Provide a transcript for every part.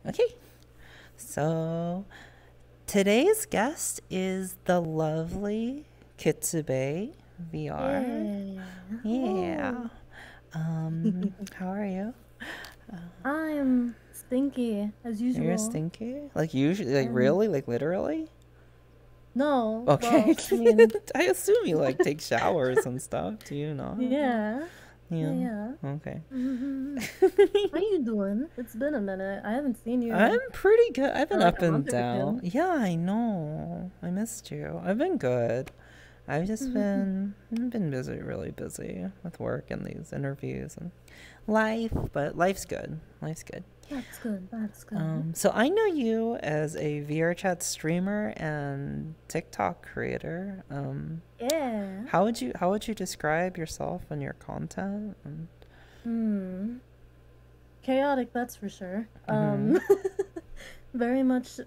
Okay. So today's guest is the lovely Kitsube VR. Yeah. Yeah. Oh. How are you? I'm stinky as You're usual. stinky? Like usually, like And really, like literally? no, Okay. well, I mean, I assume you like take showers and stuff. Do you not? yeah. Yeah, Yeah. yeah. Okay. hmm How you doing? It's been a minute. I haven't seen I'm you pretty good. I've for been like up a and month or down. two. Yeah, I know. I missed you. I've been good. I've been busy, really busy with work and these interviews and life, but life's good. Life's good. That's good. That's good. So I know you as a VRchat streamer and TikTok creator. Yeah. How would you describe yourself and your content? Hmm. Chaotic, that's for sure. Mm-hmm. Very much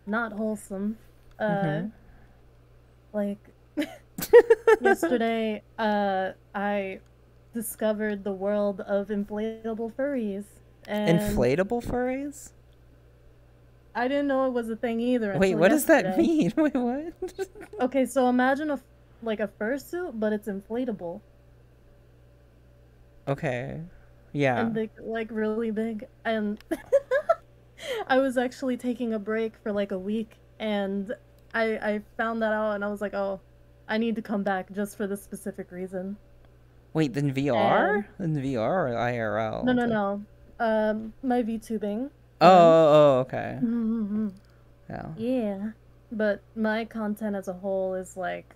not wholesome. Uh Mm-hmm. like yesterday, I discovered the world of inflatable furries, and Inflatable furries? I didn't know it was a thing either Wait, until what does that yesterday. mean? Wait, what? Okay, so imagine like a fursuit, but it's inflatable Okay. Yeah. and they like really big. And I was actually taking a break for like a week, and I found that out, and I was like, oh, I need to come back just for this specific reason. Wait, then VR? And Then VR or no, IRL? no, no. My VTubing Oh, one. oh, okay. Mhm. Yeah. Yeah. But my content as a whole is like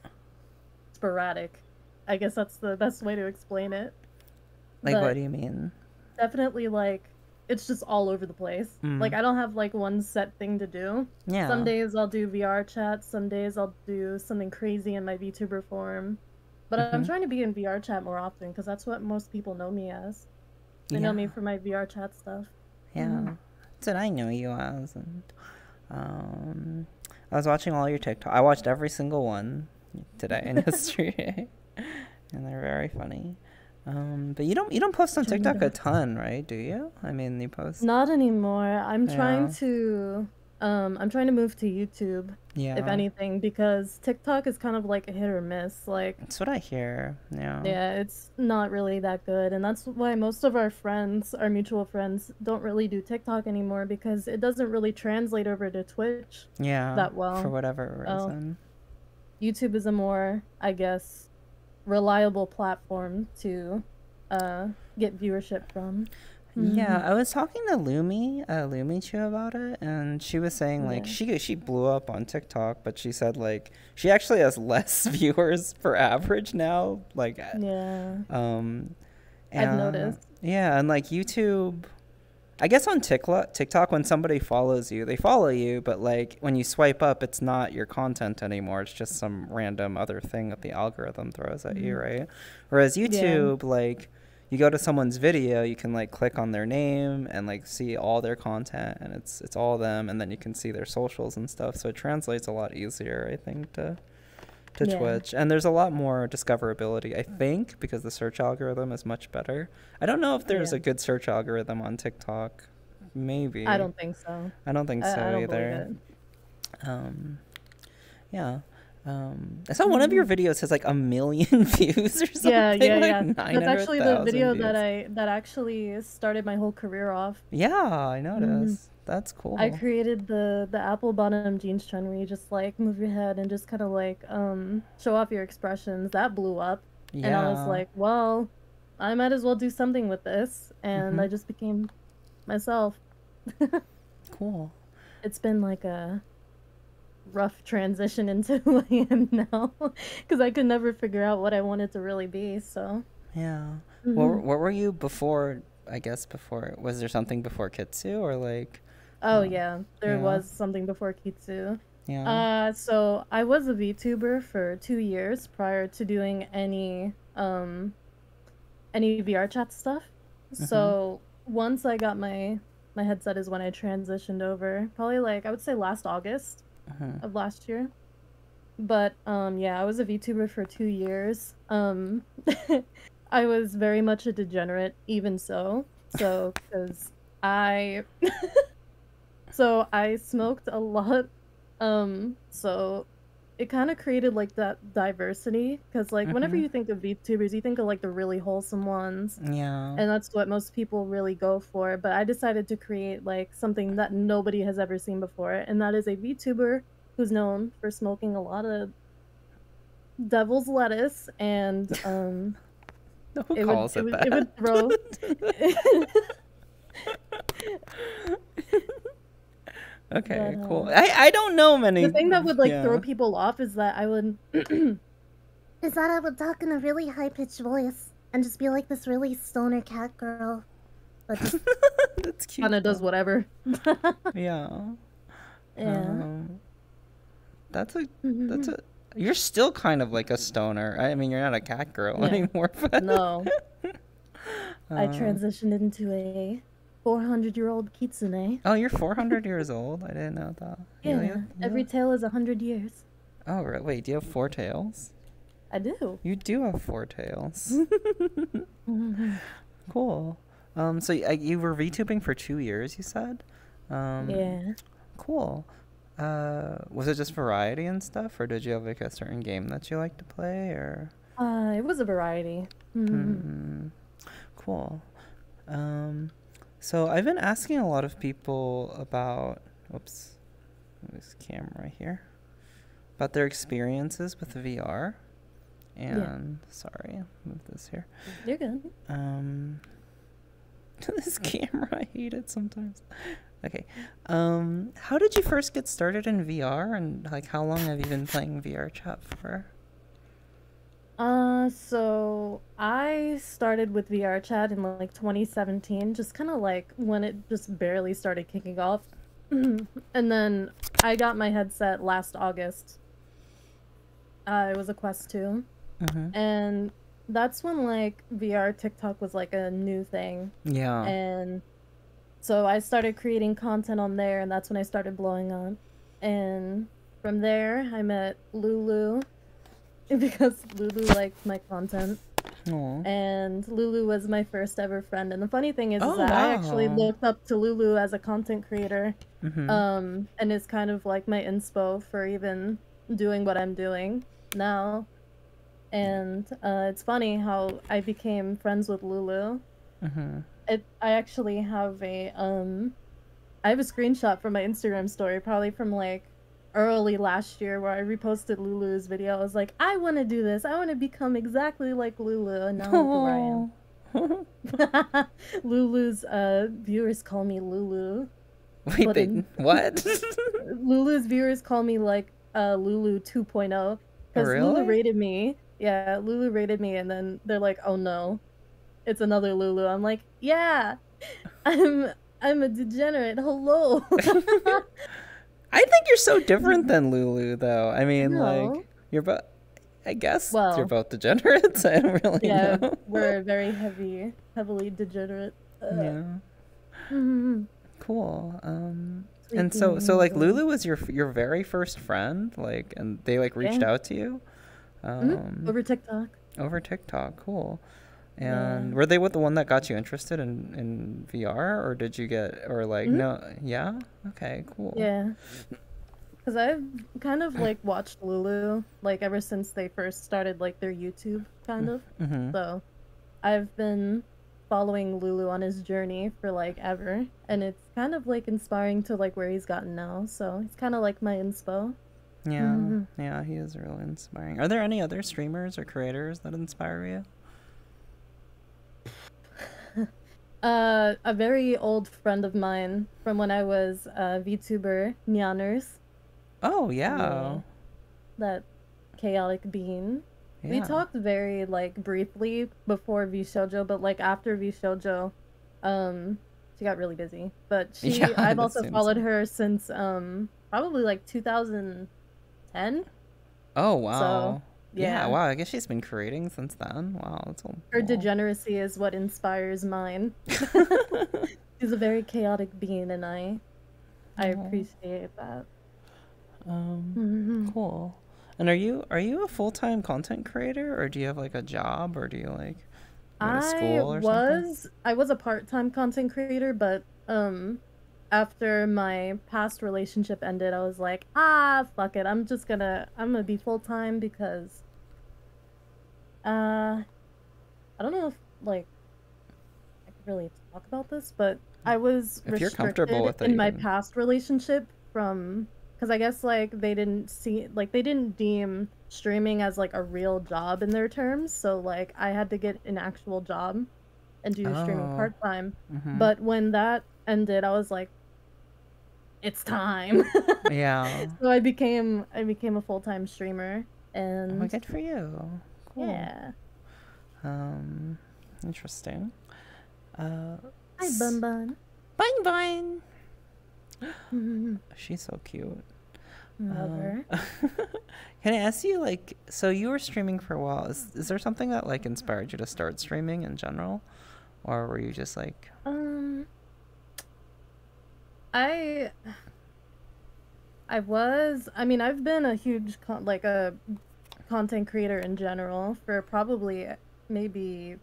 sporadic. I guess that's the best way to explain it. Like, what But do you mean? definitely like it's just all over the place. Like Mm. I don't have like one set thing to do. Some Yeah. days I'll do VR chat, some days I'll do something crazy in my VTuber form. But I'm Mm-hmm. trying to be in VR chat more often because that's what most people know me as. They know Yeah. me for my VR chat stuff. Yeah. Mhm. That's what I know you as. And um, I was watching all your TikTok. I watched every single one today and yesterday, and they're very funny. But you don't post on Johnny TikTok a dots. ton, right? Do you? I mean, you post. Not anymore. Yeah. I'm trying to move to YouTube, if Yeah. anything, because TikTok is kind of like a hit or miss. Like, That's what I hear. Yeah. yeah, it's not really that good. And that's why most of our friends, our mutual friends, don't really do TikTok anymore because it doesn't really translate over to Twitch Yeah. that For well. whatever Oh, reason. YouTube is a more, I guess, reliable platform to get viewership from. Yeah, Hmm. I was talking to Lumi about it, and she was saying like Yeah. she blew up on TikTok, but she said like she actually has less viewers per average now, like Yeah. um I've and noticed. yeah, and like YouTube, I guess on TikTok when somebody follows you, they follow you, but like when you swipe up, it's not your content anymore. It's just some random other thing that the algorithm throws at you, Mhm. right? Whereas Yeah. YouTube, like you go to someone's video, you can like click on their name and like see all their content, and it's all them, and then you can see their socials and stuff. So it translates a lot easier, I think, to Yeah. Twitch. And there's a lot more discoverability, I think, because the search algorithm is much better. I don't know if there's Yeah. a good search algorithm on TikTok. I Maybe. don't think so. I don't think I so don't believe either. it. Um, yeah. I saw one of your Mhm. videos has like a million views or Yeah, something, yeah, like yeah. That's actually the 900,000 video that views. that actually started my whole career off. Yeah, I Mhm. noticed. That's I cool. created the apple bottom jeans trend where you just like move your head and just kind of like show off your expressions. That blew up, and I was Yeah. like, well, I might as well do something with this, and Mm-hmm. I just became myself. Cool. It's been like a rough transition into who I am now because I could never figure out what I wanted to really be. So, Yeah. hmm What were you before? I guess before, was there something before Kitsu or like, oh uh, yeah, there yeah, was something before Kitsu. yeah. So I was a VTuber for 2 years prior to doing any VR chat stuff. Mm-hmm. So once I got my headset is when I transitioned over. Probably like I would say last August Mm-hmm. of last year. But yeah, I was a VTuber for 2 years. I was very much a degenerate, even so. So, because I So I smoked a lot. So it kind of created like that diversity because like whenever Mm-hmm. you think of VTubers, you think of like the really wholesome ones, Yeah. and that's what most people really go for. But I decided to create like something that nobody has ever seen before, and that is a VTuber who's known for smoking a lot of devil's lettuce, and Who it would calls it it would it would that? throw. But Okay, cool. I don't know the many. thing that would like throw Yeah. people off is that I would is that I would talk in a really high pitched voice and just be like this really stoner cat girl, but just That's kind cute of does though. whatever. Yeah. Yeah. Um, that's a that's Mhm. a. You're still kind of like a stoner. I mean, you're not a cat girl Yeah. anymore, but No, I uh, transitioned into a 400-year-old kitsune. oh, you're 400 years old. I didn't know that. Yeah, every tail is 100 years. Oh, right. Wait, do you have four tails? I do. You do have four tails. Mhm. Cool. So you were VTubing for 2 years, you said? Um, Yeah. cool. Was it just variety and stuff, or did you have like a certain game that you like to play, or? It was a variety. Mhm. Hmm. Cool. Um, so I've been asking a lot of people about, whoops, this camera here, about their experiences with VR. Yeah, And sorry, move this here. you're good. Um, this camera, I hate it sometimes. Okay. How did you first get started in VR, and like how long have you been playing VRchat for? So I started with VRchat in like 2017, just kind of like when it just barely started kicking off. And then I got my headset last August. It was a Quest 2. Mm-hmm. And that's when like VR TikTok was like a new thing. Yeah. And so I started creating content on there, and that's when I started blowing up. And from there, I met Lulu because Lulu liked my content. Aw. And Lulu was my first ever friend. And the funny thing is Oh, that I actually wow. looked up to Lulu as a content creator. Mm-hmm. And it's kind of like my inspo for even doing what I'm doing now. And it's funny how I became friends with Lulu. Mm-hmm. I actually have I have a screenshot from my Instagram story, probably from like early last year, where I reposted Lulu's video. I was like, I want to do this. I want to become exactly like Lulu, and now look where I Oh. am. Lulu's viewers call me Lulu, Wait, but they what? Lulu's viewers call me like Lulu 2.0 because Lulu Really? rated me. Yeah, Lulu rated me, and then they're like, "Oh no, it's another Lulu." I'm like, "Yeah, I'm I'm a degenerate. Hello." I think you're so different than Lulu, though. I mean, No. like, you're both. I guess you're Well, both degenerates. I don't really yeah, know. we're very heavily degenerate. Yeah. Mhm. Cool. Sweet And so like beans. Lulu was your very first friend, like, and they like reached Yeah. out to you, um, Over TikTok. over TikTok. Cool. Yeah. And were they what the one that got you interested in VR, or did you get, or like Mhm. no? Yeah. Okay. Cool. Yeah. Because I've kind of like watched Lulu like ever since they first started like their YouTube kind of. Mm-hmm. So I've been following Lulu on his journey for like ever, and it's kind of like inspiring to like where he's gotten now. So it's kind of like my inspo. Yeah. Mhm. Yeah. He is really inspiring. Are there any other streamers or creators that inspire you? A very old friend of mine from when I was VTuber, Nyanners. Oh Yeah, yeah. that chaotic being. We Yeah. talked very like briefly before V Shoujo, but like after V Shoujo, she got really busy. But Yeah. I've That also seems followed like. her since probably like 2010. Oh So wow. Yeah. yeah, Wow. I guess she's been creating since then. Wow. That's all her cool. degeneracy is what inspires mine. She's a very chaotic being, and I Oh, appreciate that. cool. And are you a full-time content creator, or do you have like a job, or do you like go to I school or something? was I was a part-time content creator, but after my past relationship ended, I was like, ah, fuck it. I'm gonna be full time because I don't know if like I could really talk about this, but I was If you're comfortable restricted with it, in you my can. past relationship from because I guess like they didn't deem streaming as like a real job in their terms, so like I had to get an actual job and do streaming Oh. part-time. Mhm. But when that ended, I was like, it's time. Yeah. So I became a full-time streamer Oh, and good for you. Cool. yeah. Um, interesting. Uh, Hi Bun Bun. Bun Bun. Mm-hmm. She's so cute. Love her. Can I ask you, like, so you were streaming for a while. Is there something that, like, inspired you to start streaming in general? Or were you just, like... Um I I mean I've been a huge like a content creator in general for probably maybe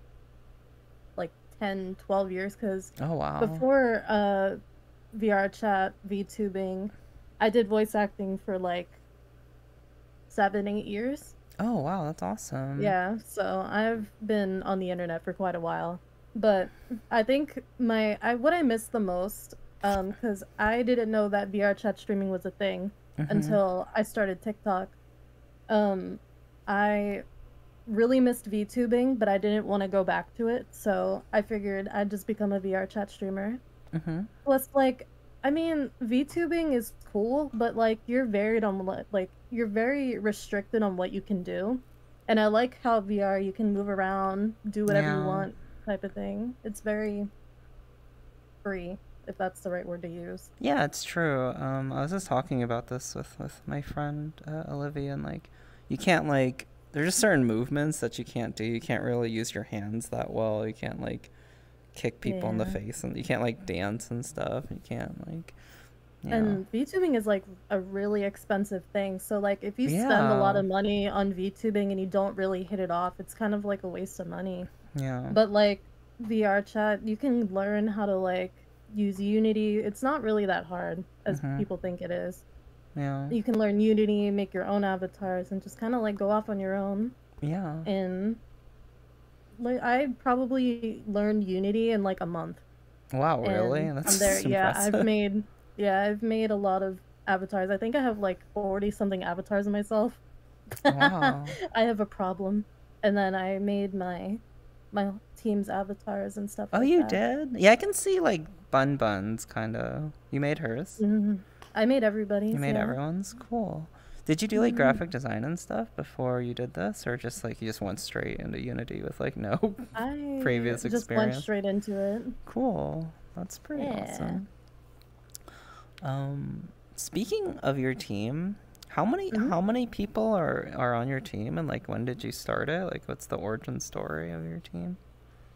like 10, 12 years cuz Oh, wow. before VRchat, VTubing, I did voice acting for like 7, 8 years. Oh, wow, that's awesome. Yeah, so I've been on the internet for quite a while. But I think what I miss the most, because I didn't know that VR chat streaming was a thing Mm-hmm. until I started TikTok. I really missed VTubing, but I didn't want to go back to it, so I figured I'd just become a VR chat streamer. Mm-hmm. Plus, like, I mean, VTubing is cool, but like you're very restricted on what you can do. And I like how VR you can move around, do whatever you Yeah. want type of thing. It's very free, if that's the right word to use. Yeah, it's true. I was just talking about this with my friend Olivia, and like, you can't like, there's just certain movements that you can't do. You can't really use your hands that well. You can't like kick people in the Yeah. face, and you can't like dance and stuff. You can't like, yeah, And VTubing is like a really expensive thing. So like if you spend a lot yeah, of money on VTubing and you don't really hit it off, it's kind of like a waste of money. yeah. But like VR chat, you can learn how to like use Unity. It's not really that hard as Mhm. people think it is. Yeah. You can learn Unity, make your own avatars, and just kind of like go off on your own. Yeah. And like I probably learned Unity in like a month. Wow, really? And from That's there, just impressive. I've made a lot of avatars. I think I have like 40 something avatars of myself. Wow. I have a problem. And then I made my team's avatars and stuff Oh, like you that. did? Yeah, I can see like Bun Buns kind of. You made hers? I made You everybody's, made yeah. everyone's? Cool. Did you do like Mhm. graphic design and stuff before you did this, or just like you just went straight into Unity with like no I previous just went experience? straight into it. Cool. That's pretty Yeah. awesome. Speaking of your team, hmm how many people are on your team, and like when did you start it? Like what's the origin story of your team?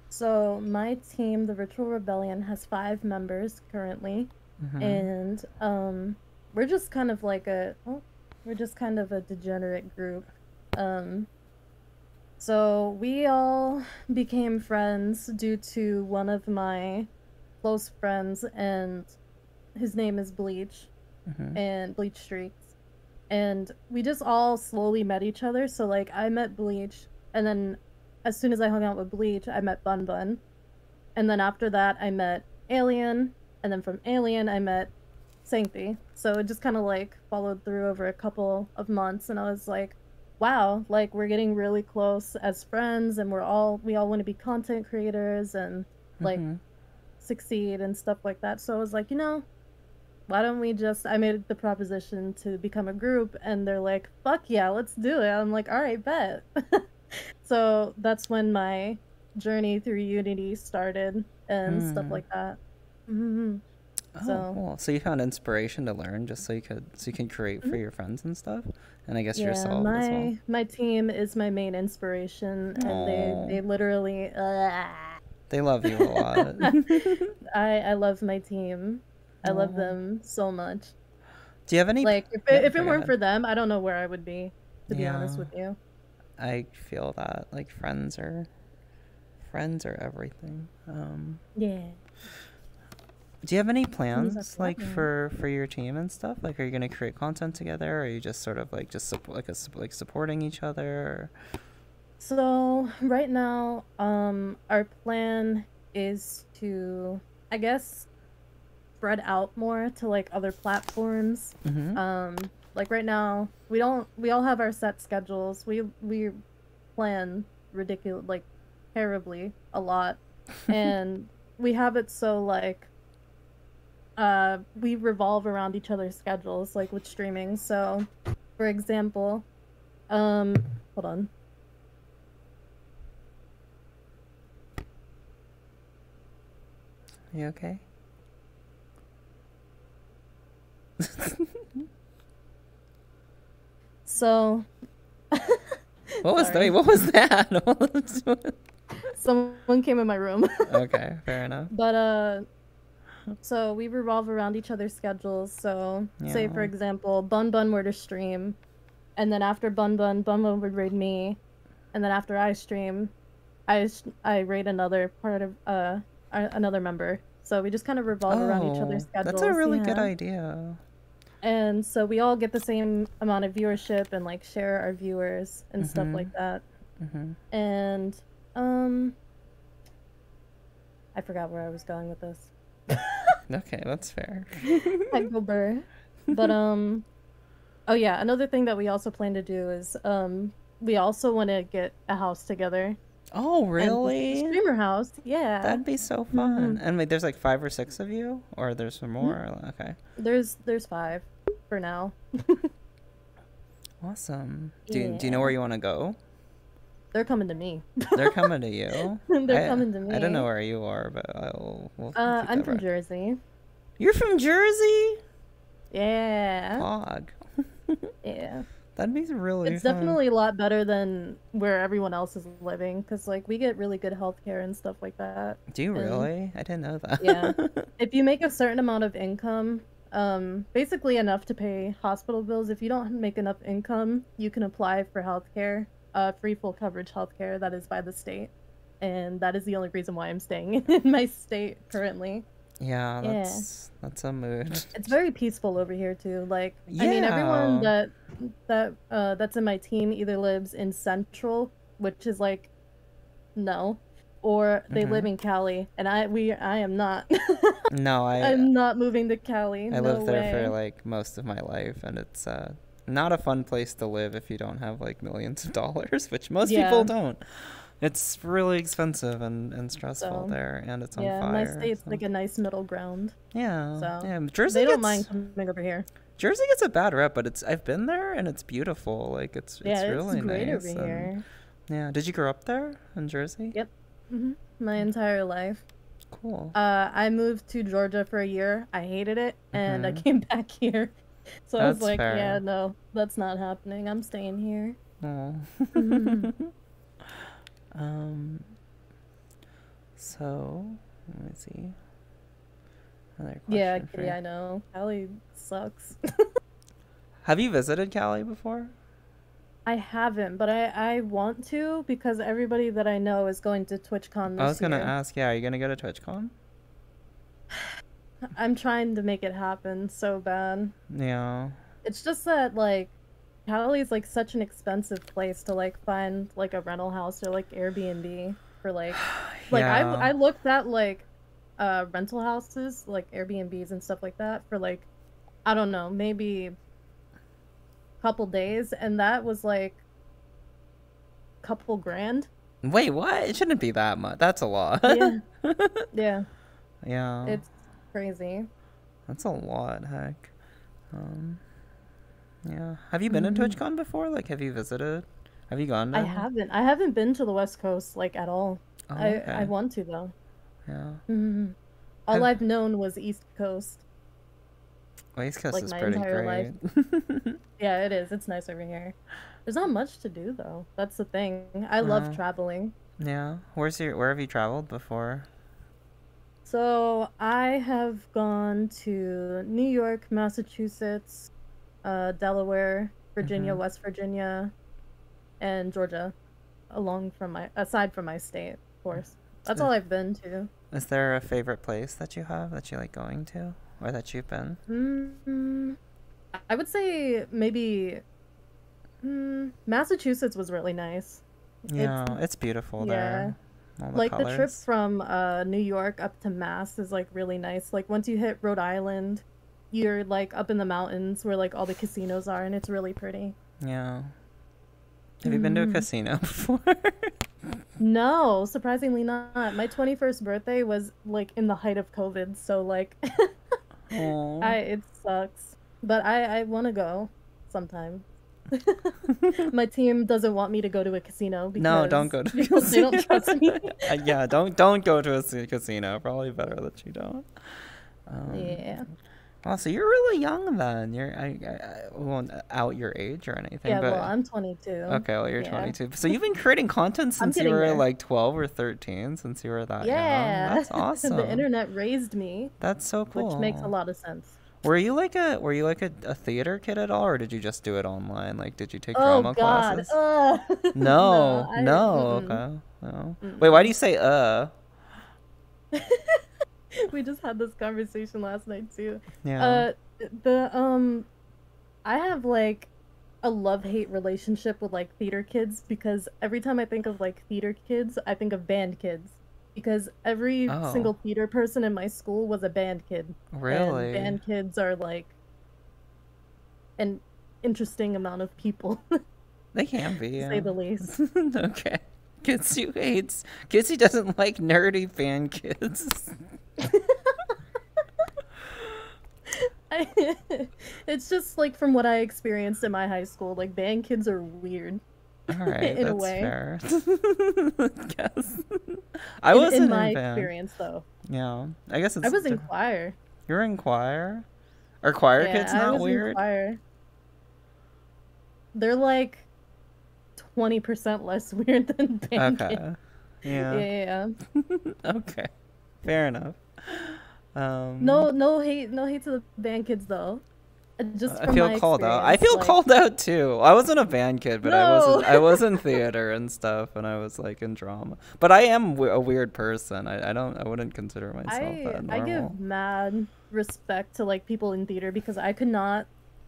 So my team, the Virtual Rebellion, has 5 members currently, Mhm. and we're just kind of like we're just kind of a degenerate group. Um, so we all became friends due to one of my close friends, and his name is Bleach, Mhm. and Bleach Streaks. And we just all slowly met each other. So like I met Bleach, and then as soon as I hung out with Bleach, I met Bun Bun. And then after that I met Alien, and then from Alien I met Sancti. So it just kind of like followed through over a couple of months, and I was like, wow, like we're getting really close as friends, and we all want to be content creators and like Mhm. succeed and stuff like that. So I was like, why don't we just I made the proposition to become a group, and they're like, fuck yeah, let's do it. I'm like, all right, bet. So that's when my journey through Unity started and stuff Mm. like that. hmm Oh, So cool. So you found inspiration to learn just so you can create for mhm. your friends and stuff, and I guess Yeah, yourself as well. my team is my main inspiration, and Oh, they literally they love you a lot. I love my team. I love Oh, them so much. do you have any? Like Yeah, if it okay, go weren't ahead. for them, I don't know where I would be, to be honest Yeah, with you. I feel that like friends are everything. Yeah. Do you have any These are plans like happening. for your team and stuff? Like, are you gonna create content together, or are you just sort of like just like supporting each other? Or... So right now, our plan is to, I guess, spread out more to like other platforms. Mm-hmm. Like right now, we all have our set schedules. We plan ridiculous, like terribly a lot, and we have it so like we revolve around each other's schedules, like with streaming. So, for example, um, hold on. You okay? So, What was sorry. that? What was that? Someone came in my room. Okay, fair enough. But so we revolve around each other's schedules. So, say for Yeah. example, Bun Bun were to stream, and then after Bun Bun would raid me, and then after I stream, I raid another part of another member. So we just kind of revolve around each other's Oh, that's a schedules. really good Yeah. idea. And so we all get the same amount of viewership and like share our viewers and stuff Mm-hmm. like that. Mm-hmm. And I forgot where I was going with this. Okay, that's fair. Technical burr. But oh yeah, another thing that we also plan to do is we also want to get a house together. Oh, And just a really? streamer house. Yeah. That'd be so Hmm. fun. And wait, there's like 5 or 6 of you, or there's some Hmm. more? Okay, There's 5 for now. awesome. Do you know Yeah. where you want to go? They're coming to me. They're coming to you. They're coming to I don't know me. where you are, but we'll keep I'm that from right. Jersey. You're from Jersey? Yeah. Pog. Yeah. That'd be really It's fun. definitely a lot better than where everyone else is living because like we get really good healthcare and stuff like that. Do you And really? I didn't know that. yeah, if you make a certain amount of income, basically enough to pay hospital bills, if you don't make enough income, you can apply for healthcare, free full coverage healthcare that is by the state. And that is the only reason why I'm staying in my state currently. Yeah, Yeah. that's a mood. It's very peaceful over here too. Like, I mean, everyone Yeah. that's in my team either lives in Central, which is like no, or they live Mhm. in Cali, and I am not. No, I'm not moving to Cali. I No lived there for way. like most of my life, and it's not a fun place to live if you don't have like millions of dollars, which most people Yeah. don't. It's really expensive and stressful So there, and it's on yeah, my fire. state's So like a nice middle ground. yeah, So yeah. they don't mind coming over here. Jersey gets a bad rep, but I've been there and it's beautiful. Like Yeah, it's it's really great over nice. And here. yeah, did you grow up there in Jersey? Yep. My entire life. Cool. I moved to Georgia for a year. I hated it, and I Mhm. came back here. So I was That's like, yeah, fair. no, that's not happening. I'm staying here. Oh. Mhm. um. So let me see. Another Yeah, question for Kitty, you. I know. Cali sucks. Have you visited Cali before? I haven't, but I want to because everybody that I know is going to TwitchCon I was this gonna year. ask. Yeah, are you gonna go to TwitchCon? I'm trying to make it happen so bad. Yeah. It's just that like Cali is like such an expensive place to like find like a rental house or like Airbnb for like Yeah. I looked at like rental houses, like Airbnbs and stuff like that for like I don't know, maybe a couple days and that was like a couple grand. Wait, what? It shouldn't be that much. That's a lot. Yeah. Yeah. Yeah. It's crazy. That's a lot, heck. Um, yeah. Have you been to Mhm. TwitchCon before? Like, have you visited? Have you gone I to? haven't. I haven't been to the West Coast like at all. Oh, I okay. want to though. Yeah. Mhm. All Have I've known was East Coast, well, East Coast like is my pretty entire life. great. Yeah, it is. It's nice over here. There's not much to do though. That's the thing. I love Uh, traveling. yeah. Where have you traveled before? So I have gone to New York, Massachusetts, Delaware, Virginia, Mm-hmm. West Virginia, and Georgia, aside from my state, of course. That's all I've been to. Is there a favorite place that you have that you like going to, or that you've been? I would say maybe Massachusetts was really nice. It's Yeah, it's beautiful yeah. there. All the Like the trip colors. from New York up to Mass is like really nice. Like once you hit Rhode Island, you're like up in the mountains where like all the casinos are and it's really pretty. Yeah. Have you been to a casino before? No, surprisingly not. My 21st birthday was like in the height of COVID, so like Oh. it sucks. But I want to go sometime. My team doesn't want me to go to a casino No, don't go to a because they don't casino. trust me. Yeah, don't go to a casino. Probably better that you don't. Yeah. Oh, so you're really young then. I won't out your age or anything, Yeah, but well, I'm 22. okay, well you're Yeah. 22. So you've been creating content I'm since you getting were there. like 12 or 13, since you were that young. Yeah. That's The awesome. internet raised me, That's so which makes a cool. lot of sense. Were you like a theater kid at all, or did you just do it online? Like, did you take Oh drama God. classes? No, No, no. mm-mm, Okay. No. Wait, why do mm-mm. you say We just had this conversation last night too. Yeah. Uh, the I have like a love-hate relationship with like theater kids because every time I think of like theater kids, I think of band kids. Because every Oh, single theater person in my school was a band kid. And really? band kids are like an interesting amount of people, to They can be, say yeah. the least. Okay. Kitsy doesn't like nerdy fan kids. It's just like from what I experienced in my high school, like band kids are weird All right, in a that's way. fair. Guess. I In wasn't my in band. experience though. Yeah, I guess I it's. was in choir. You're in choir. Are choir Yeah, kids I not was in weird? choir. They're like 20% less weird than band kids. Okay. Yeah. Yeah. Okay. Fair enough. No, Um, no hate to the band kids though. Just I from feel my called out. I experience, feel like called out too. I wasn't a band kid, but I was no. in, I was in theater and stuff, and I was like in drama. But I am a weird person. I wouldn't consider myself that I normal. give mad respect to like people in theater because I could not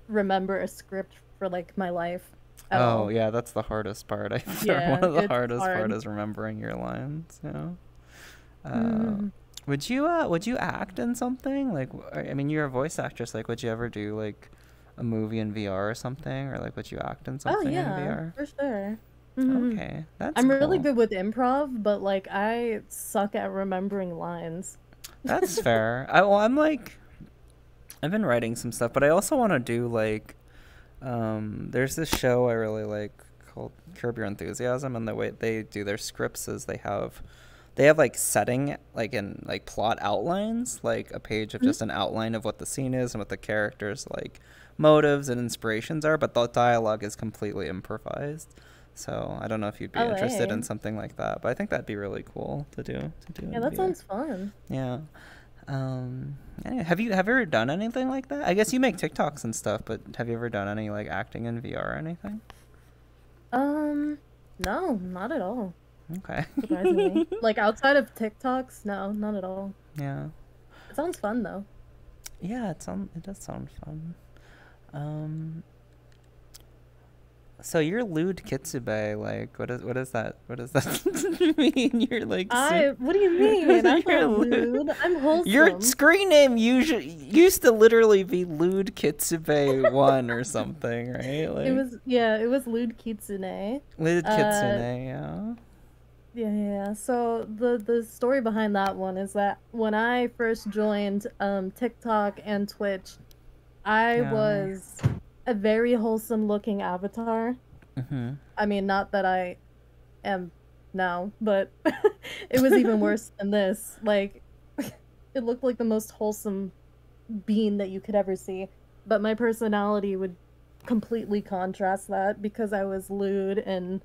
remember a script for like my life at Oh all. yeah, that's the hardest part. I think one Yeah, of the it's hardest part hard. is remembering your lines. Yeah. Uh, Mm. would you act in something like? I mean, you're a voice actress. Like, would you ever do like a movie in VR or something, or like would you act in Oh something in yeah, VR? for sure. Hmm. Okay, that's I'm really cool. good with improv, but like I suck at remembering lines. That's fair. I'm like I've been writing some stuff, but I also want to do like there's this show I really like called Curb Your Enthusiasm, and the way they do their scripts is they have like setting like in like plot outlines, like a page of Mhm. just an outline of what the scene is and what the characters like motives and inspirations are, but the dialogue is completely improvised. So I don't know if you'd be Oh, interested in hey. something like that, but I think that'd be really cool to do Yeah, in that VR. sounds fun. Yeah. Anyway, have you ever done anything like that? I guess you make TikToks and stuff, but have you ever done any like acting in VR or anything? Um, no, not at all. Okay. Surprisingly. Like outside of TikToks, no, not at all. Yeah. It sounds fun though. Yeah, it does sound fun. Um so you're lewd Kitsube, like what does that mean? You're like What do you mean? I'm you're not lewd. lewd. I'm Your wholesome. screen name usually used to literally be Lewd Kitsube 1 or something, right? Like It was lewd kitsune. Lewd Uh, Kitsune, yeah. yeah. So the story behind that one is that when I first joined TikTok and Twitch, I Yeah. was a very wholesome looking avatar. Mhm. I mean, not that I am now, but it was even worse than this. Like, it looked like the most wholesome being that you could ever see. But my personality would completely contrast that because I was lewd and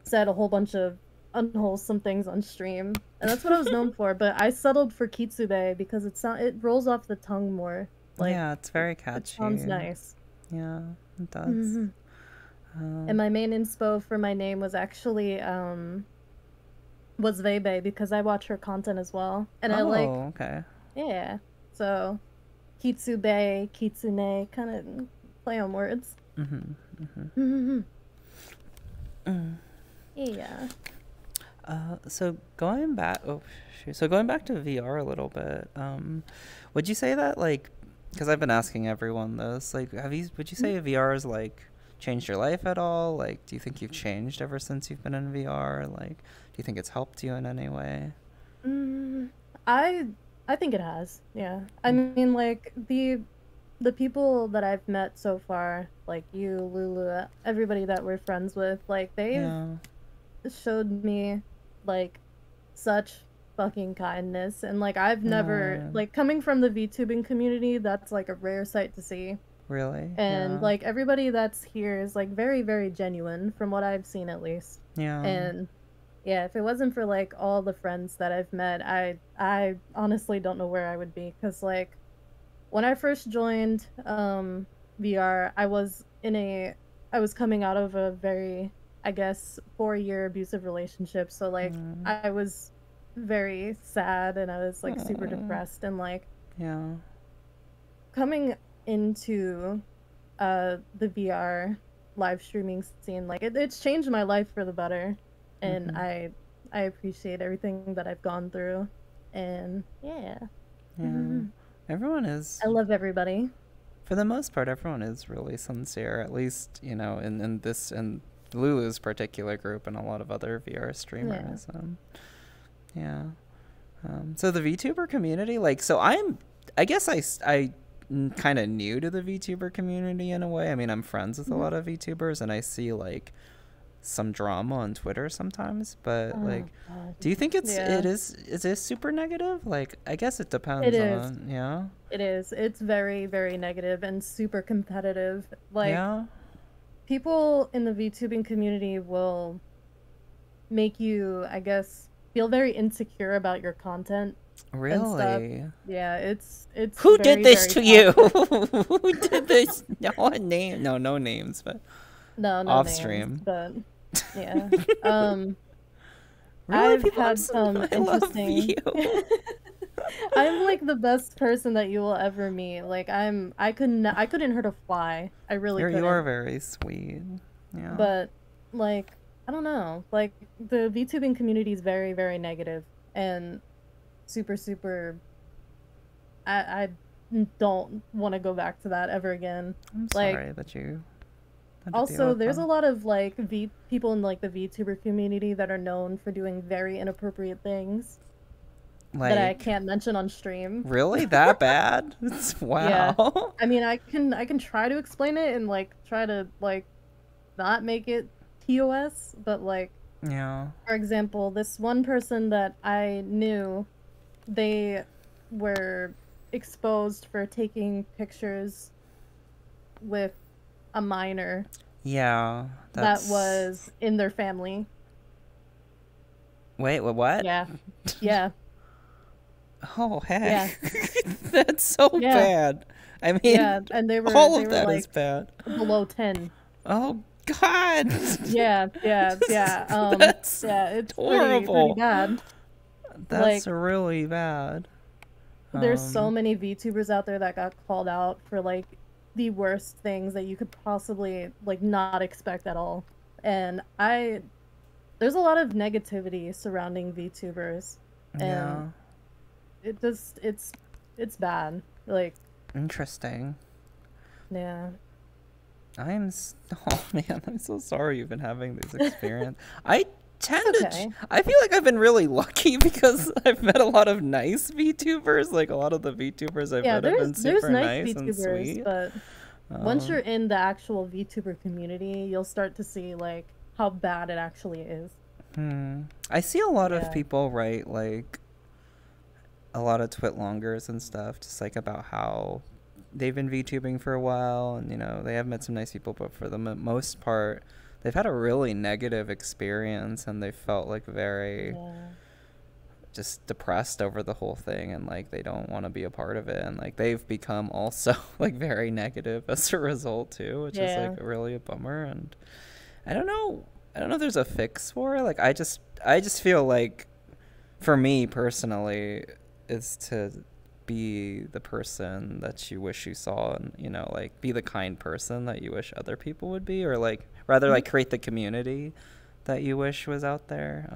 said a whole bunch of unwholesome things on stream. And that's what I was known for. But I settled for Kitsube because it rolls off the tongue more. Like, Yeah, it's very it sounds catchy. nice. Yeah, it does. And Um, my main inspo for my name was actually was Vebe because I watch her content as well, and I like, Oh, okay. yeah. So, Kitsube, Kitsune, kind of play on words. Mm-hmm. Yeah. So going back, oh shoot. So going back to VR a little bit, would you say that like, because I've been asking everyone this, like, would you say VR has like changed your life at all? Like, do you think you've changed ever since you've been in VR? Like, do you think it's helped you in any way? I think it has. Yeah. I mean, like the people that I've met so far, like you, Lulu, everybody that we're friends with, like they've Yeah. showed me like such fucking kindness, and like I've never, like, coming from the VTubing community, that's like a rare sight to see. Really? And Yeah. like everybody that's here is like very, very genuine from what I've seen at least. Yeah. And yeah, if it wasn't for like all the friends that I've met, I honestly don't know where I would be, cuz like when I first joined VR, I was coming out of a very, I guess, 4-year abusive relationship. So like I was very sad, and I was like super depressed, and like Yeah. coming into the VR live streaming scene, like it's changed my life for the better, and I appreciate everything that I've gone through, and yeah. Everyone is, I love everybody. for the most part, everyone is really sincere, at least, in Lulu's particular group and a lot of other VR streamers. Yeah. So the VTuber community, like, so I guess I kind of new to the VTuber community in a way. I mean, I'm friends with a lot of VTubers, and I see like some drama on Twitter sometimes, but like, do you think is it super negative? Like, I guess it depends. It is. Yeah. It is. It's very, very negative and super competitive. Like, people in the VTubing community will make you, I guess, feel very insecure about your content. Really? Yeah, it's Who very, did this very to you? Who did this? No name. No names, but no off names, stream. but yeah. Really? I've People, had some interesting. I'm like the best person that you will ever meet. Like I couldn't hurt a fly. I really couldn't. You are very sweet. Yeah. But like, I don't know. Like, the VTubing community is very, very negative and super, super. I don't want to go back to that ever again. I'm sorry that you. Also, there's a lot of like people in like the VTuber community that are known for doing very inappropriate things. Like, that I can't mention on stream. Really? That bad? Wow. Yeah. I mean, I can try to explain it and like try to like not make it TOS, but like, yeah. For example, this one person that I knew, they were exposed for taking pictures with a minor. Yeah. That was in their family. Wait, what? Yeah. Yeah. Oh, heck. Yeah. That's so bad. I mean, and they were all of that like, is bad. Below 10. Oh God. Yeah. That's it's horrible. pretty bad. That's like, really bad. There's so many VTubers out there that got called out for like the worst things that you could possibly like not expect at all. And there's a lot of negativity surrounding VTubers. And it's bad. Like, interesting. Yeah. Oh man, I'm so sorry you've been having this experience. I feel like I've been really lucky because I've met a lot of nice VTubers. Like, a lot of the VTubers I've met have been super nice and sweet. But once you're in the actual VTuber community, you'll start to see like how bad it actually is. I see a lot of people write like a lot of twitlongers and stuff, just like about how they've been VTubing for a while, and they have met some nice people, but for the most part, they've had a really negative experience, and they felt like very just depressed over the whole thing, and like they don't want to be a part of it, and like they've become also like very negative as a result too, which is like really a bummer. And I don't know if there's a fix for it. Like, I just feel like for me personally, is to be the person that you wish you saw, and like be the kind person that you wish other people would be, or like rather like create the community that you wish was out there.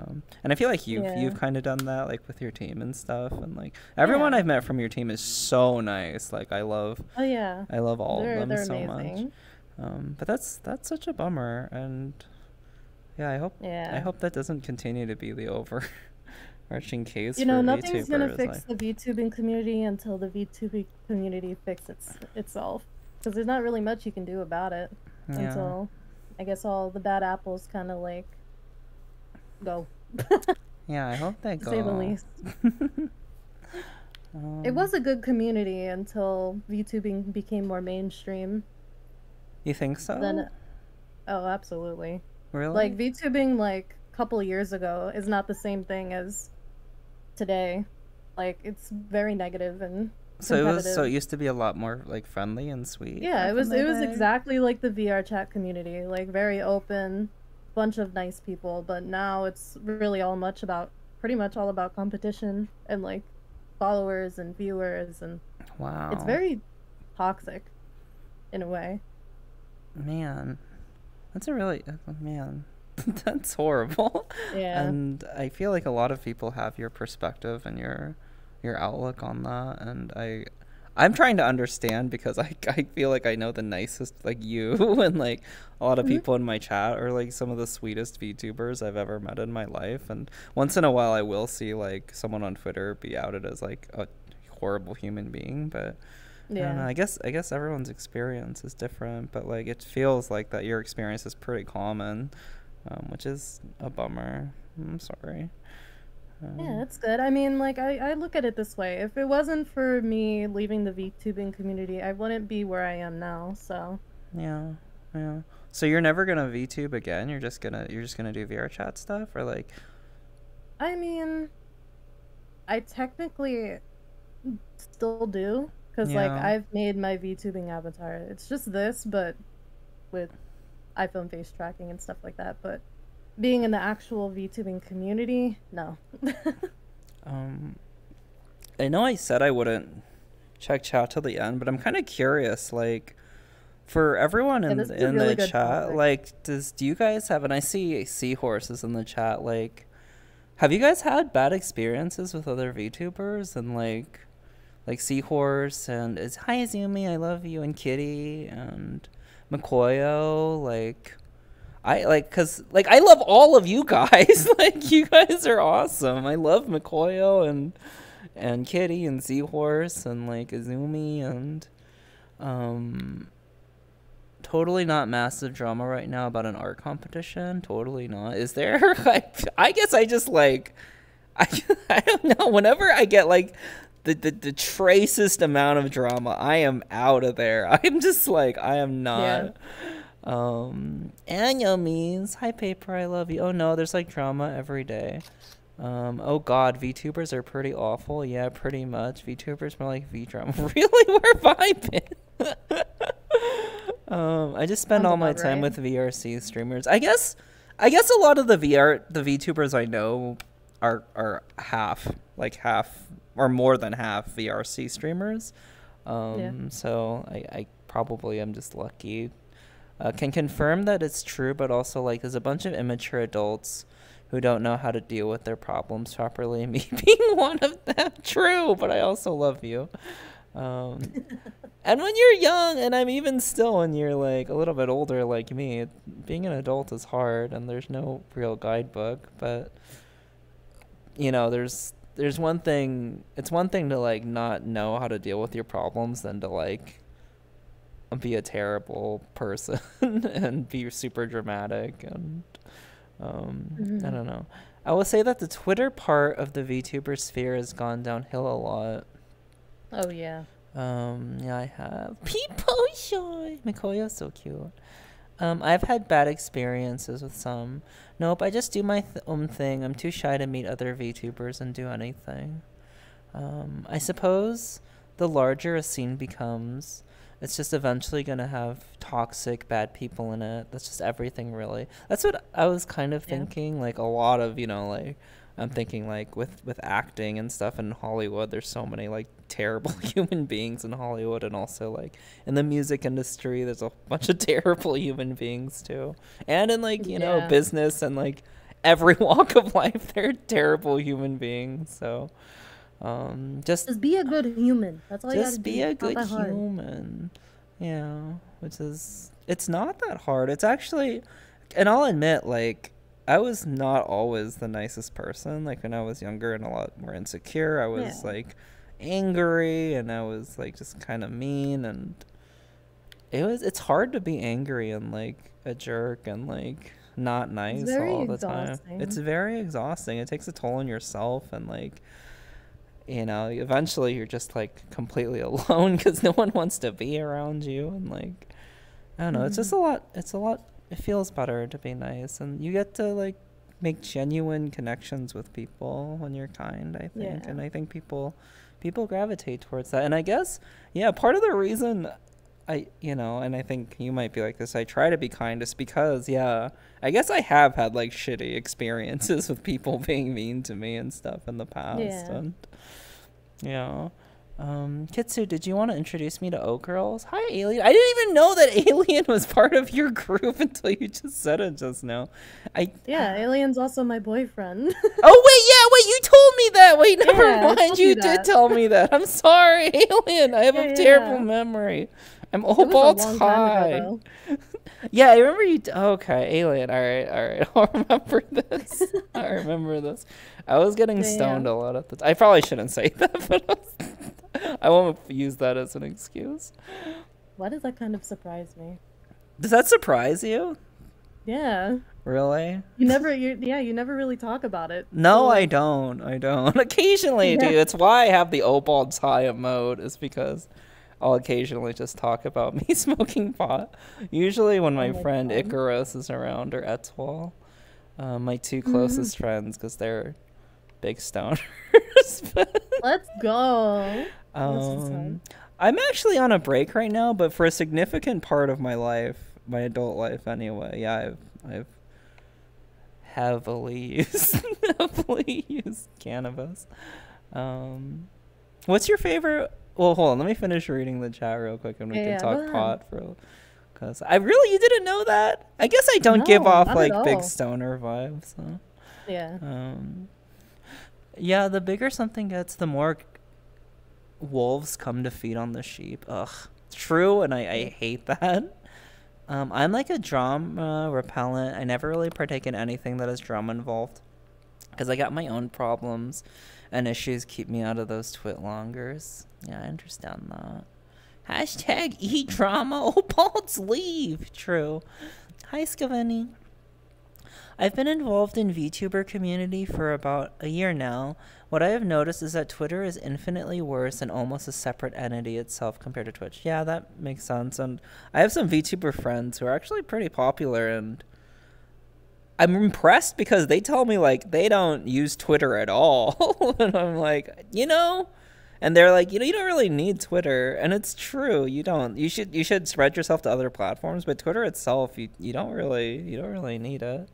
And I feel like you've kind of done that, like with your team and stuff, and like everyone I've met from your team is so nice. Like I love all of them so amazing. much. But that's such a bummer, and I hope that doesn't continue to be the overarching case. Nothing's gonna VTubers, fix the VTubing community until the VTubing community fixes itself, because there's not really much you can do about it until I guess all the bad apples kind of like go. Yeah, I hope they to go. say the least. It was a good community until VTubing became more mainstream. You think so? Oh, absolutely. Really? Like VTubing, like a couple years ago, is not the same thing as today. Like it's very negative and competitive. So it used to be a lot more like friendly and sweet. Yeah, it was exactly like the VRchat community, like very open, bunch of nice people. But now it's really pretty much all about competition and like followers and viewers, and wow, it's very toxic in a way. Man, that's that's horrible. Yeah. And I feel like a lot of people have your perspective and your outlook on that, and I'm trying to understand, because I feel like I know the nicest, like you and like a lot of people in my chat are like some of the sweetest VTubers I've ever met in my life. And once in a while I will see like someone on Twitter be outed as like a horrible human being, but I don't know, I guess everyone's experience is different, but like it feels like that your experience is pretty common, which is a bummer. I'm sorry. Yeah, that's good. I mean, like, I look at it this way. If it wasn't for me leaving the VTubing community, I wouldn't be where I am now, so. Yeah. So you're never gonna VTube again? You're just gonna do VRchat stuff, or like? I mean, I technically still do, because, like, I've made my VTubing avatar. It's just this, but with iPhone face tracking and stuff like that, but being in the actual VTubing community, no. I know I said I wouldn't check chat till the end, but I'm kind of curious, like, for everyone in the chat, topic. Like, do you guys have, and I see seahorses in the chat, like, have you guys had bad experiences with other VTubers, and like Seahorse, and hi Izumi, I love you, and Kitty, and Mikoyo, like, cause like I love all of you guys. Like you guys are awesome. I love Mikoyo and Kitty and Seahorse and like Izumi, and totally not massive drama right now about an art competition. Totally not. Is there? I guess I just like I don't know. Whenever I get like the tracest amount of drama, I am out of there. I'm just like I am not. Yeah. Anya means hi Paper, I love you. Oh no, there's like drama every day. Oh god, VTubers are pretty awful. Yeah, pretty much. VTubers more like V drama. Really, we're vibing. I just spend all my time with VRC streamers. I guess a lot of the VTubers I know are half or more than half VRC streamers. So I probably am just lucky. Can confirm that it's true, but also like there's a bunch of immature adults who don't know how to deal with their problems properly, me being one of them. True, but I also love you. And when you're young, and I'm even still when you're like a little bit older like me, being an adult is hard, and there's no real guidebook. But you know, there's one thing. It's one thing to like not know how to deal with your problems than to like be a terrible person and be super dramatic, and I don't know. I will say that the Twitter part of the VTuber sphere has gone downhill a lot. Oh yeah. Yeah, I have. People shy. Mikoya's so cute. I've had bad experiences with some. Nope, I just do my own thing. I'm too shy to meet other VTubers and do anything. I suppose the larger a scene becomes, it's just eventually going to have toxic, bad people in it. That's just everything, really. That's what I was kind of thinking. Like, a lot of, you know, like, I'm thinking like with acting and stuff in Hollywood, there's so many like terrible human beings in Hollywood, and also like in the music industry, there's a bunch of terrible human beings too. And in like, you know, Yeah. business and like every walk of life, they're terrible human beings. So Just be a good human. That's all you gotta just do. be a It's not good that hard. human. Yeah, which is, it's not that hard. It's actually, and I'll admit, like, I was not always the nicest person. Like when I was younger and a lot more insecure, I was Yeah. like angry, and I was like just kind of mean, and it's hard to be angry and like a jerk and like not It's nice very all the time. It's exhausting. very exhausting. It takes a toll on yourself, and like, you know, eventually you're just like completely alone because no one wants to be around you, and like, I don't know, it's just a lot. It's a lot. It feels better to be nice, and you get to like make genuine connections with people when you're kind, I think. Yeah. And I think people gravitate towards that. And I guess, yeah, part of the reason I, you know, and I think you might be like this, I try to be kind is because, yeah, I guess I have had like shitty experiences with people being mean to me and stuff in the past. Yeah. And yeah. Kitsu, did you want to introduce me to O Girls? Hi, Alien. I didn't even know that Alien was part of your group until you just said it just now. Yeah, Alien's also my boyfriend. Oh, wait, yeah, wait, you told me that. Wait, never Yeah, I mind. told You you did that. tell me that. I'm sorry, Alien. I have Yeah, a yeah, terrible yeah. memory. I'm It was a Obalt's long time high. ago, Yeah, I remember you. Okay, Alien. All right, all right. I'll remember this. I remember this. I was getting though. stoned Yeah. a lot at the time. I probably shouldn't say that, but I won't use that as an excuse. Why does that kind of surprise me? Does that surprise you? Yeah. Really? You never really talk about it. No, So, I like, don't. I don't. Occasionally I do. yeah. It's why I have the Obalt's high emote, is because I'll occasionally just talk about me smoking pot. Usually when Oh my my friend God. Icarus is around, or Etwal, my two closest friends, because they're big stoners. But, Let's go. That's what's up. I'm actually on a break right now, but for a significant part of my life, my adult life anyway, yeah, I've heavily used cannabis. What's your favorite? Well, hold on. Let me finish reading the chat real quick, and we can Yeah, go talk ahead. pot for. Cause you didn't know that? I guess I don't give No, off not like at big all. stoner vibes. So. Yeah. Yeah, the bigger something gets, the more wolves come to feed on the sheep. Ugh, true, and I hate that. I'm like a drama repellent. I never really partake in anything that has drama involved, because I got my own problems and issues keep me out of those twitlongers. Yeah, I understand that. Hashtag e-drama. Oh, Paul's leave. True. Hi, Scaveni. I've been involved in VTuber community for about a year now. What I have noticed is that Twitter is infinitely worse and almost a separate entity itself compared to Twitch. Yeah, that makes sense. And I have some VTuber friends who are actually pretty popular, and I'm impressed because they tell me like they don't use Twitter at all. And I'm like, and they're like, you don't really need Twitter, and it's true. You don't. You should spread yourself to other platforms, but Twitter itself, you don't really need it.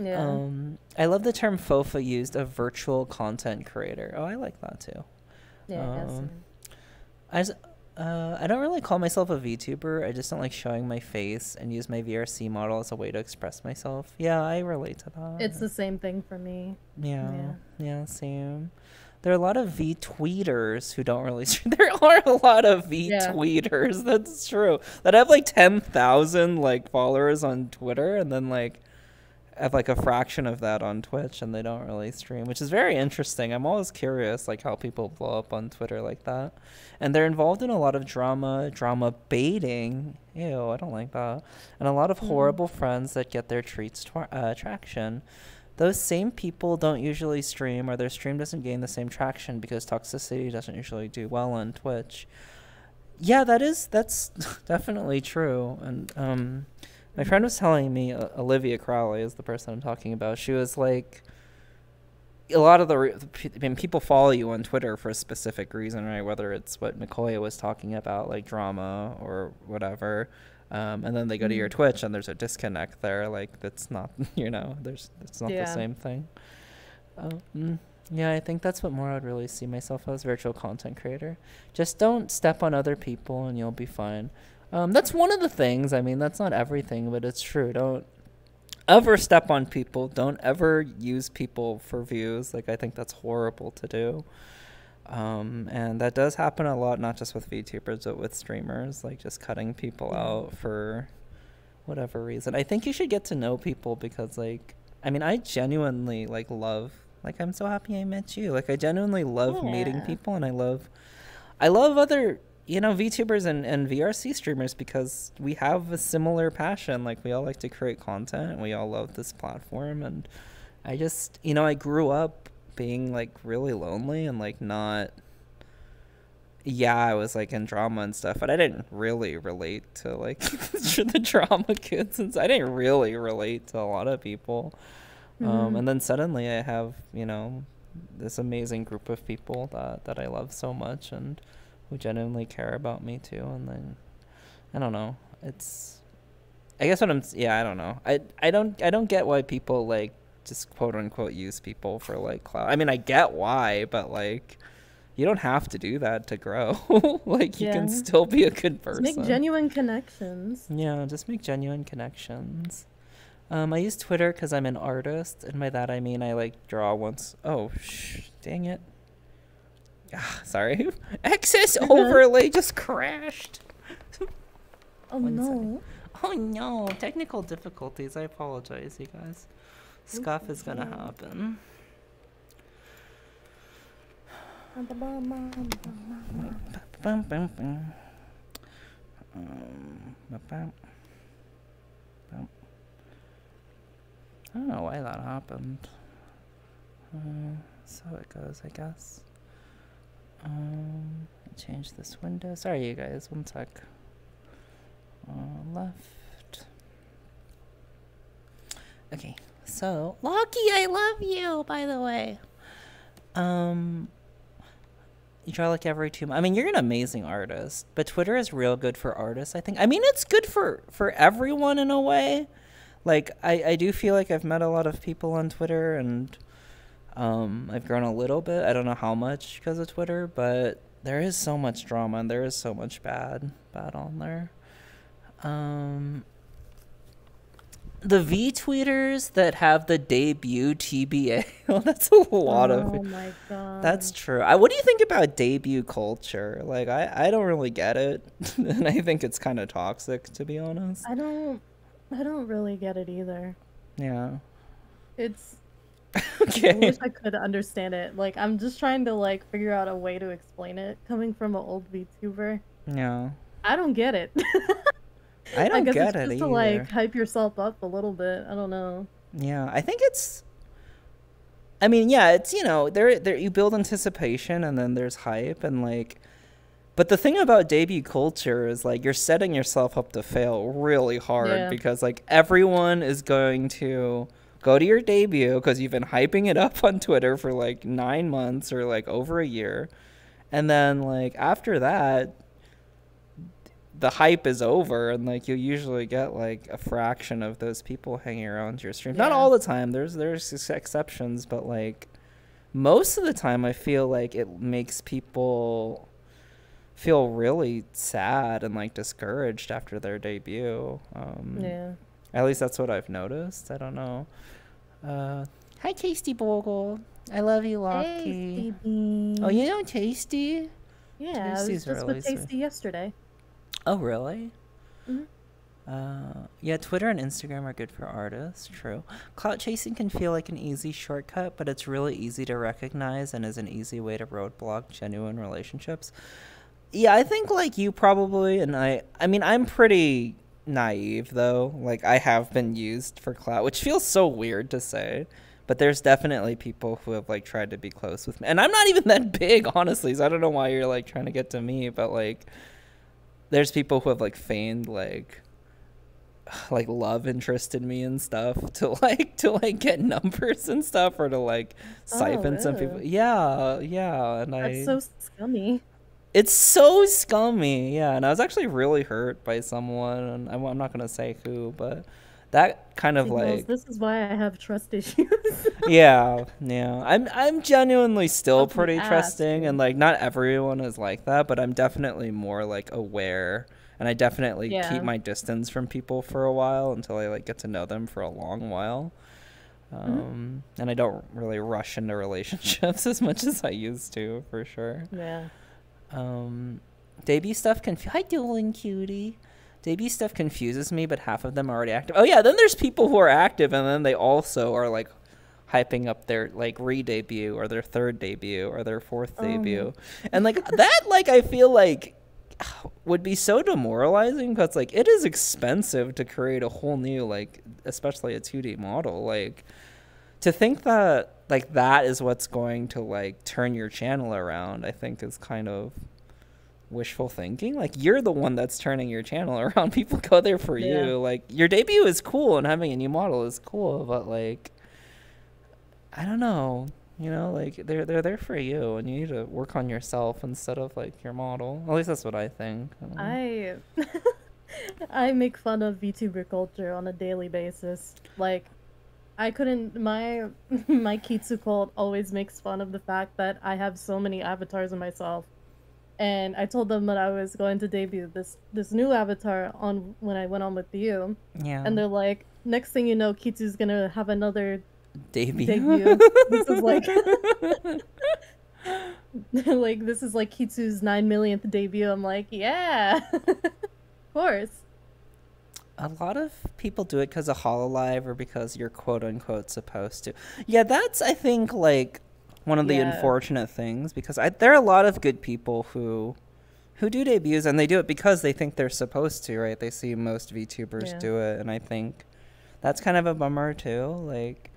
Yeah. I love the term FOFA used, a virtual content creator. Oh, I like that too. Yeah. I don't really call myself a VTuber. I just don't like showing my face and use my VRC model as a way to express myself. Yeah, I relate to that. It's the same thing for me. Yeah, same. There are a lot of V-tweeters who don't really... There are a lot of V-tweeters, that's true. That have like 10,000 like followers on Twitter, and then like have like a fraction of that on Twitch, and they don't really stream, which is very interesting. I'm always curious like how people blow up on Twitter like that. And they're involved in a lot of drama baiting. Ew, I don't like that. And a lot of horrible friends that get their treats traction. Those same people don't usually stream, or their stream doesn't gain the same traction because toxicity doesn't usually do well on Twitch. Yeah, that's definitely true. And my friend was telling me, Olivia Crowley is the person I'm talking about. She was like, a lot of people follow you on Twitter for a specific reason, right? Whether it's what Mikoya was talking about, like drama or whatever. And then they go to your Twitch and there's a disconnect there. Like, that's not, it's not the same thing. Oh, yeah, I think that's what more I'd really see myself as, virtual content creator. Just don't step on other people and you'll be fine. That's one of the things. I mean, that's not everything, but it's true. Don't ever step on people. Don't ever use people for views. Like, I think that's horrible to do. And that does happen a lot, not just with VTubers, but with streamers, like just cutting people out for whatever reason. I think you should get to know people because, like, I mean, I genuinely, like, love, like, I'm so happy I met you. Like, I genuinely love meeting people, and I love other, you know, VTubers and VRC streamers because we have a similar passion. Like, we all like to create content, and we all love this platform, and I just, you know, I grew up being, like, really lonely and, like, not, yeah, I was, like, in drama and stuff, but I didn't really relate to, like, the drama kids, and I didn't really relate to a lot of people. And then suddenly I have, you know, this amazing group of people that I love so much and who genuinely care about me too. And then, I don't know, it's, I guess what I'm, yeah, I don't know. I don't get why people, like, just quote unquote use people for, like, clout. I mean, I get why, but, like, you don't have to do that to grow. Like, you can still be a good person. Just make genuine connections. Yeah, just make genuine connections. I use Twitter because I'm an artist, and by that I mean I, like, draw once. Oh, dang it. Sorry. Excess overlay just crashed. Oh, no. Oh, no. Technical difficulties. I apologize, you guys. Scuff is gonna happen. I don't know why that happened. So it goes, I guess. Change this window. Sorry, you guys. One sec. Left. Okay. So, Lucky, I love you, by the way. You draw like every 2 months. I mean, you're an amazing artist, but Twitter is real good for artists, I think. I mean, it's good for everyone in a way. Like, I do feel like I've met a lot of people on Twitter, and I've grown a little bit. I don't know how much because of Twitter, but there is so much drama, and there is so much bad on there. The V-tweeters that have the debut TBA, well, that's a lot of... Oh my god. That's true. What do you think about debut culture? Like, I don't really get it, and I think it's kind of toxic, to be honest. I don't really get it either. Yeah. It's... Okay. I wish I could understand it. Like, I'm just trying to, like, figure out a way to explain it, coming from an old VTuber. Yeah. I don't get it. I don't get it it's just either. to, like, hype yourself up a little bit. I don't know. Yeah, I think it's... I mean, yeah, it's, you know, there you build anticipation, and then there's hype, and, like... But the thing about debut culture is, like, you're setting yourself up to fail really hard, because, like, everyone is going to go to your debut because you've been hyping it up on Twitter for, like, 9 months or, like, over a year. And then, like, after that, the hype is over, and, like, you usually get, like, a fraction of those people hanging around your stream. Not all the time. There's exceptions, but, like, most of the time I feel like it makes people feel really sad and, like, discouraged after their debut. At least that's what I've noticed. I don't know. Hi, Tasty Bogle. I love you, Lucky. Hey, oh, you know Tasty? Yeah, Tasty's I was just really with Tasty sweet. yesterday. Oh, really? Yeah, Twitter and Instagram are good for artists, true. Clout chasing can feel like an easy shortcut, but it's really easy to recognize and is an easy way to roadblock genuine relationships. Yeah, I think, like, you probably, and I mean, I'm pretty naive, though. Like, I have been used for clout, which feels so weird to say, but there's definitely people who have, like, tried to be close with me. And I'm not even that big, honestly, so I don't know why you're, like, trying to get to me, but, like, there's people who have, like, feigned, like love interest in me and stuff to get numbers and stuff, or to, like, siphon some people. Yeah, and that's so scummy. It's so scummy, yeah. And I was actually really hurt by someone, and I'm not gonna say who, but that kind of See, girls, like, this is why I have trust issues. yeah, yeah. I'm genuinely still Fuck me pretty ass, trusting, and dude. like not everyone is like that, but I'm definitely more like aware, and I definitely keep Yeah. my distance from people for a while until I like get to know them for a long while. Hmm. And I don't really rush into relationships as much as I used to, for sure. Yeah. Um, Debut stuff hi, Dylan, cutie. Debut stuff confuses me, but half of them are already active. Oh yeah, then there's people who are active, and then they also are like hyping up their like re-debut or their third debut or their fourth Um. debut, and like that, like I feel like would be so demoralizing because like it is expensive to create a whole new like, especially a 2D model, like to think that like that is what's going to like turn your channel around, I think is kind of wishful thinking. Like you're the one that's turning your channel around. People go there for Yeah. you. Like your debut is cool and having a new model is cool, but like I don't know. You know, like they're there for you, and you need to work on yourself instead of like your model. At least that's what I think. I don't know. I I make fun of VTuber culture on a daily basis. Like, I couldn't my Kitsu cult always makes fun of the fact that I have so many avatars of myself. And I told them that I was going to debut this new avatar on when I went on with you. Yeah, And they're like, next thing you know, Kitsu's gonna have another debut. debut. This is like like this is like Kitsu's 9 millionth debut. I'm like, yeah. Of course. A lot of people do it because of Hololive or because you're quote unquote supposed to. Yeah, that's I think like one of the Yeah. unfortunate things, because there are a lot of good people who do debuts, and they do it because they think they're supposed to, right? They see most VTubers Yeah. do it, and I think that's kind of a bummer too. Like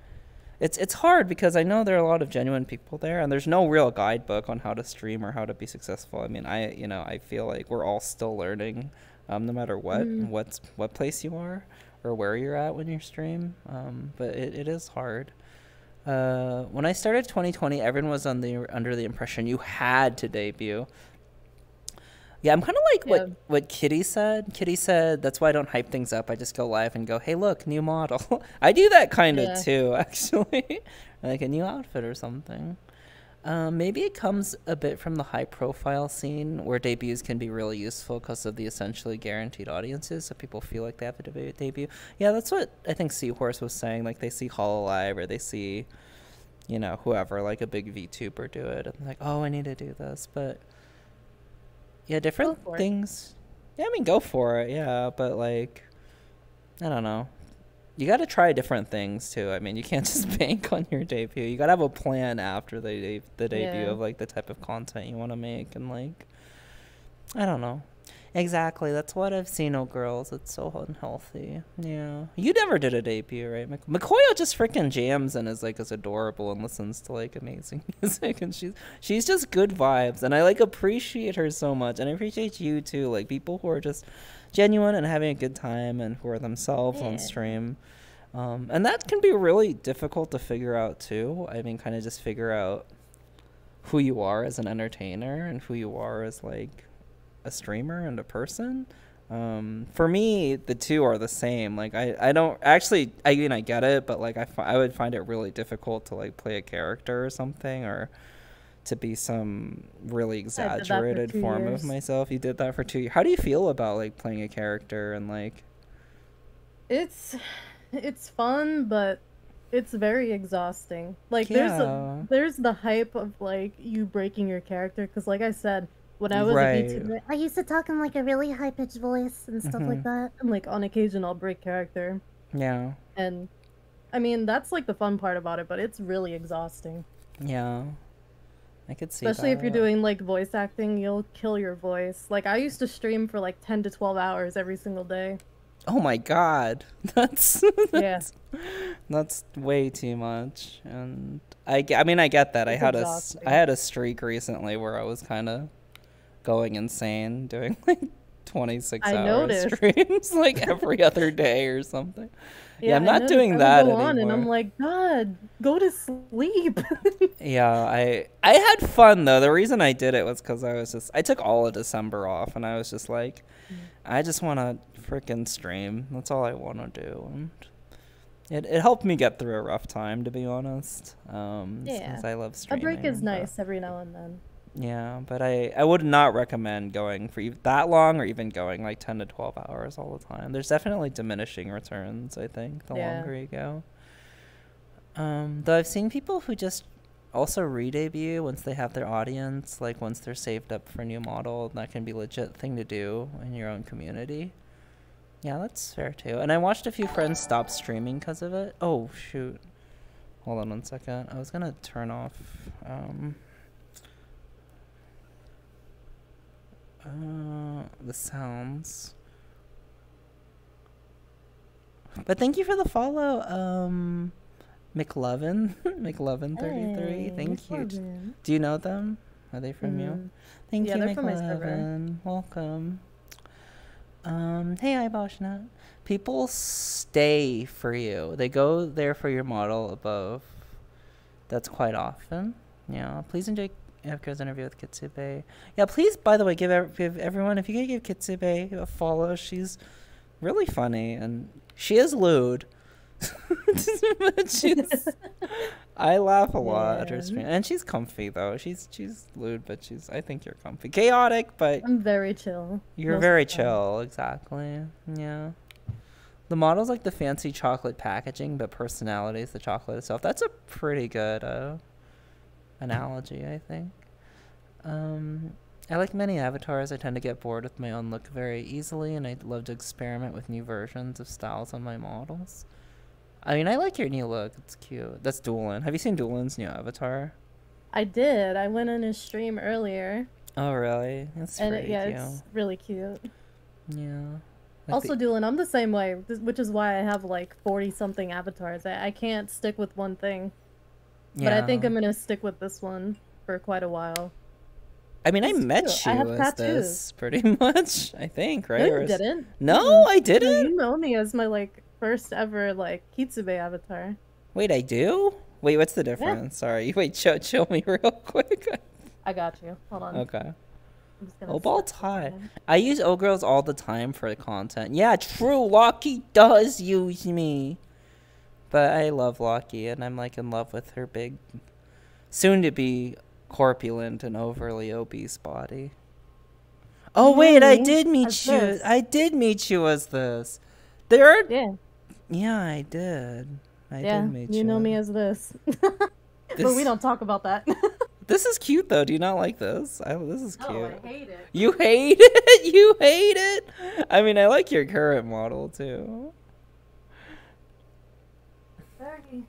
it's hard because I know there are a lot of genuine people there, and there's no real guidebook on how to stream or how to be successful. I mean, I feel like we're all still learning, no matter Mm. what place you are or where you're at when you stream. But it is hard. When I started 2020, everyone was under the impression you had to debut. Yeah, I'm kind of like Yeah. what Kitty said. Kitty said that's why I don't hype things up. I just go live and go, "Hey, look, new model." I do that kind of Yeah. too, actually, like a new outfit or something. Maybe it comes a bit from the high-profile scene where debuts can be really useful because of the essentially guaranteed audiences, so people feel like they have to debut. Yeah, that's what I think Seahorse was saying. Like they see Hololive or they see, whoever, like a big VTuber do it, and like, oh, I need to do this, but. Yeah, Go different for it. things. Yeah, I mean, go for it. Yeah, but like, I don't know. You got to try different things too. I mean, you can't just bank on your debut. You got to have a plan after the debut Yeah. of like the type of content you want to make, and like, I don't know. Exactly. That's what I've seen. Oh, girls, it's so unhealthy. Yeah, you never did a debut, right? McCoyo just freaking jams and is adorable and listens to like amazing music, and she's just good vibes, and I like appreciate her so much, and I appreciate you too. Like people who are just genuine and having a good time and who are themselves on Yeah. stream. And that can be really difficult to figure out too. I mean, kind of just figure out who you are as an entertainer and who you are as like a streamer and a person. For me, the two are the same. Like I don't actually. I mean, I get it, but like I would find it really difficult to like play a character or something, or to be some really I did that for exaggerated two form of years. myself. You did that for 2 years. How do you feel about like playing a character and like? It's it's fun, but it's very exhausting. Like Yeah, there's the hype of like you breaking your character because like I said, when I was a right. VTuber, I used to talk in like a really high pitched voice and stuff Hmm. like that. And like on occasion I'll break character. Yeah, And I mean that's like the fun part about it, but it's really exhausting. yeah. I could see Especially if you're that. doing like voice acting, you'll kill your voice. Like I used to stream for like 10 to 12 hours every single day. Oh my god, that's Yeah, that's way too much. And I mean, I get that. it's I exhausting. had a streak recently where I was kind of going insane doing like 26 I hour noticed. streams like every other day or something. Yeah, I'm I not noticed. doing I that would go on and I'm anymore. like, God, go to sleep. Yeah, I had fun though. The reason I did it was because I took all of December off and I was just like, I just want to freaking stream. That's all I want to do. And it helped me get through a rough time, to be honest. Yeah. Since I love A streaming. break is nice every now and then. Yeah, but I would not recommend going for that long or even going like 10 to 12 hours all the time. There's definitely diminishing returns, I think, the longer you go. Though I've seen people who just also re-debut once they have their audience, like once they're saved up for a new model. That can be a legit thing to do in your own community. Yeah, that's fair too. And I watched a few friends stop streaming because of it. Oh, shoot. Hold on 1 second. I was going to turn off... the sounds. But thank you for the follow, McLovin. McLovin33. Hey, thank you. McLovin. Do you know them? Are they from you? Thank you, McLovin. Welcome. Hey, iBoshNut. People stay for you. They go there for your model above. That's quite often. Yeah, please enjoy After's interview with Kitsube. Yeah, please, by the way, give everyone, if you could give Kitsube a follow. She's really funny, and she is lewd. I laugh a lot at her stream. And she's comfy, though. She's lewd, but I think you're comfy. Chaotic, but... I'm very chill. You're very chill, exactly. Yeah. The model's like the fancy chocolate packaging, but personality is the chocolate itself. That's a pretty good... analogy, I think. I like many avatars. I tend to get bored with my own look very easily, and I love to experiment with new versions of styles on my models. I mean, I like your new look. It's cute. That's Doolin. Have you seen Doolin's new avatar? I did. I went on his stream earlier. Oh, really? That's pretty cute. It's really cute. Yeah. Like also, Doolin, I'm the same way, which is why I have like 40-something avatars. I can't stick with one thing. Yeah. But I think I'm gonna stick with this one for quite a while. I mean, I met you as this, pretty much, I think, right? No, you didn't. No, I didn't. No, you know me as my, like, first ever, like, Kitsube avatar. Wait, I do? Wait, what's the difference? Yeah. Sorry. Wait, show me real quick. I got you. Hold on. Okay. Obald's hot. I use O-Girls all the time for the content. Yeah, true. Lockie does use me. But I love Lockie, and I'm, like, in love with her big, soon-to-be corpulent and overly obese body. Oh, wait, I did meet you. I did meet you as this. There are... Yeah, I did. I did meet you. You know me as this. But we don't talk about that. This is cute, though. Do you not like this? This is cute. Oh, I hate it. You hate it? You hate it? I mean, I like your current model, too. Very,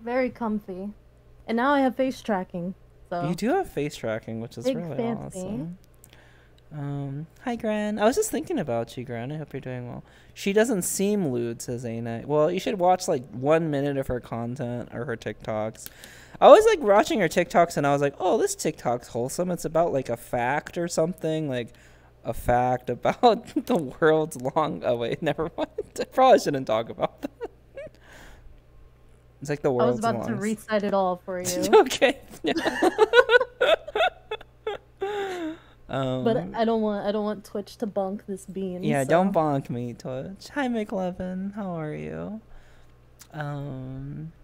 very comfy. And now I have face tracking. So you do have face tracking, which is really awesome. Hi, Gran. I was just thinking about you, Gran. I hope you're doing well. She doesn't seem lewd, says Ana. Well, you should watch like 1 minute of her content or her TikToks. I was like watching her TikToks and I was like, oh, this TikTok's wholesome. It's about like a fact or something, like a fact about the world's long... Oh, wait, never mind. I probably shouldn't talk about that. It's like the world's I was about to recite it all for you. Okay. But I don't want Twitch to bonk this bean. Yeah, so. Don't bonk me, Twitch. Hi, McLovin. How are you?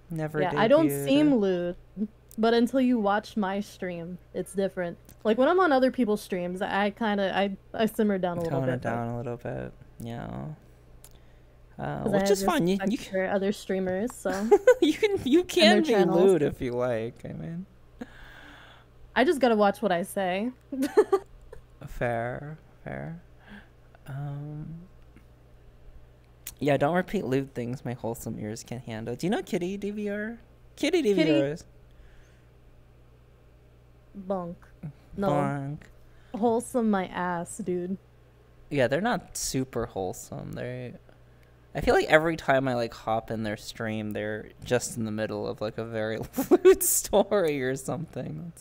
Never. Yeah, I don't seem lewd, but until you watch my stream, it's different. Like when I'm on other people's streams, I simmer down a little bit. Tone it down a little bit. Yeah. Which is fun. You for other streamers, so you can be lewd if you like. I mean, I just gotta watch what I say. Fair. Yeah, don't repeat lewd things my wholesome ears can handle. Do you know KitsubaeVR? KitsubaeVR is bonk. No. Bonk. Wholesome my ass, dude. Yeah, they're not super wholesome. I feel like every time I like hop in their stream, they're just in the middle of like a very lewd story or something.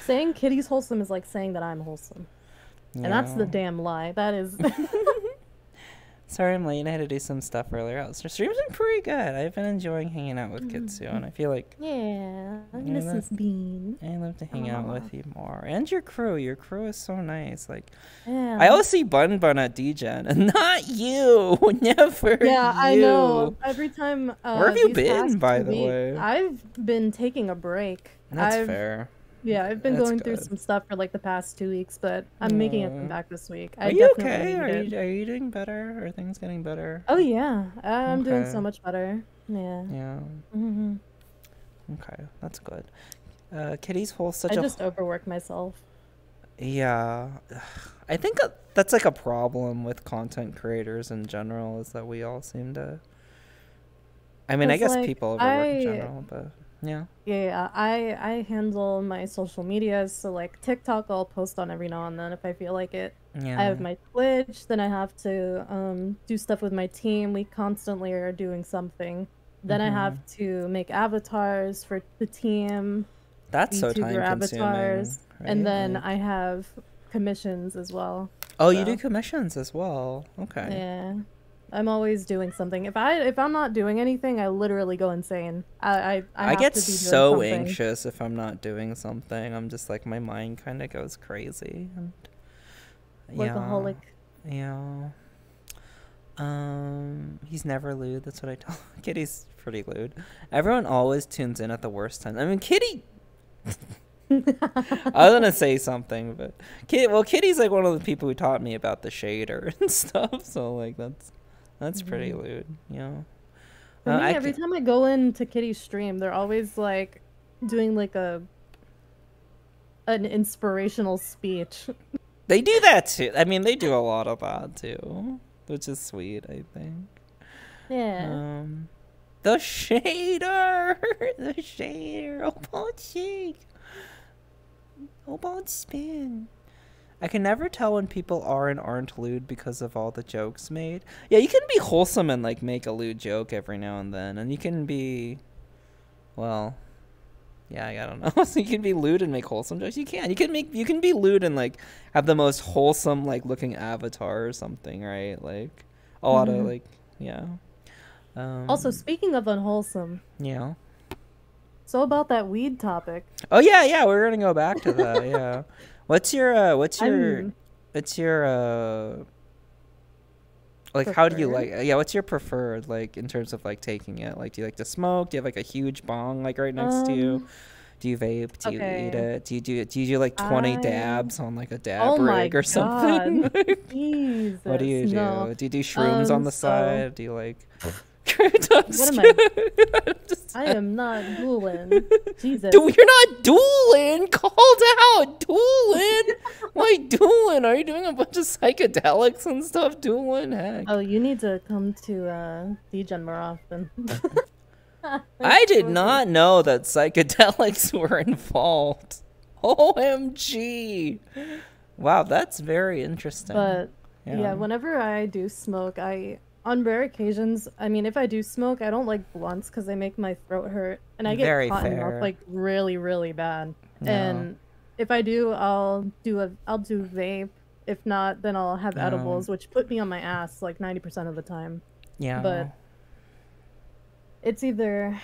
Saying Kitty's wholesome is like saying that I'm wholesome. And that's the Yeah. damn lie. That is. Sorry I'm late. I had to do some stuff earlier. The stream's been pretty good. I've been enjoying hanging out with Kitsu, and I feel like Yeah, Yeah, Mrs. Bean. I love to hang out with you more. And your crew. Your crew is so nice. Like, Yeah. I always see Bun Bun at DGen, and not you. Never Yeah, you. I know. Every time. Where have you these been, past by 2 the weeks, way? I've been taking a break. That's fair. Yeah, I've been That's going through good. some stuff for like the past 2 weeks, but I'm making it come back this week. Are I you definitely okay? need it. Are you doing better? Are things getting better? Oh yeah, I'm doing Okay. so much better. Yeah. Yeah. hmm Okay, that's good. Kitty's whole I just overwork myself. Yeah, I think that's like a problem with content creators in general, is that we all seem to. I mean, I 'Cause, guess like, people overwork in general, but yeah. Yeah, I handle my social medias, so like TikTok I'll post on every now and then if I feel like it. Yeah. I have my Twitch, then I have to do stuff with my team. We constantly are doing something. Then I have to make avatars for the team. That's so VTuber time consuming. avatars, and right? then Like- I have commissions as well. Oh, you so- do commissions as well. Okay. Yeah. I'm always doing something. If I'm not doing anything, I literally go insane. I have get to be doing so something. anxious if I'm not doing something. I'm just like, my mind kind of goes crazy. And Workaholic. Yeah. He's never lewd. That's what I tell. Kitty's pretty lewd. Everyone always tunes in at the worst time. I mean, Kitty. I was gonna say something, but Kitty's like one of the people who taught me about the shader and stuff. So like that's pretty lewd, you know. For me, every time I go into Kitty's stream, they're always like doing like an inspirational speech. They do that too. I mean, they do a lot of that too, which is sweet, I think. Yeah. The shader, the shader. Oh, ball cheek. Oh, ball spin. I can never tell when people are and aren't lewd because of all the jokes made. Yeah, you can be wholesome and like make a lewd joke every now and then, and you can be, well, yeah, I don't know. So you can be lewd and make wholesome jokes. You can be lewd and like have the most wholesome like looking avatar or something, right? Like a lot of like, yeah. Also, speaking of unwholesome. Yeah. So about that weed topic. Oh yeah, we're gonna go back to that. Yeah. What's your like how do you like what's your preferred, like in terms of like taking it? Like, do you like to smoke? Do you have like a huge bong like right next to you? Do you vape? Do you eat it? Do you do like 20 dabs on like a dab rig or something? Jesus, what do you do? no. Do you do shrooms on the side? Do you like What am I? I am not dueling. Jesus. You're not dueling. Called out. Dueling. Why dueling? Are you doing a bunch of psychedelics and stuff? Dueling? Heck. Oh, you need to come to DGen more often. I did not know that psychedelics were involved. OMG. Wow, that's very interesting. But yeah, whenever I do smoke, on rare occasions, I mean, if I do smoke, I don't like blunts because they make my throat hurt, and I get cotton mouth like really, really bad. No. And if I do, I'll do vape. If not, then I'll have edibles, which put me on my ass like 90% of the time. Yeah. But it's either,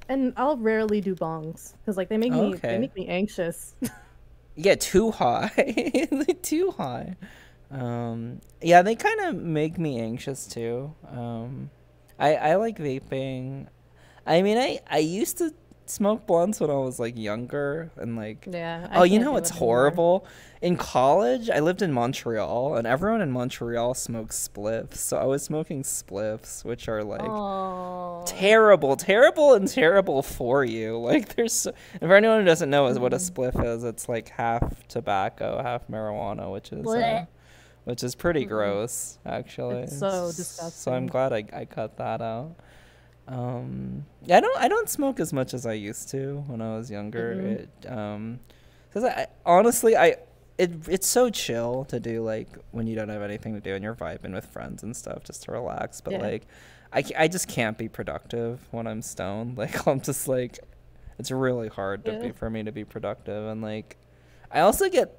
and I'll rarely do bongs because like they make me anxious. Yeah, too high. Too high. Yeah, they kind of make me anxious too. I like vaping. I mean, I used to smoke blunts when I was like younger and like you know what's horrible? In college, I lived in Montreal and everyone in Montreal smokes spliffs. So I was smoking spliffs, which are like terrible and terrible for you. Like if anyone who doesn't know what a spliff is, it's like half tobacco, half marijuana, which is pretty gross, actually. It's so disgusting. So I'm glad I cut that out. Yeah, I don't smoke as much as I used to when I was younger. Because honestly, it's so chill to do like when you don't have anything to do and you're vibing with friends and stuff just to relax. But like, I just can't be productive when I'm stoned. Like I'm just like, it's really hard for me to be productive. And like, I also get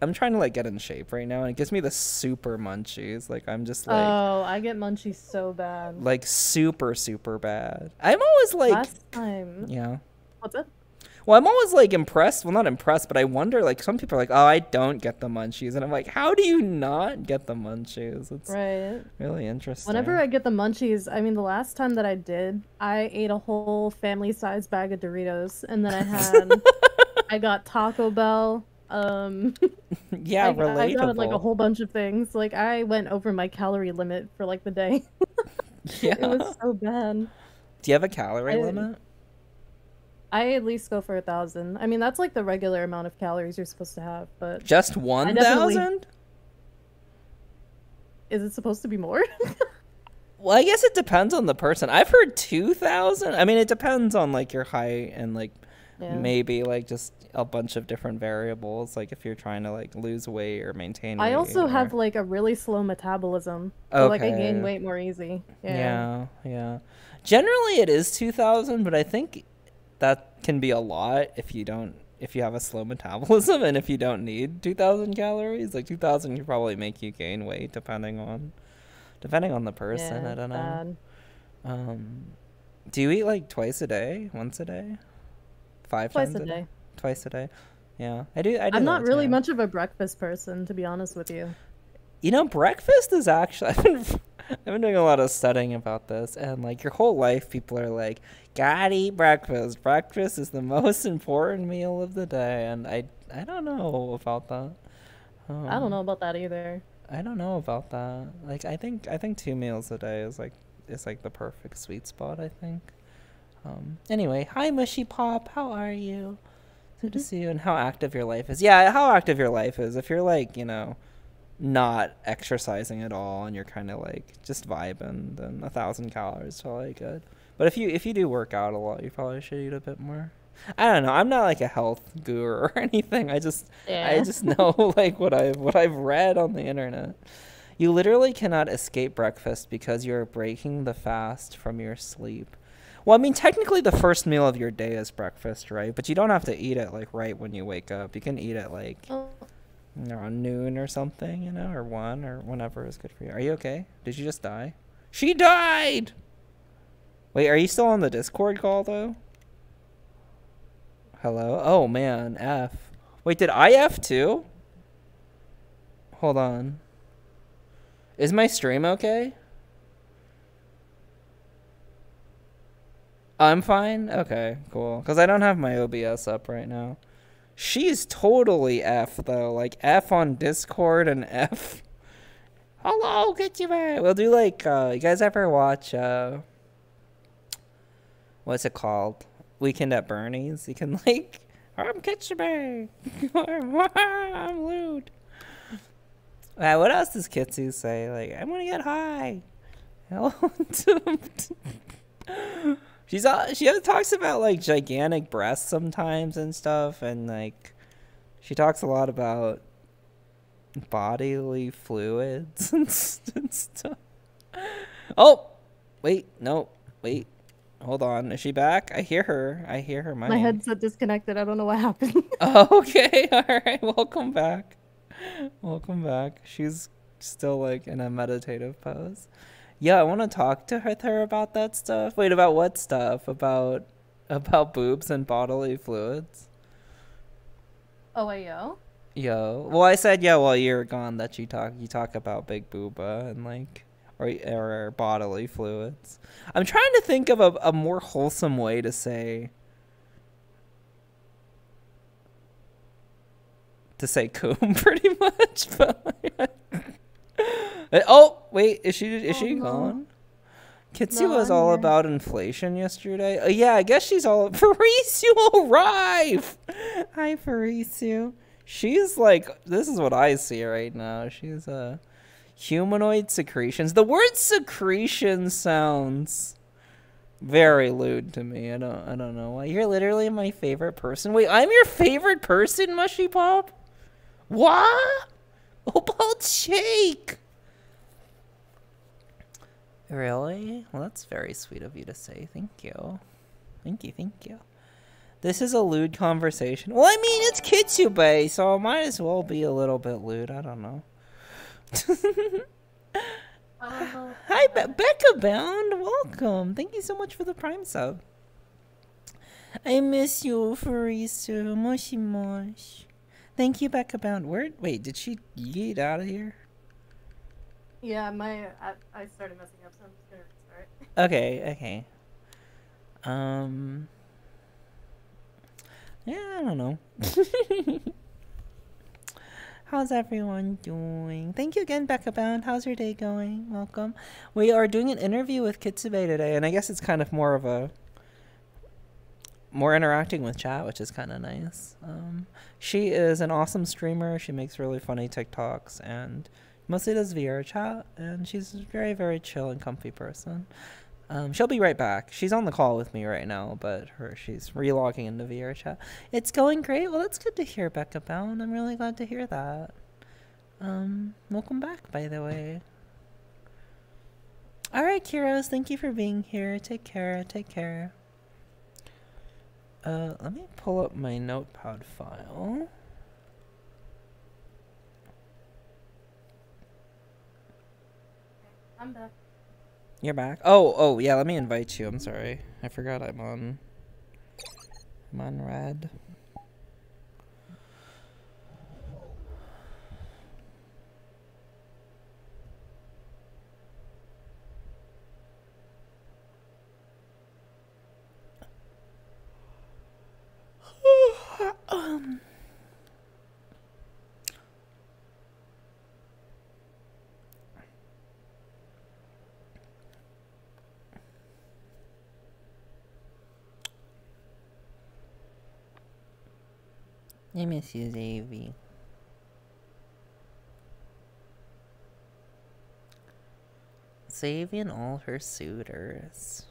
I'm trying to like get in shape right now, and it gives me the super munchies. Like I'm just like Oh, I get munchies so bad. like super super bad. I'm always like Last time. yeah. What's it? Well, I'm always like impressed. Well, not impressed, but I wonder. Like some people are like, "Oh, I don't get the munchies," and I'm like, "How do you not get the munchies?" It's Right. really interesting. Whenever I get the munchies, I mean, the last time that I did, I ate a whole family-sized bag of Doritos, and then I got Taco Bell. Yeah, I got like a relatable. whole bunch of things. Like I went over my calorie limit for like the day. It Yeah. was so bad. Do you have a calorie I limit? I at least go for 1,000. I mean, that's like the regular amount of calories you're supposed to have, but Just I definitely 1,000? is it supposed to be more? Well, I guess it depends on the person. I've heard 2,000. I mean, it depends on like your height and like Yeah. maybe like just a bunch of different variables. Like if you're trying to like lose weight or maintain weight. I also or... have like a really slow metabolism, so like I gain Okay. weight more easy. Yeah, yeah. Generally, it is 2,000, but I think that can be a lot if you don't, if you have a slow metabolism and if you don't need 2,000 calories. Like 2,000 can probably make you gain weight depending on the person. Yeah, I it's don't know. bad. Do you eat like twice a day, once a day, five Twice times a a day, day. twice a day? Yeah, I do. I'm not that really too. much of a breakfast person, to be honest with you. You know, breakfast is actually I've been doing a lot of studying about this, and like your whole life, people are like, gotta eat breakfast. Breakfast is the most important meal of the day, and I don't know about that. I don't know about that either. I don't know about that. Like I think 2 meals a day is like the perfect sweet spot. I think. Anyway, hi Mushy Pop, how are you? Good to see you, and how active your life is. Yeah, how active your life is. If you're like, you know, not exercising at all and you're kind of like just vibing, then 1,000 calories is probably good. But if you do work out a lot, you probably should eat a bit more. I don't know. I'm not like a health guru or anything. I just know like what I've read on the internet. You literally cannot escape breakfast because you're breaking the fast from your sleep. Well, I mean, technically the first meal of your day is breakfast, right? But you don't have to eat it like right when you wake up. You can eat it like Oh, around noon or something, you know, or 1 or whenever is good for you. Are you okay? Did you just die? She died! Wait, are you still on the Discord call, though? Hello? Oh, man, F. Wait, did I F too? Hold on. Is my stream okay? I'm fine? Okay, cool. Because I don't have my OBS up right now. She's totally F, though. Like, F on Discord and F. Hello, KitsubaeVR. We'll do, like, you guys ever watch, what's it called? Weekend at Bernie's? You can, like, I'm KitsubaeVR. I'm lewd. What else does Kitsu say? Like, I'm gonna get high. She talks about like gigantic breasts sometimes and stuff, and like she talks a lot about bodily fluids and stuff. Oh, wait, no, wait, hold on. Is she back? I hear her. my headset disconnected. I don't know what happened. Oh, okay, all right. Welcome back. Welcome back. She's still like in a meditative pose. Yeah, I want to talk to her about that stuff. Wait, about what stuff? About boobs and bodily fluids? Oh, wait, yo. Yo. Well, I said yeah while you were gone that you talk about big booba and like or bodily fluids. I'm trying to think of a more wholesome way to say coom pretty much, but oh, wait, is she No. gone? Kitsu No, was I'm all here. about inflation yesterday. Yeah, I guess she's all... Farisu, arrive! Hi, Farisu. She's like... This is what I see right now. She's humanoid secretions. The word secretion sounds very lewd to me. I don't know why. You're literally my favorite person. Wait, I'm your favorite person, Mushy Pop? What? Opal Shake! Really? Well, that's very sweet of you to say. Thank you. Thank you. This is a lewd conversation. Well, I mean, it's Kitsube, so it might as well be a little bit lewd. I don't know. Hi, Becca Bound. Welcome. Thank you so much for the Prime sub. I miss you, Farisu. Moshi mosh. Thank you, Becca Bound. Wait, did she yeet out of here? Yeah, I started messing up, so I'm just gonna restart. Okay. Yeah, I don't know. How's everyone doing? Thank you again, Becca Bound. How's your day going? Welcome. We are doing an interview with Kitsube today, and I guess it's kind of more interacting with chat, which is kind of nice. She is an awesome streamer. She makes really funny TikToks and mostly does VRchat, and she's a very, very chill and comfy person. She'll be right back. She's on the call with me right now, but she's relogging into VRchat. It's going great. Well, that's good to hear, Becca Bound. I'm really glad to hear that. Welcome back, by the way. All right, Kiros, thank you for being here. Take care. Let me pull up my notepad file. I'm back. You're back? Oh, yeah, let me invite you. I'm sorry. I forgot I'm on red. I miss you, Zavy. Zavy and all her suitors.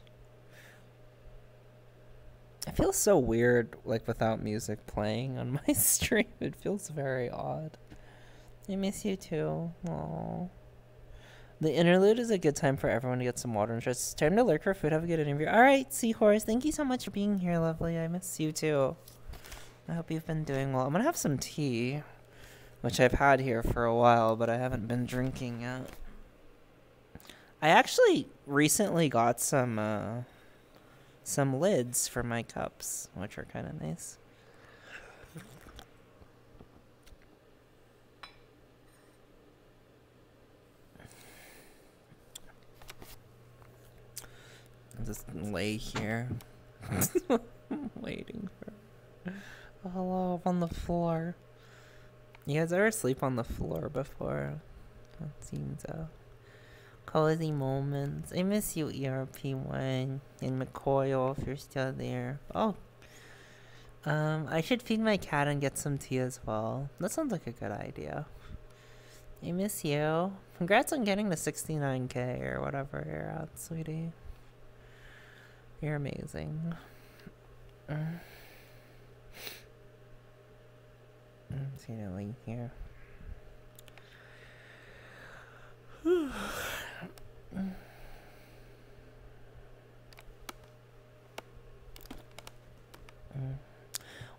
It feels so weird, like, without music playing on my stream. It feels very odd. I miss you too. Aww. The interlude is a good time for everyone to get some water and stretch. It's time to lurk for food. Have a good interview. Alright, Seahorse, thank you so much for being here, lovely. I miss you too. I hope you've been doing well. I'm gonna have some tea, which I've had here for a while, but I haven't been drinking yet. I actually recently got some lids for my cups, which are kind of nice. I'll just lay here. I'm waiting for... Hello, I'm on the floor. You guys ever sleep on the floor before? That seems cozy moments. I miss you, ERP1 and McCoy, if you're still there. Oh, I should feed my cat and get some tea as well. That sounds like a good idea. I miss you. Congrats on getting to 69K or whatever you're at, sweetie. You're amazing. I'm just gonna lay here.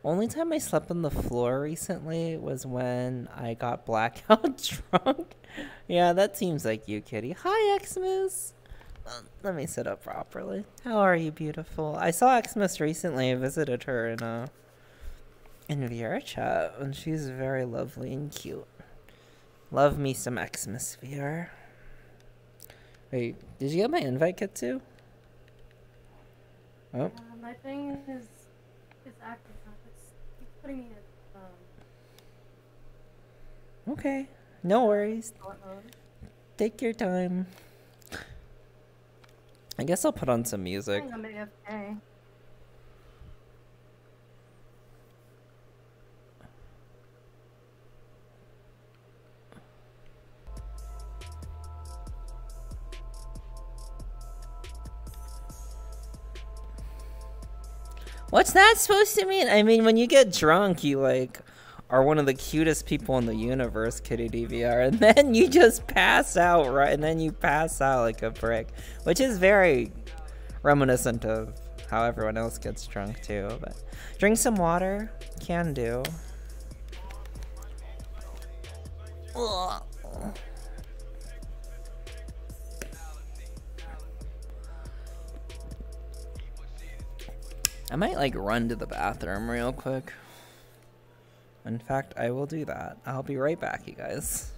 Only time I slept on the floor recently was when I got blackout drunk. Yeah, that seems like you, kitty. Hi, Xmas. Let me sit up properly. How are you, beautiful? I saw Xmas recently. I visited her in VRchat, and she's very lovely and cute. Love me some Xmas VR. Wait, did you get my invite, Kitsu? Oh. My thing is active. It's putting me in. Okay, no worries. Take your time. I guess I'll put on some music. I'm AFK. What's that supposed to mean? I mean, when you get drunk, you, like, are one of the cutest people in the universe, Kitty DVR, and then you just pass out, right? And then you pass out like a brick, which is very reminiscent of how everyone else gets drunk too, but drink some water, can do. Ugh. I might like run to the bathroom real quick. In fact, I will do that. I'll be right back, you guys.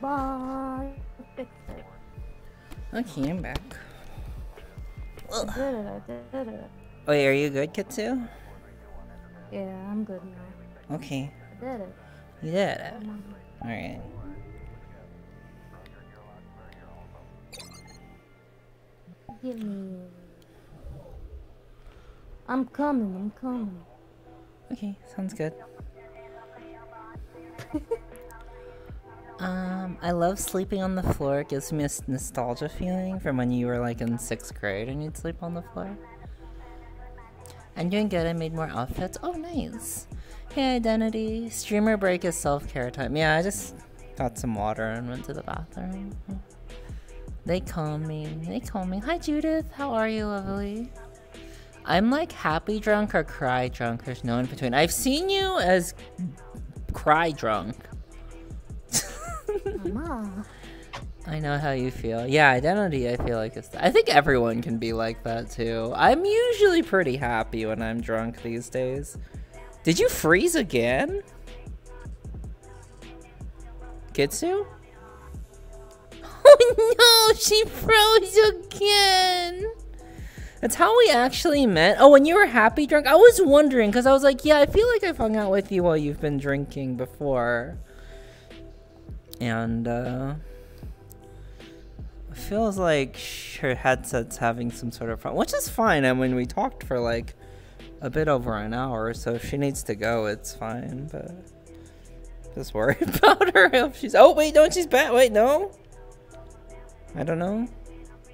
Bye. Okay, I'm back. I did it, I did it. Wait, are you good, Kitsu? Yeah, I'm good now. Okay. I did it. You did it. Alright. Give me. I'm coming, I'm coming. Okay, sounds good. I love sleeping on the floor. It gives me a nostalgia feeling from when you were like in 6th grade and you'd sleep on the floor. I'm doing good. I made more outfits. Oh, nice. Hey, Identity. Streamer break is self-care time. Yeah, I just got some water and went to the bathroom. They call me. They call me. Hi, Judith. How are you, lovely? I'm like happy drunk or cry drunk. There's no in between. I've seen you as cry drunk. Mama. I know how you feel. Yeah, Identity, I feel like I think everyone can be like that too. I'm usually pretty happy when I'm drunk these days. Did you freeze again? Kitsu? Oh no, she froze again! That's how we actually met? Oh, when you were happy drunk? I was wondering, because I was like, yeah, I feel like I've hung out with you while you've been drinking before. And, it feels like her headset's having some sort of problem, which is fine. I mean, we talked for like a bit over an hour, so if she needs to go, it's fine, but just worry about her if she's, oh wait, no, she's back, wait, no? I don't know.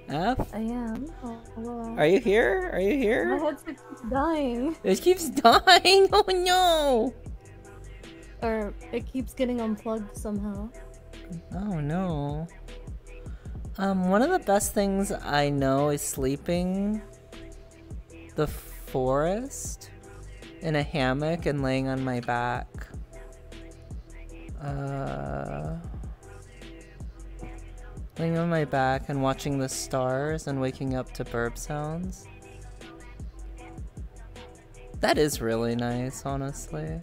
F? I am. Oh, hello. Are you here? Are you here? My headset keeps dying. It keeps dying, oh no! Or it keeps getting unplugged somehow. Oh no. One of the best things I know is sleeping the forest in a hammock and laying on my back. Laying on my back and watching the stars and waking up to burp sounds. That is really nice, honestly.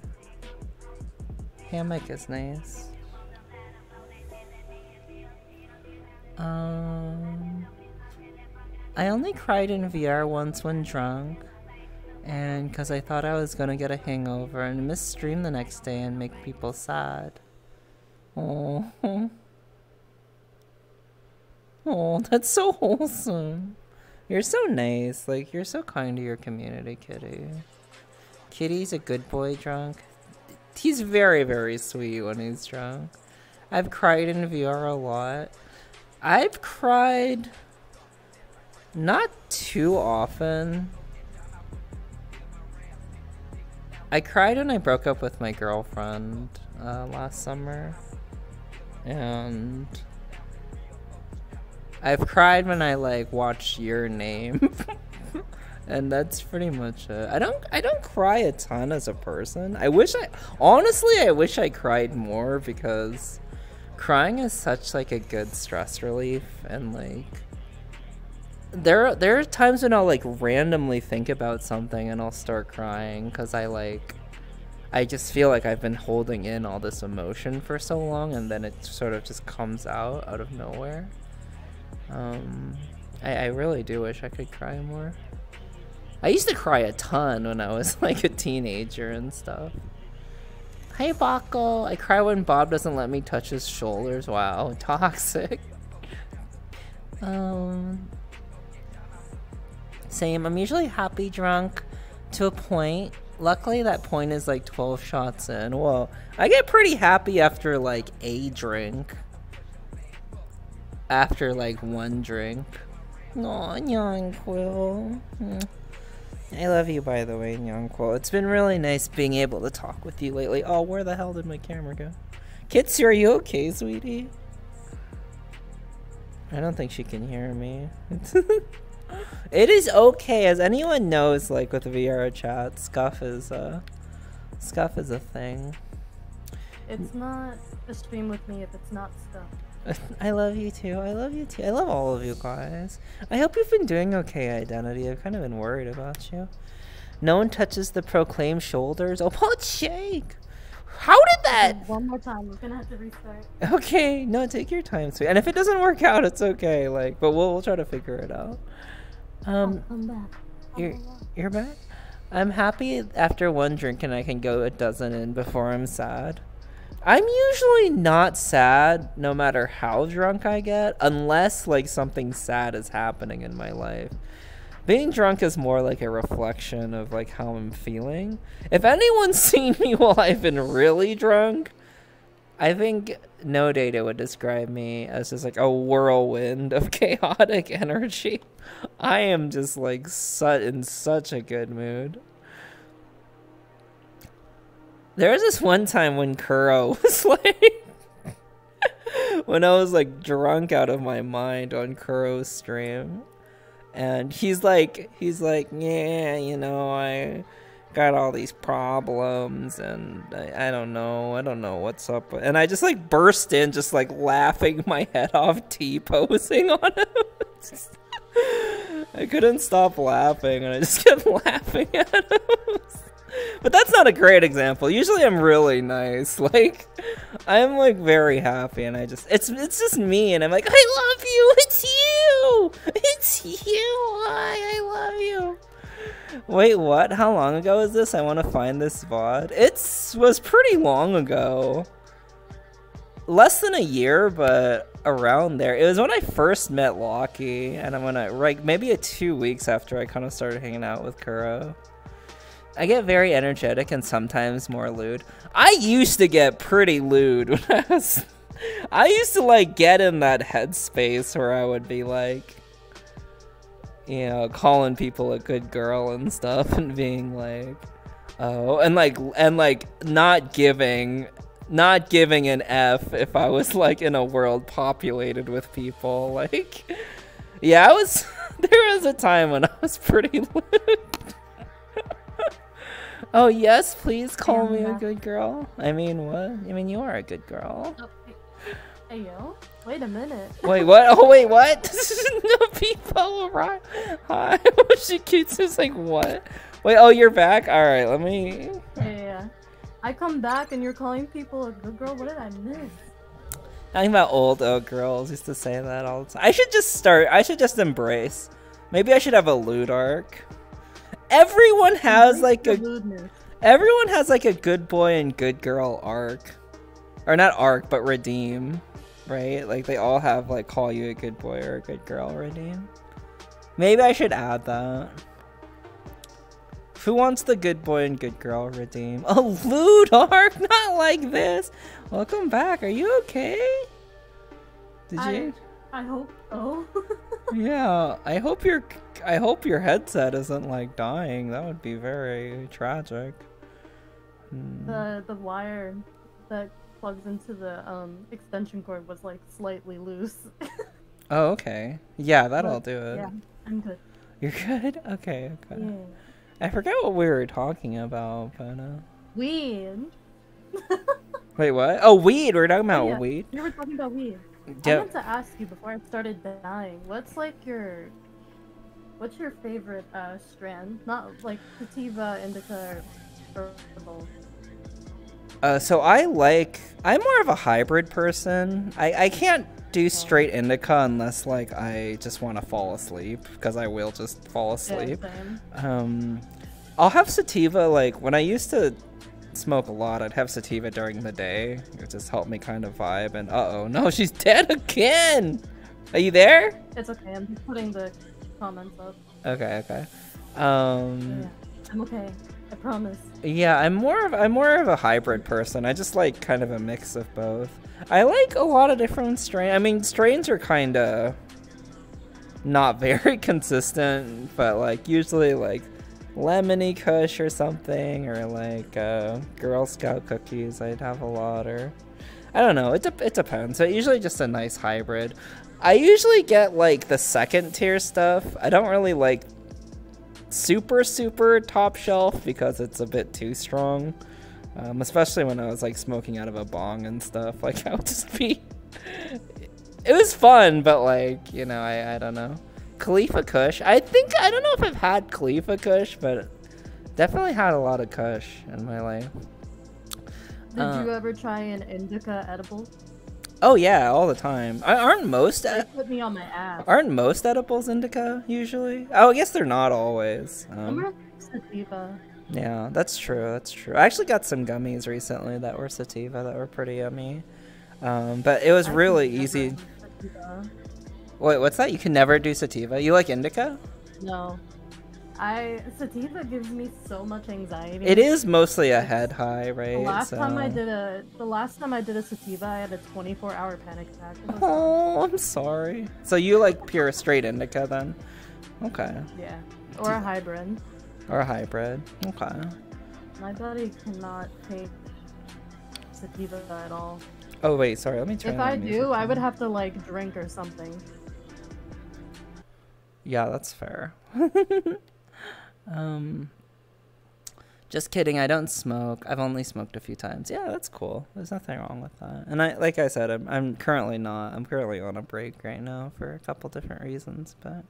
Hammock is nice. I only cried in VR once when drunk. And because I thought I was gonna get a hangover and miss stream the next day and make people sad. Oh. Oh, that's so wholesome. You're so nice. Like, you're so kind to your community, Kitty. Kitty's a good boy drunk. He's very, very sweet when he's drunk. I've cried in VR a lot. I've cried not too often. I cried when I broke up with my girlfriend last summer. And I've cried when I like watched Your Name. And that's pretty much it. I don't cry a ton as a person. Honestly I wish I cried more, because crying is such like a good stress relief, and like there are times when I'll like randomly think about something and I'll start crying because I just feel like I've been holding in all this emotion for so long, and then it sort of just comes out of nowhere. I really do wish I could cry more. I used to cry a ton when I was like a teenager and stuff. Hey Bako, I cry when Bob doesn't let me touch his shoulders. Wow, toxic. Same, I'm usually happy drunk to a point. Luckily that point is like 12 shots in. Whoa, I get pretty happy after like a drink. After like one drink. Aw, Nyongquill. I love you, by the way, Nyongquill. It's been really nice being able to talk with you lately. Oh, where the hell did my camera go? Kitsu, are you okay, sweetie? I don't think she can hear me. It is okay, as anyone knows, like with VRchat, scuff is a thing. It's not a stream with me if it's not stuff. I love you too. I love you too. I love all of you guys. I hope you've been doing okay, Identity. I've kind of been worried about you. No one touches the proclaimed shoulders. Oh, Paul Shake! How did that? One more time. We're gonna have to restart. Okay, no, take your time, sweet. And if it doesn't work out, it's okay. Like, but we'll try to figure it out. I'm back. You're back. I'm happy after one drink and I can go a dozen in before I'm sad. I'm usually not sad no matter how drunk I get, unless like something sad is happening in my life. Being drunk is more like a reflection of like how I'm feeling. If anyone's seen me while I've been really drunk, I think No Data would describe me as just like a whirlwind of chaotic energy. I am just like in such a good mood. There was this one time when Kuro was like, when I was like drunk out of my mind on Kuro's stream, and he's like, yeah, you know, I got all these problems, and I don't know what's up, and I just like burst in, just like laughing my head off, T-posing on him. I couldn't stop laughing, and I just kept laughing at him. But that's not a great example. Usually I'm really nice. Like, I'm like very happy, and it's just me, and I'm like, I love you, it's you! It's you! I love you. Wait, what? How long ago is this? I want to find this VOD. It was pretty long ago. Less than a year, but around there. It was when I first met Lockie, and like maybe 2 weeks after I kind of started hanging out with Kuro. I get very energetic and sometimes more lewd. I used to get pretty lewd when I used to like get in that headspace where I would be like, you know, calling people a good girl and stuff, and being like, oh, and like not giving an F if I was like in a world populated with people. Like, yeah, there was a time when I was pretty lewd. Oh yes, please call me a good girl. I mean, what? I mean, you are a good girl. Oh, hey yo, wait a minute. Wait, what? Oh wait, what? No people right? Hi. She Kitsu's like, what? Wait, oh, you're back? All right, let me. Yeah. I come back and you're calling people a good girl. What did I miss? Talking about old girls used to say that all the time. I should just embrace Maybe I should have a lewd arc. Everyone has like a good boy and good girl arc. Or not arc, but redeem. Right? Like they all have like call you a good boy or a good girl redeem. Maybe I should add that. Who wants the good boy and good girl redeem? A lewd arc? Not like this! Welcome back, are you okay? Did you? I hope so. Yeah, I hope your headset isn't like dying. That would be very tragic. The wire that plugs into the extension cord was like slightly loose. Oh, okay. Yeah, that'll do it. Yeah, I'm good. You're good? Okay, okay. Yeah. I forgot what we were talking about, but Weed. Wait, what? Oh, weed! We're talking about yeah. weed? You were talking about weed. Yep. I meant to ask you before I started dying, what's your favorite strand? Not like sativa, indica, or herbal. So I'm more of a hybrid person. I can't do straight indica unless like I just want to fall asleep, because I will just fall asleep. Yeah, same. I'll have sativa, like when I used to smoke a lot, I'd have sativa during the day. It just helped me kind of vibe. And uh-oh, no, she's dead again. Are you there? It's okay, I'm just putting the comments up. Okay, okay. Yeah, I'm okay. I promise. Yeah, I'm more of a hybrid person. I just like kind of a mix of both. I like a lot of different strains. I mean, strains are kind of not very consistent, but like usually like lemony kush or something, or like Girl Scout cookies I'd have a lot, or I don't know, it depends. So usually just a nice hybrid. I usually get like the second tier stuff. I don't really like super top shelf because it's a bit too strong, especially when I was like smoking out of a bong and stuff. Like I would just be it was fun, but like, you know, I don't know. Khalifa Kush. I don't know if I've had Khalifa Kush, but definitely had a lot of Kush in my life. Did you ever try an indica edible? Oh yeah, all the time. Aren't most put me on my ass. Aren't most edibles indica usually? Oh, I guess they're not always. Sativa. Yeah, that's true. That's true. I actually got some gummies recently that were sativa that were pretty yummy. But it was really easy. Wait, what's that? You can never do sativa? You like indica? No. Sativa gives me so much anxiety. It is mostly a head high, right? The last time I did a sativa, I had a 24-hour panic attack. Oh, I'm sorry. So you like pure straight indica then? Okay. Yeah. Or a hybrid. Or a hybrid. Okay. My body cannot take sativa at all. Oh wait, sorry. Let me turn. If I do, I would have to like drink or something. Yeah, that's fair. Just kidding, I don't smoke. I've only smoked a few times. Yeah, that's cool. There's nothing wrong with that. And like I said, I'm currently not. I'm currently on a break right now for a couple different reasons, but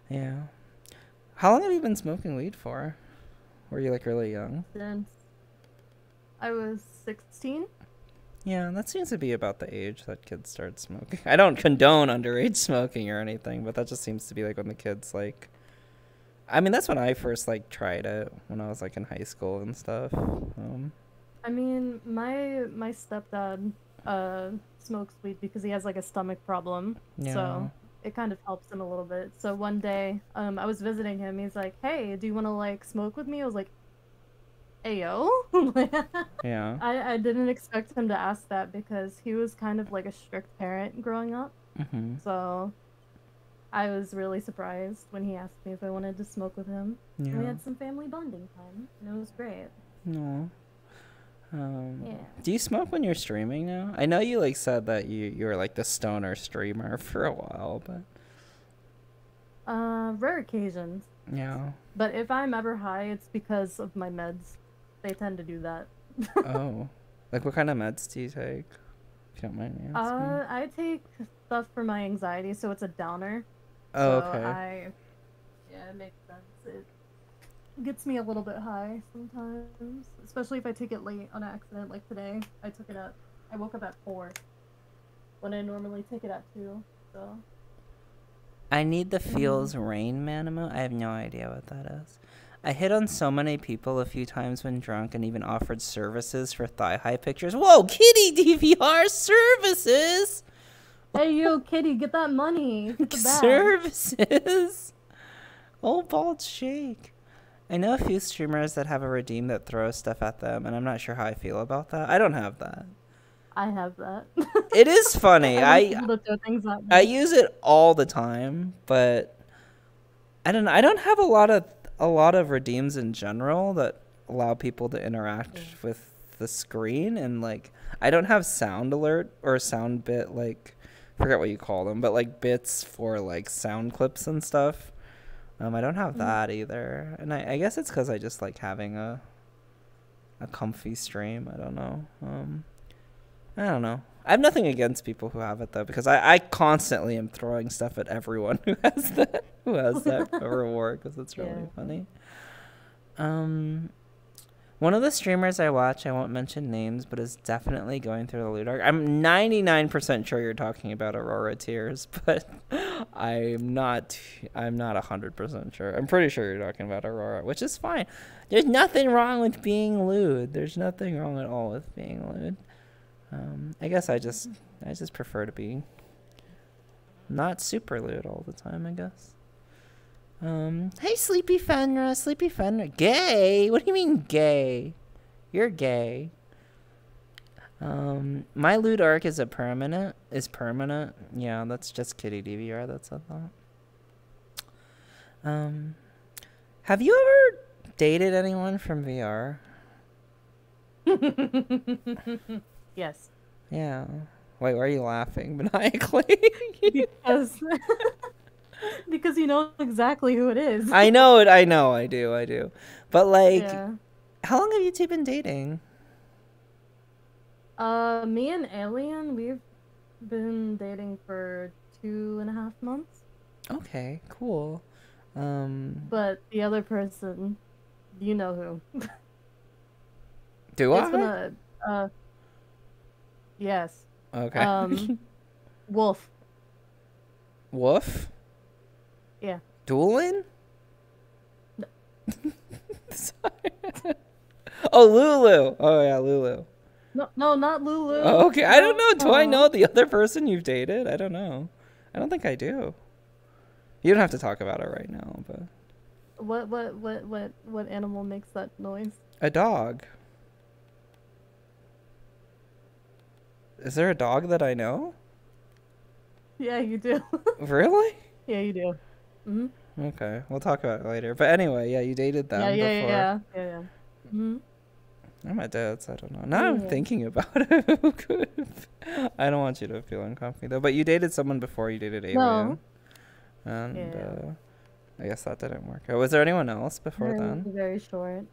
yeah. How long have you been smoking weed for? Were you like really young? Since I was 16. Yeah, that seems to be about the age that kids start smoking. I don't condone underage smoking or anything, but that just seems to be like when the kids like... I mean, that's when I first like tried it, when I was like in high school and stuff. I mean, my stepdad smokes weed because he has like a stomach problem. Yeah. So it kind of helps him a little bit. So one day, I was visiting him. He's like, "Hey, do you want to like smoke with me?" I was like, "Ayo." Yeah. I didn't expect him to ask that because he was kind of like a strict parent growing up. Mm-hmm. So I was really surprised when he asked me if I wanted to smoke with him. Yeah. And we had some family bonding time, and it was great. No. Yeah. Do you smoke when you're streaming now? I know you like said that you were like the stoner streamer for a while, but rare occasions. yeah. But if I'm ever high, it's because of my meds. They tend to do that. Oh, like what kind of meds do you take? If you don't mind me asking. I take stuff for my anxiety, so it's a downer. Oh, so okay. Yeah, it makes sense. It gets me a little bit high sometimes, especially if I take it late on accident. Like today, I woke up at 4 when I normally take it at 2. So I need the feels rain man emote. I have no idea what that is. I hit on so many people a few times when drunk and even offered services for thigh-high pictures. Whoa, kitty DVR services! Hey, yo, kitty, get that money. Get the bag. Services! Oh, bald shake. I know a few streamers that have a redeem that throws stuff at them, and I'm not sure how I feel about that. I don't have that. I have that. It is funny. I want people to throw things at me. I use it all the time, but I don't have a lot of redeems in general that allow people to interact with the screen, and like I don't have sound alert or sound bit, like forget what you call them, but like bits for like sound clips and stuff. I don't have that either, and I guess it's because I just like having a comfy stream. I don't know. I don't know. I have nothing against people who have it though, because I constantly am throwing stuff at everyone who has that reward, because it's really funny. One of the streamers I watch, I won't mention names, but is definitely going through the loot arc. I'm 99% sure you're talking about Aurora Tears, but I'm not 100% sure. I'm pretty sure you're talking about Aurora, which is fine. There's nothing wrong with being lewd. There's nothing wrong at all with being lewd. I guess I just prefer to be not super lewd all the time, I guess. Hey, Sleepy Fenra. Gay? What do you mean gay? You're gay. My lewd arc is permanent. Yeah, that's just Kitty DVR that said that. Have you ever dated anyone from VR? Yes. Yeah. Wait, why are you laughing maniacally? Because you know exactly who it is. I know it. I do. But like, how long have you two been dating? Me and Alien, we've been dating for 2.5 months. Okay, cool. But the other person, you know who. Do it's I? Been yes. Okay. Wolf. Wolf? Yeah. Dueling? No. Sorry. Oh, Lulu. Oh, yeah, Lulu. No, not Lulu. Oh, okay. I don't know. Do I know the other person you've dated? I don't know. I don't think I do. You don't have to talk about it right now, but... What animal makes that noise? A dog. Is there a dog that I know? Yeah, you do. Really? Yeah, you do. Mm-hmm. Okay, we'll talk about it later. But anyway, yeah, you dated them before. Yeah. Mm-hmm. I'm my dad's. I don't know. Now I'm thinking about it. I don't want you to feel uncomfortable though. But you dated someone before you dated Alien. No. And I guess that didn't work out. Was there anyone else before then? Very short.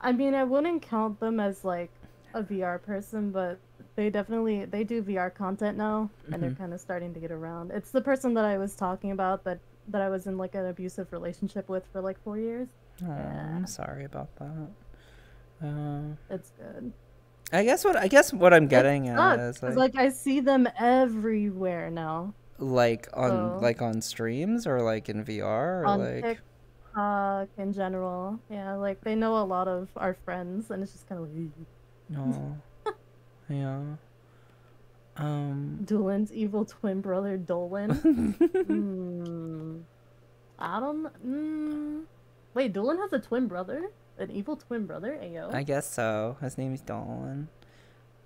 I mean, I wouldn't count them as like a VR person, but they do VR content now, and they're kind of starting to get around. It's the person that I was talking about that I was in like an abusive relationship with for like 4 years. Oh, I'm sorry about that. It's good. I guess what I'm getting at is like I see them everywhere now. Like on streams or like in VR or on like TikTok in general. Yeah, like they know a lot of our friends, and it's just kind of like. No. Yeah. Dolan's evil twin brother Dolan. I don't. Wait, Dolan has a twin brother? An evil twin brother? Ayo. I guess so. His name is Dolan.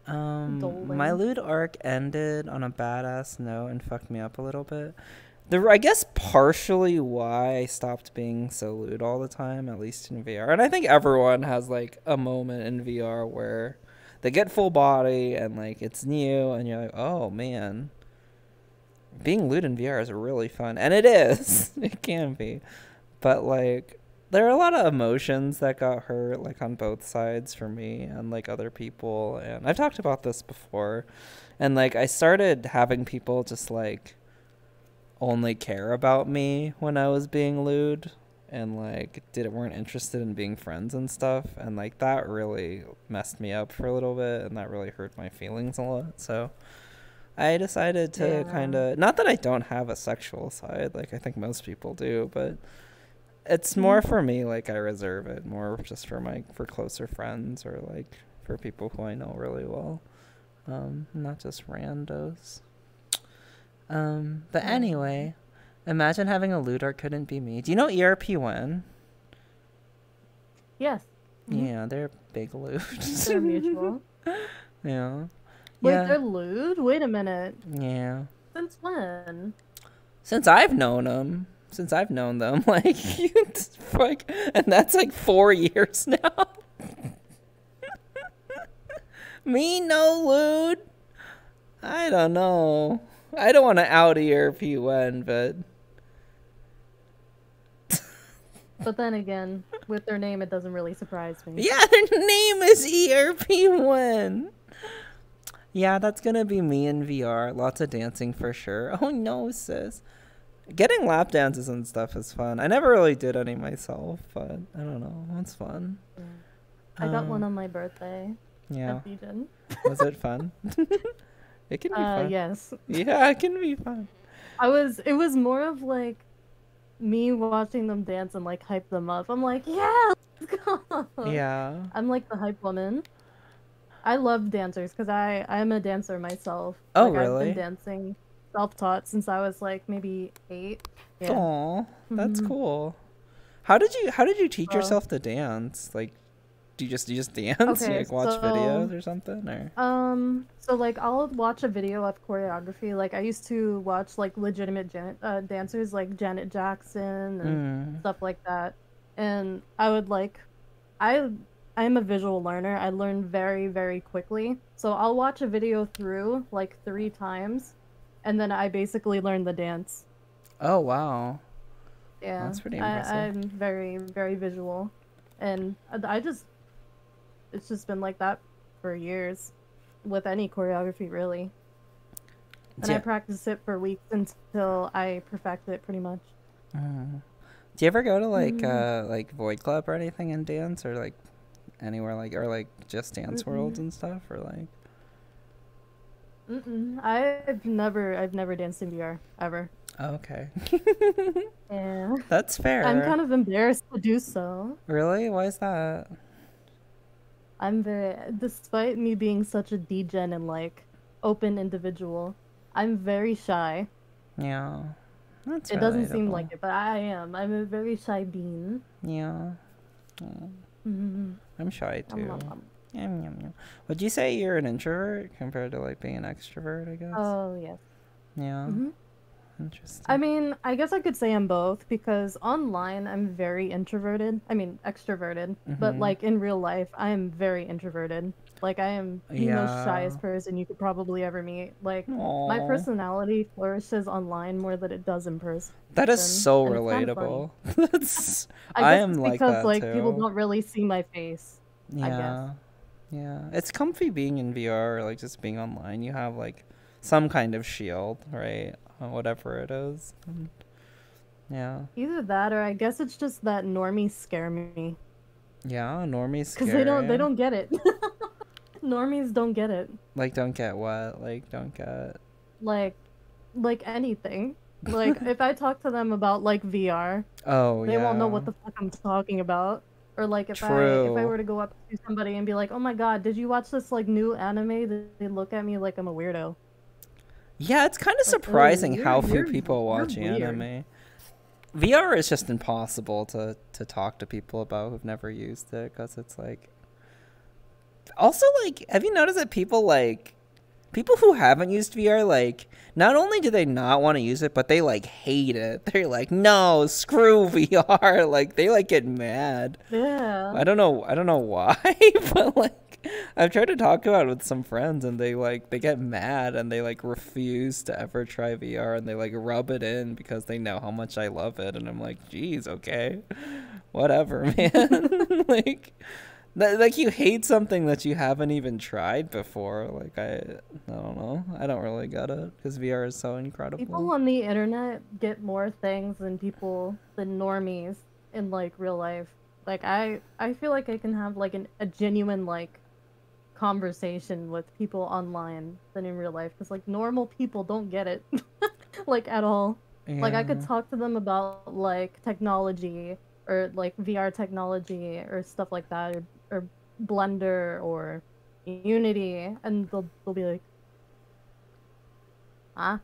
Dolan. My lewd arc ended on a badass note and fucked me up a little bit. I guess partially why I stopped being so lewd all the time, at least in VR. And I think everyone has like a moment in VR where they get full body and like it's new and you're like, oh man, being lewd in VR is really fun. And it is. It can be. But like there are a lot of emotions that got hurt like on both sides for me and like other people. And I've talked about this before. And like I started having people just like only care about me when I was being lewd and like weren't interested in being friends and stuff, and like that really messed me up for a little bit, and that really hurt my feelings a lot. So I decided to kind Yeah. of, not that I don't have a sexual side, like I think most people do, but it's Mhm. more for me, like I reserve it more just for closer friends or like for people who I know really well. Not just randos. But Oh. anyway, imagine having a lewd art couldn't be me. Do you know ERP1? Yes. Hmm. Yeah, they're big lewds. They're mutual. Yeah. Wait, Yeah. they're lewd? Wait a minute. Yeah. Since when? Since I've known them. Since I've known them, like, it's like, and that's like 4 years now. Me no lewd. I don't know. I don't want to out ERP1, but But then again, with their name, it doesn't really surprise me. yeah, their name is ERP1. Yeah, that's gonna be me in VR. Lots of dancing for sure. Oh no, sis. Getting lap dances and stuff is fun. I never really did any myself, but I don't know. It's fun. Yeah. I got one on my birthday Yeah. at Legion. Was it fun? It can be fun. Yes. Yeah, it can be fun. It was more of like me watching them dance and like hype them up. I'm like, yeah, let's go. Yeah. I'm like the hype woman. I love dancers because I'm a dancer myself. Oh, Like I've been really? dancing self-taught since I was like maybe 8. Yeah. Aw, that's Mhm. cool. How did you teach So, yourself to dance? Like, do you just dance? You okay, like watch so videos or something or? so like I'll watch a video of choreography. Like I used to watch like legitimate dancers like Janet Jackson and Mm. stuff like that. And I would like I I'm a visual learner. I learn very, very quickly. So I'll watch a video through like 3 times and then I basically learn the dance. Oh wow, Yeah. that's pretty I impressive. I'm very, very visual. And I just it's just been like that for years with any choreography really. And I Yeah. practice it for weeks until I perfect it pretty much. Mm. Do you ever go to Mm, like Void Club or anything and dance or like anywhere like or like just dance worlds mm-mm, and stuff or like? mm-mm. I've never danced in VR ever. Oh, okay, Yeah. that's I'm fair. kind of embarrassed to do so. Really? Why is that? Despite me being such a degen and like open individual, I'm very shy. Yeah, that's It doesn't seem like relatable. it, but I am. I'm a very shy bean. Yeah. Mm. Mm-hmm. I'm shy Um, too. um, um. Yum, yum, yum. Would you say you're an introvert compared to like being an extrovert, I guess? Oh, yes. Yeah, Mm-hmm. I interesting. mean, I guess I could say I'm both because online I'm very introverted. I mean, extroverted, but Mm-hmm. like in real life, I am very introverted. Like I am the most Yeah. shyest person you could probably ever meet. Like my Oh, personality flourishes online more than it does in person, that is so and it's kind of funny. relatable. That's I I guess am it's like because that like people too. don't really see my face, I guess. Yeah. Yeah. It's comfy being in VR or like just being online. You have like some kind of shield, right? Whatever it is. Yeah. Either that or I guess it's just that normies scare me Yeah, normies because scare they you. don't get it. Normies don't get it. Like don't get what? Like don't get Like anything. Like if I talk to them about like VR, Oh they won't know yeah. what the fuck I'm talking about. Or like if I True. were to go up to somebody and be like, "Oh my god, did you watch this like new anime?" They look at me like I'm a weirdo. Yeah, it's kind of Like, "Oh, surprising how few people you're watch weird." anime. VR is just impossible to talk to people about who've never used it because it's like. Also, like, have you noticed that people who haven't used VR, like, not only do they not want to use it, but they like hate it. They're like, no, screw VR. Like, they like get mad. Yeah. I don't know why, but like I've tried to talk about it with some friends and they get mad and they like refuse to ever try VR and they like rub it in because they know how much I love it and I'm like, "Geez, okay. Whatever, man." Like you hate something that you haven't even tried before. Like I don't know. I don't really get it cuz VR is so People incredible. on the internet get more things than normies in like real life. Like I feel like I can have like a genuine like conversation with people online than in real life, because like normal people don't get it like at all. Like I could Yeah. talk to them about like technology or like VR technology or stuff like that, or Blender or Unity, and they'll be like, ah,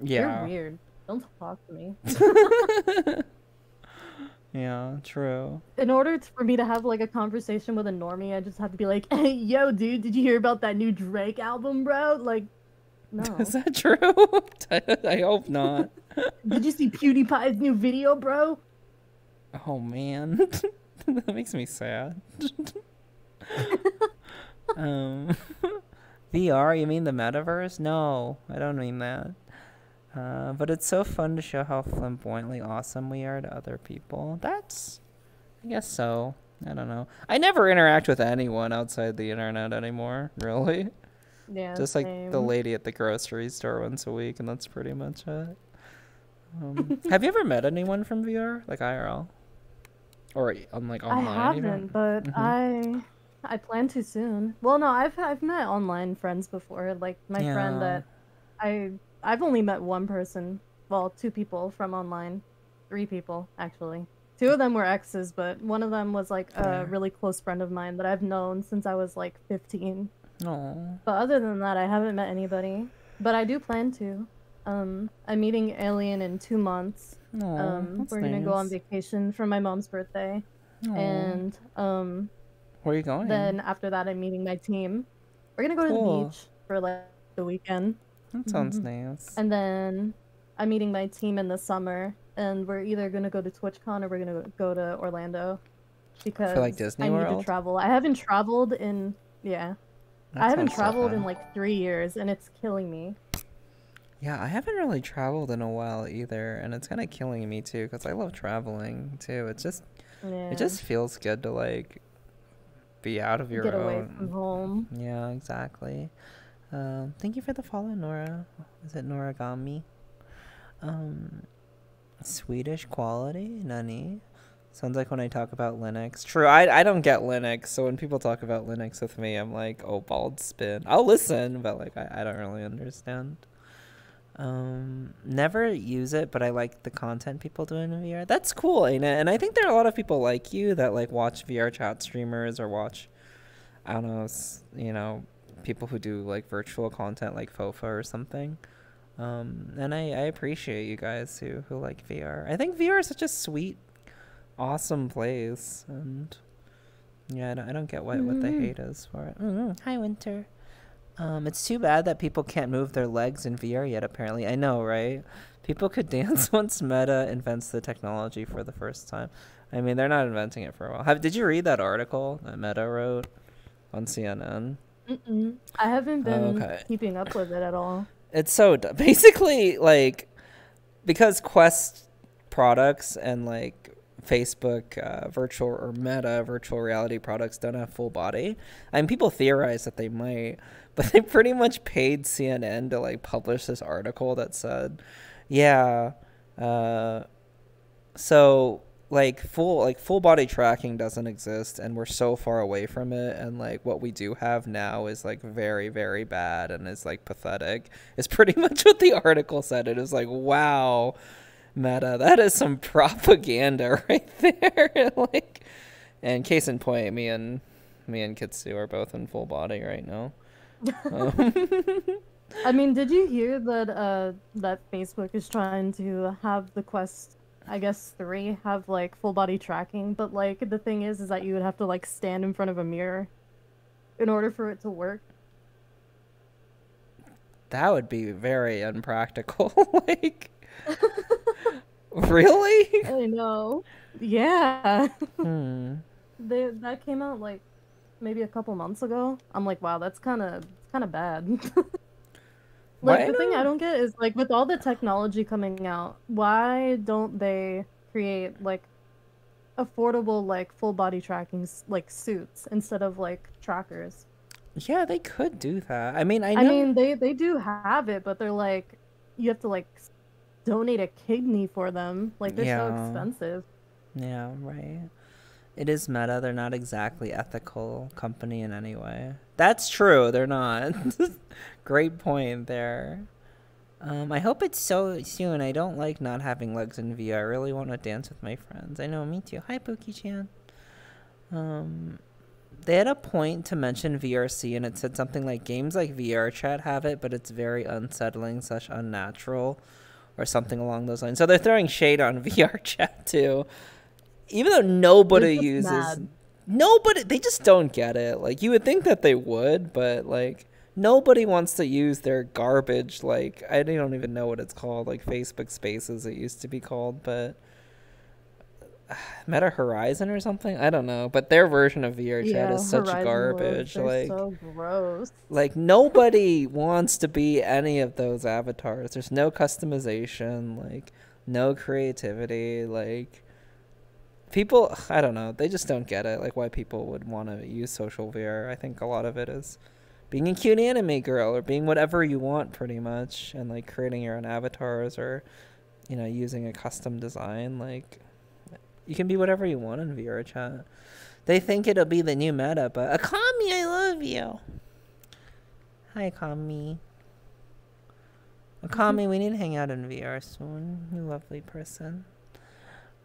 you're Yeah. weird. Don't talk to me. Yeah, true. In order for me to have like a conversation with a normie, I just have to be like, "Hey, yo, dude, did you hear about that new Drake album, bro?" Like, Is no. that true? I hope not. Did you see PewDiePie's new video, bro? Oh man. That makes me sad. Um VR, you mean the metaverse? No, I don't mean that. But it's so fun to show how flamboyantly awesome we are to other people. I guess so. I don't know. I never interact with anyone outside the internet anymore, really. Yeah, Just like the same. lady at the grocery store once a week, and that's pretty much it. Have you ever met anyone from VR, like IRL, or on like I online even? haven't, but Mm-hmm. I plan to soon. Well, no, I've met online friends before. Like my friend Yeah. that I I've only met one person, well, two people from online, three people actually. Two of them were exes, but one of them was like a Fair. really close friend of mine that I've known since I was like 15. Oh. But other than that, I haven't met anybody. But I do plan to. I'm meeting Alien in 2 months. Oh, that's We're gonna go on nice. vacation for my mom's birthday, Oh. and Where are you going? then after that, I'm meeting my team. We're gonna go to the Cool. beach for like the weekend. That sounds And nice. then I'm meeting my team in the summer, and we're either gonna go to TwitchCon or we're gonna go to Orlando For like because Disney I need to World? travel. I haven't traveled in, yeah, I That haven't sounds so traveled in fun. like 3 years, and it's killing me. Yeah, I haven't really traveled in a while either, and it's kind of killing me too because I love traveling too. It Yeah, just feels good to like be out of your get away from own. home. Yeah, exactly. Thank you for the follow, Nora. Is it Noragami? Um, Swedish quality? Nani? Sounds like when I talk about Linux. True, I don't get Linux, so when people talk about Linux with me, I'm like, oh, bald spin. I'll listen, but like I don't really understand. Never use it, but I like the content people do in VR. That's cool, ain't it? And I think there are a lot of people like you that like watch VRchat streamers or watch, I don't know, people who do like virtual content like Fofa or something. And I appreciate you guys who like VR. I think VR is such a sweet, awesome place, and yeah, I don't get what the Mm-hmm. hate is for it. Hi, Winter. It's too bad that people can't move their legs in VR yet, apparently. I know, right? People could dance once Meta invents the technology for the first time. I mean, they're not inventing it for a while. Did you read that article that Meta wrote on CNN? Mm-mm. I haven't Oh, been okay. keeping up with it at all. It's so basically like because Quest products and like Facebook virtual or Meta virtual reality products don't have full body. I mean, people theorize that they might, but they pretty much paid CNN to like publish this article that said, yeah, uh, so full body tracking doesn't exist, and we're so far away from it, and like what we do have now is like very very bad and is like pathetic. Is pretty much what the article said. It is like, wow, Meta, that is some propaganda right there. Like, and case in point, me and Kitsu are both in full body right now. Um, I mean, did you hear that that Facebook is trying to have the Quest, I guess 3 have like full body tracking, but like the thing is that you would have to like stand in front of a mirror in order for it to work. that would be very unpractical. Like, really? I know. Yeah. Hmm. That came out like maybe a couple months ago. I'm like, wow, that's kind of bad. Like Why the thing I not? don't get is like with all the technology coming out, why don't they create like affordable like full body tracking like suits instead of like trackers? Yeah, they could do that. I mean, I I know. mean, they do have it, but they're like you have to like donate a kidney for them. Like they're so Yeah. expensive. Yeah, right. It is Meta. They're not exactly ethical company in any way. That's true. They're not. Great point there. I hope it's so soon. I don't like not having legs in VR. I really want to dance with my friends. I know, me too. Hi, Pookie-chan. They had a point to mention VRC, and it said something like, games like VRchat have it, but it's very unsettling / unnatural, or something along those lines. So they're throwing shade on VRchat, too. Even though nobody uses... Mad. Nobody... They just don't get it. Like, you would think that they would, but, like... Nobody wants to use their garbage, like, I don't even know what it's called, like Facebook Spaces it used to be called, but Meta Horizon or something? I don't know, but their version of VRchat is such Horizon garbage. They're so gross. Like, nobody wants to be any of those avatars. There's no customization, like, no creativity, like, people, I don't know, they just don't get it, like, why people would want to use social VR. I think a lot of it is being a cute anime girl or being whatever you want pretty much, and like creating your own avatars or, you know, using a custom design. Like, you can be whatever you want in VRchat. They think it'll be the new meta, but Akami, I love you. Hi, Akami. Akami, we need to hang out in VR soon. You lovely person.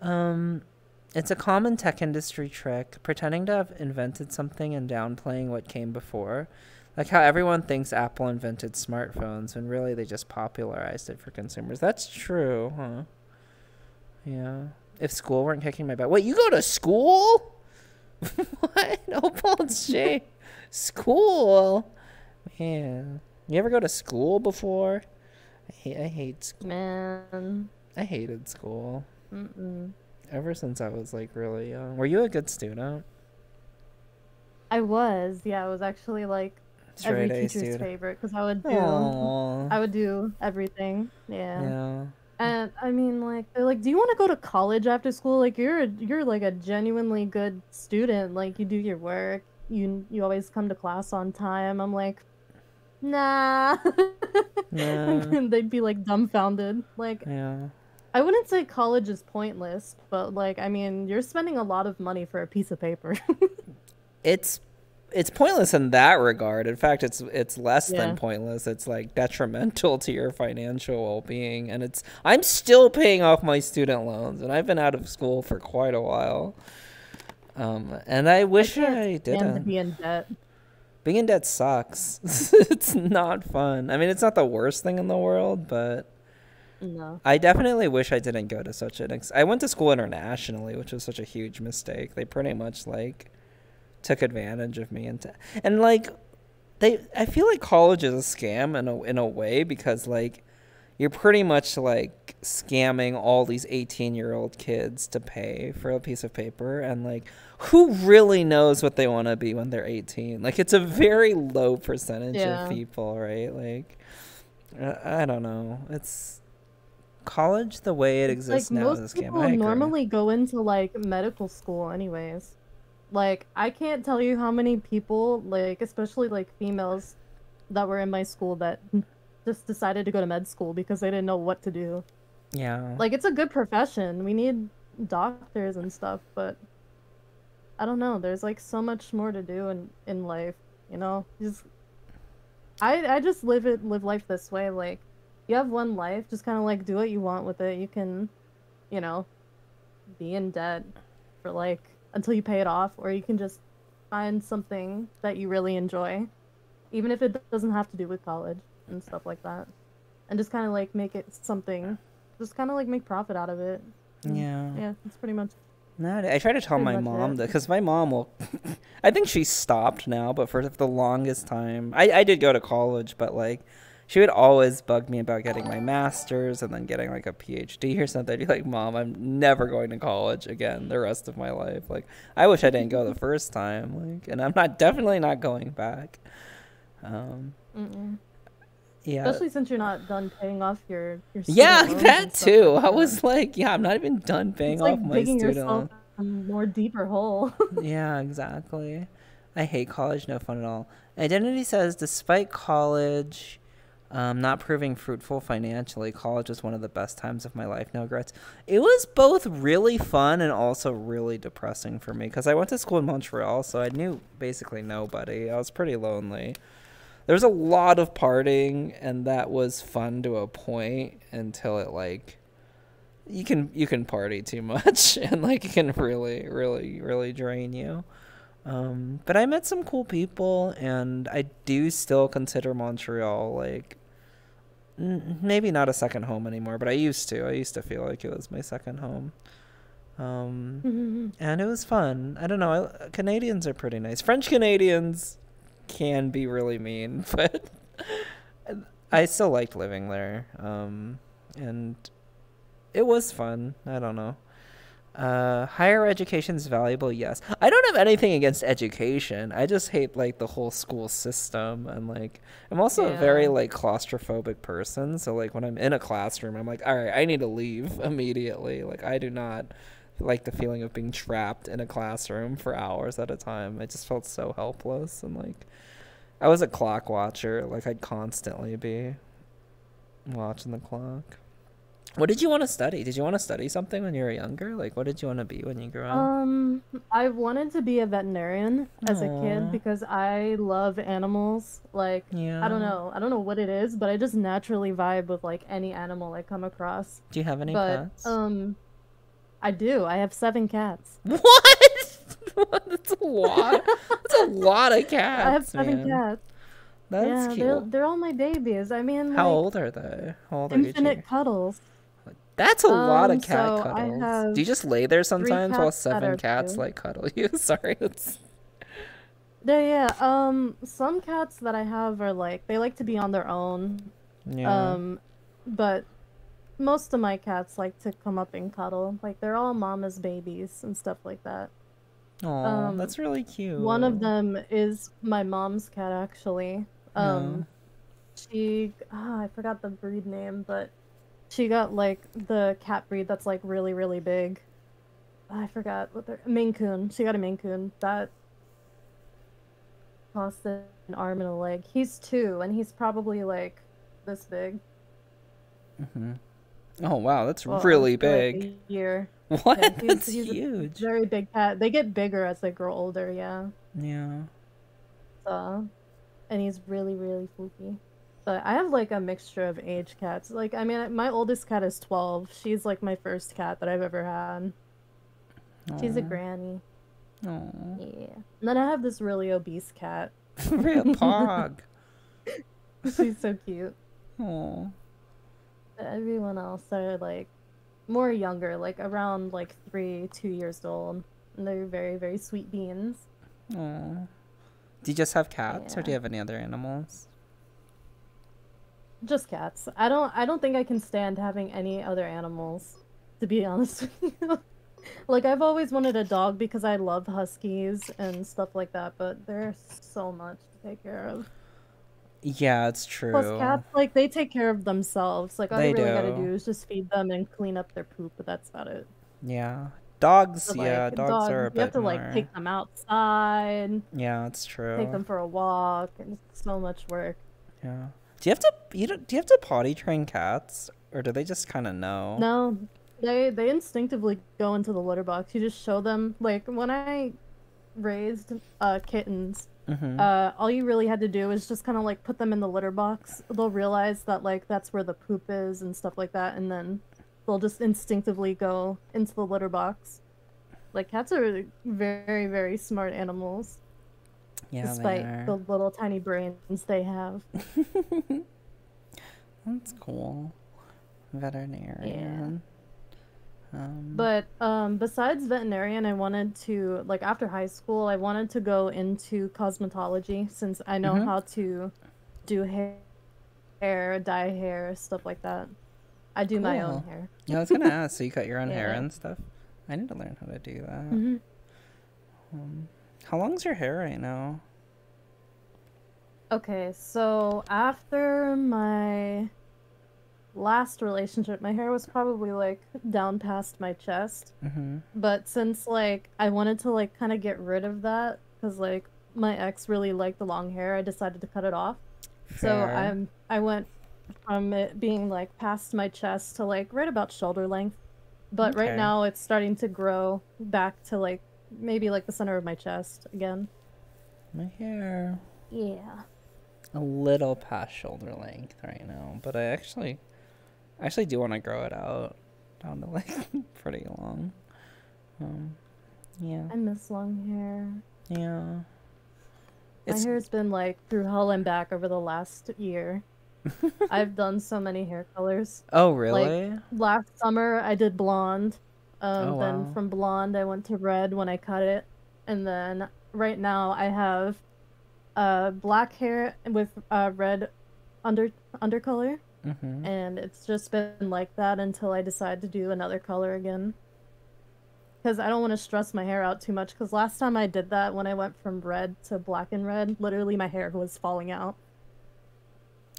It's a common tech industry trick, pretending to have invented something and downplaying what came before. Like how everyone thinks Apple invented smartphones when really they just popularized it for consumers. That's true, huh? Yeah. If school weren't kicking my butt. Wait, you go to school? What? Opal's J. School? Man. You ever go to school before? I hate school. Man. I hated school. Mm-mm. Ever since I was like really young. Were you a good student? I was. Yeah, I was actually like every teacher's favorite because I would do everything. Yeah. And I mean, like, they're like, do you want to go to college after school? Like, you're like a genuinely good student. Like, you do your work. You always come to class on time. I'm like, nah. And they'd be like dumbfounded. Like, yeah. I wouldn't say college is pointless, but like, I mean, you're spending a lot of money for a piece of paper. It's pointless in that regard. In fact, it's less than pointless. It's like detrimental to your financial well-being, and I'm still paying off my student loans, and I've been out of school for quite a while. And I wish I didn't. To be in debt. Being in debt sucks. It's not fun. I mean, it's not the worst thing in the world, but no. I definitely wish I didn't go to such an I went to school internationally, which was such a huge mistake. They pretty much like took advantage of me and like I feel like college is a scam in a way, because like you're pretty much like scamming all these 18-year-old kids to pay for a piece of paper, and like who really knows what they want to be when they're 18? Like, it's a very low percentage of people, right? Like, I don't know. It's college the way it exists like, now is a scam. Most people normally go into like medical school anyways. Like, I can't tell you how many people, like, especially, like, females that were in my school that just decided to go to med school because they didn't know what to do. Yeah. Like, it's a good profession. We need doctors and stuff, but I don't know. There's, like, so much more to do in life, you know? I just live life this way. Like, you have one life, just kind of, like, do what you want with it. You can, you know, be in debt for, like, until you pay it off, or you can just find something that you really enjoy, even if it doesn't have to do with college and stuff like that, and just kind of like make it something, just kind of like make profit out of it. Yeah, it's pretty much. No, I try to tell my mom that, because my mom will I think she stopped now, but for the longest time I did go to college, but like she would always bug me about getting my master's and then getting like a PhD or something. I'd be like, Mom, I'm never going to college again the rest of my life. Like, I wish I didn't go the first time. Like, and I'm definitely not going back. Yeah. Especially since you're not done paying off your yeah, that too. I was like, I'm not even done paying off my student loan. A more deeper hole. Yeah, exactly. I hate college. No fun at all. Identity says, despite college, Not proving fruitful financially. College was one of the best times of my life. No regrets. It was both really fun and also really depressing for me because I went to school in Montreal, so I knew basically nobody. I was pretty lonely. There's a lot of partying, and that was fun to a point until it like you can party too much and like it can really drain you. But I met some cool people, and I do still consider Montreal like maybe not a second home anymore, but I used to. I used to feel like it was my second home. And it was fun. I don't know. Canadians are pretty nice. French Canadians can be really mean, but I still liked living there. And it was fun. I don't know. Higher education is valuable, yes. I don't have anything against education. I just hate like the whole school system, and like I'm also a very like claustrophobic person. So like when I'm in a classroom, I'm like, all right, I need to leave immediately. Like I do not like the feeling of being trapped in a classroom for hours at a time. I just felt so helpless, and like I was a clock watcher. Like I'd constantly be watching the clock. What did you want to study? Did you want to study something when you were younger? Like, what did you want to be when you grew up? I wanted to be a veterinarian as a kid Aw. because I love animals. Like, Yeah. I don't know what it is, but I just naturally vibe with like any animal I come across. Do you have any But pets? I do. I have 7 cats. What? That's a lot. That's a lot of cats. I have 7 man. cats. That's cute. they're all my babies. I mean, How like, old are they? How old are each of infinite you? cuddles. That's a lot of cat So I cuddles. have Do you just lay there 3 sometimes while cats that 7 are cats 2. like cuddle you? Sorry, it's Yeah. Some cats that I have are like they like to be on their own. yeah. But most of my cats like to come up and cuddle. Like they're all mama's babies and stuff like that. Oh, Um, that's really cute. One of them is my mom's cat actually. Yeah. I forgot the breed name, but she got like the cat breed that's like really big. I forgot what they're Maine Coon. She got a Maine Coon that cost an arm and a leg. He's 2 and he's probably like this big. Mm-hmm. Oh wow, that's Well, really for, like, big. a year. What? Yeah, That's he's a huge. very big cat. They get bigger as they grow older, yeah. Yeah. And he's really fluky. But I have like a mixture of age cats. Like, I mean, my oldest cat is 12. She's like my first cat that I've ever had. She's a Aw. granny. Aw. Yeah. And then I have this really obese cat. Real pog. She's so cute. Oh. Everyone else are like more younger, like around like 2 years old. And they're very sweet beans. Oh. Do you just have cats, or do you Yeah. have any other animals? Just cats. I don't think I can stand having any other animals, to be honest with you. Like I've always wanted a dog because I love huskies and stuff like that, but there's so much to take care of. Yeah, it's Plus true. cats, like they take care of themselves. Like all They you really gotta do. do is just feed them and clean up their poop, but that's about it. Yeah. Dogs, But yeah, like dogs are dogs, a you have bit to like more. take them outside, Yeah, it's take true. them for a walk, and it's so much work. Yeah. Do you have to potty train cats, or do they just kind of know? No, they instinctively go into the litter box. You just show them. Like when I raised kittens, Mm-hmm. all you really had to do is just kind of like put them in the litter box. They'll realize that like that's where the poop is and stuff like that, and then they'll just instinctively go into the litter box. Like cats are very smart animals, Yeah, they despite the are. little tiny brains they have. That's cool. Veterinarian. But besides veterinarian, I wanted to like after high school, I wanted to go into cosmetology since I know Mm-hmm. how to do hair, dye hair, stuff like that. I do my own Cool. hair. Yeah, I was gonna ask. So you cut your own hair Yeah. and stuff? I need to learn how to do that. hmm How long's your hair right now? Okay, so after my last relationship, my hair was probably like down past my chest. Mm-hmm. But since like I wanted to like kind of get rid of that because like my ex really liked the long hair, I decided to cut it off. So Fair. I went from it being like past my chest to like right about shoulder length. But right Okay. now it's starting to grow back to like maybe like the center of my chest again. My hair Yeah. a little past shoulder length right now, but I actually do want to grow it out down to like pretty long. Um, yeah, I miss long hair. yeah. My It's hair's been like through hell and back over the last year. I've done so many hair colors. oh Like really? last summer I did blonde. Oh Then wow. from blonde I went to red when I cut it. And then right now I have black hair with red under undercolor. Mhm. And it's just been like that until I decide to do another color again. Because I don't want to stress my hair out too much. Because last time I did that, when I went from red to black and red, literally my hair was falling out.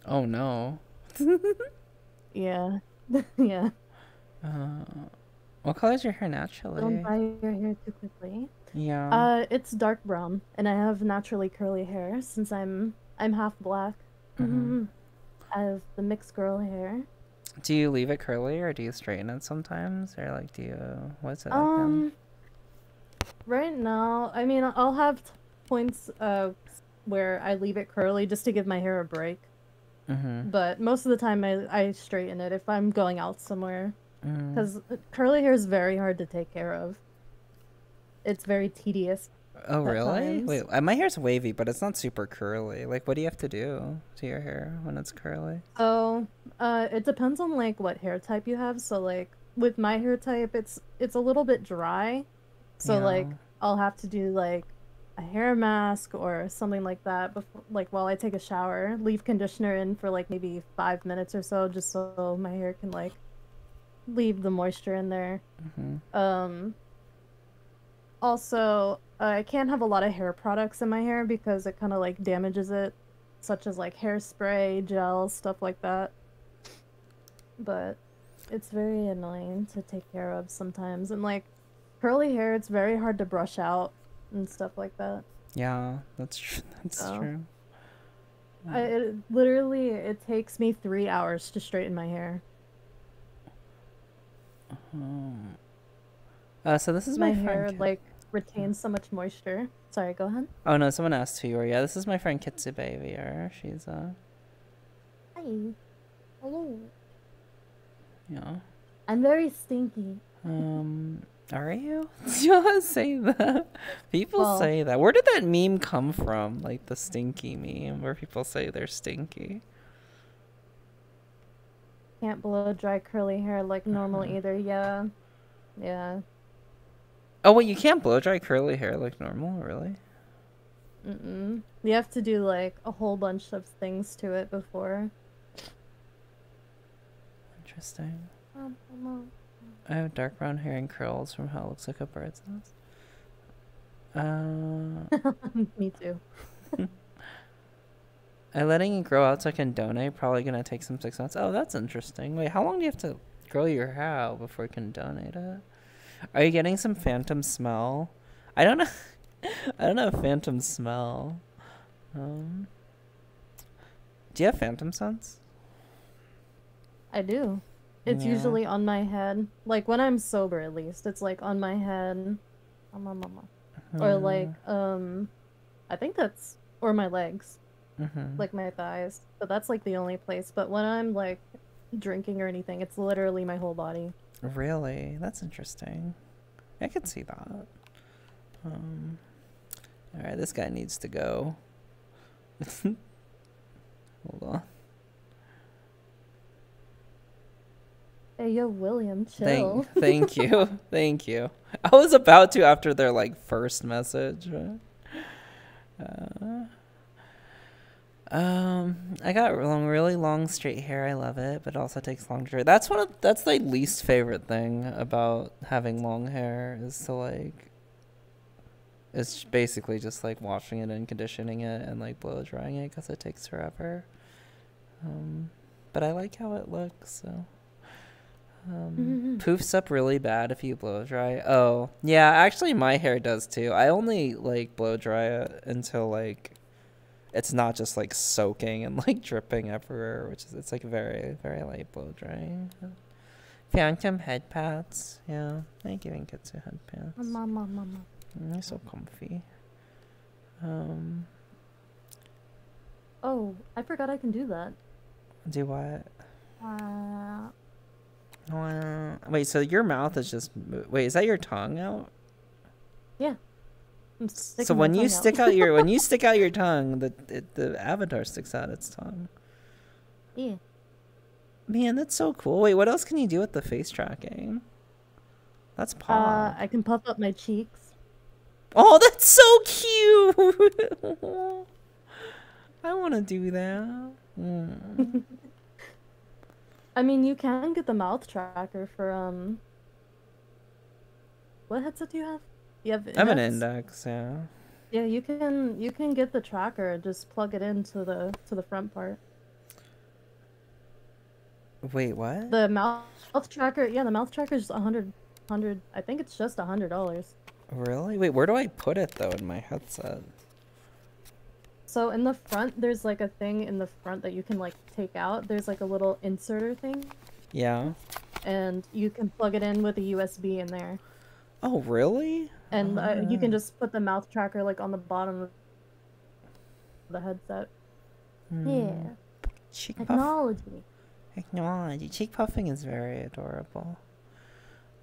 Oh no. Yeah. Yeah. Uh, what color is your hair Don't naturally? dye your hair too quickly. Yeah. It's dark brown, and I have naturally curly hair since I'm half black. Mhm. I have the mixed girl hair. Do you leave it curly or do you straighten it sometimes or like do you what's it like then? Um, right now, I mean, I'll have points where I leave it curly just to give my hair a break. Mhm. But most of the time, I straighten it if I'm going out somewhere. Mm. Because curly hair is very hard to take care of. It's very tedious Oh at really? times. Wait, my hair's wavy, but it's not super curly. Like, what do you have to do to your hair when it's curly? So, it depends on like what hair type you have. So like with my hair type, it's a little bit dry. So Yeah. like I'll have to do like a hair mask or something like that before, like while I take a shower, leave conditioner in for like maybe 5 minutes or so, just so my hair can like leave the moisture in there. Mhm. Um, Also, I can't have a lot of hair products in my hair because it kind of like damages it, such as like hairspray, gel, stuff like that. But it's very annoying to take care of sometimes. And like curly hair, it's very hard to brush out and stuff like that. Yeah, that's true. That's So, true. it takes me 3 hours to straighten my hair. Um, so this is my My friend hair Kit. like retains so much moisture. Sorry, go ahead. Oh no, someone asked who you were. Yeah, this is my friend KitsubaeVR. She's Hi. Hello. yeah. I'm very stinky. Um, are you? You say that. People Well, say that. Where did that meme come from? Like the stinky meme, where people say they're stinky. can't blow dry curly hair like normal Uh-huh. either. Yeah. Yeah. Oh wait, you can't blow dry curly hair like normal, really? Mm-mm. You have to do like a whole bunch of things to it before. Interesting. Um, um, I have dark brown hair and curls from how it looks like a bird's nest. Uh, Me too. I'm letting it grow out so I can donate. Probably gonna take some 6 months. Oh, that's interesting. Wait, how long do you have to grow your hair out before you can donate it? Are you getting some phantom smell? I don't know. I don't know phantom smell. Um, do you have phantom sense? I do. It's Yeah. usually on my head. Like when I'm sober at least. It's like on my head. Or like Uh, I think that's or my legs. mm-hmm. Like my thighs. But that's like the only place. But when I'm like drinking or anything, it's literally my whole body. Really? That's interesting. I could see that. Um, all right, this guy needs to go. Hold on. Hey yo, William, Thank, chill. thank you, thank you. I was about to after their like first message. Uh, I got really long straight hair. I love it, but it also takes long to dry. That's the least favorite thing about having long hair is to like it's basically just like washing it and conditioning it and like blow drying it because it takes forever. Um, but I like how it looks. So poofs up really bad if you blow dry. Oh yeah, actually my hair does too. I only like blow dry it until like it's not just like soaking and like dripping everywhere, which is it's like very very light blow drying. Phantom head pads, yeah. I like giving kids head pads. Mama. They're so comfy. Oh, I forgot I can do that. Do what? Wait, so your mouth is just wait, is that your tongue out? Yeah. So when you stick out your when you stick out your tongue, the avatar sticks out its tongue. Yeah. Man, that's so cool. Wait, what else can you do with the face tracking? That's paw. I can puff up my cheeks. Oh, that's so cute. I want to do that. I mean, you can get the mouth tracker for what headset do you have? You have I have an index, yeah. Yeah, you can get the tracker, just plug it into the front part. Wait, what? The mouth tracker, yeah, the mouth tracker is $100. I think it's just $100. Really? Wait, where do I put it though in my headset? So in the front, there's like a thing in the front that you can like take out. There's like a little inserter thing. Yeah. And you can plug it in with a USB in there. Oh, really? And you can just put the mouth tracker like on the bottom of the headset. Yeah. Cheek Technology. Technology. Cheek puffing is very adorable.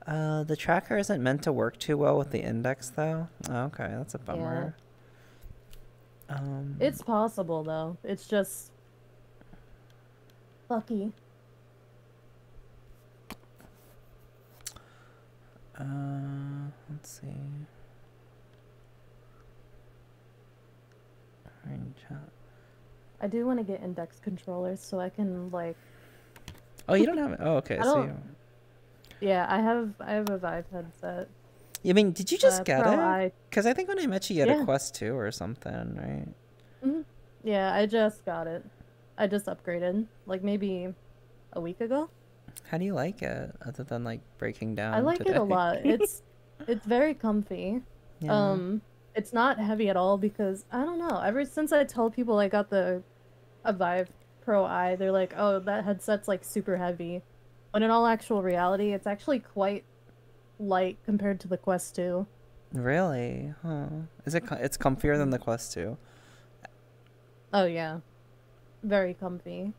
The tracker isn't meant to work too well with the index though. Oh, okay, that's a bummer. Yeah. It's possible though. It's just lucky. Let's see. VRchat. I do want to get index controllers so I can like. Oh, you don't have it. Oh, okay. So yeah, I have a Vive headset. I mean, did you just get it? Because I think when I met you, you had a Quest 2 or something, right? Mm-hmm. Yeah, I just got it. I just upgraded, like maybe a week ago. How do you like it, other than like breaking down? I like it a lot. It's very comfy. Yeah. It's not heavy at all because I don't know. Ever since I told people I got a Vive Pro I, they're like, "Oh, that headset's like super heavy." When in all actual reality, it's actually quite light compared to the Quest 2. Really? Huh. Is it? It's comfier than the Quest 2. Oh yeah, very comfy.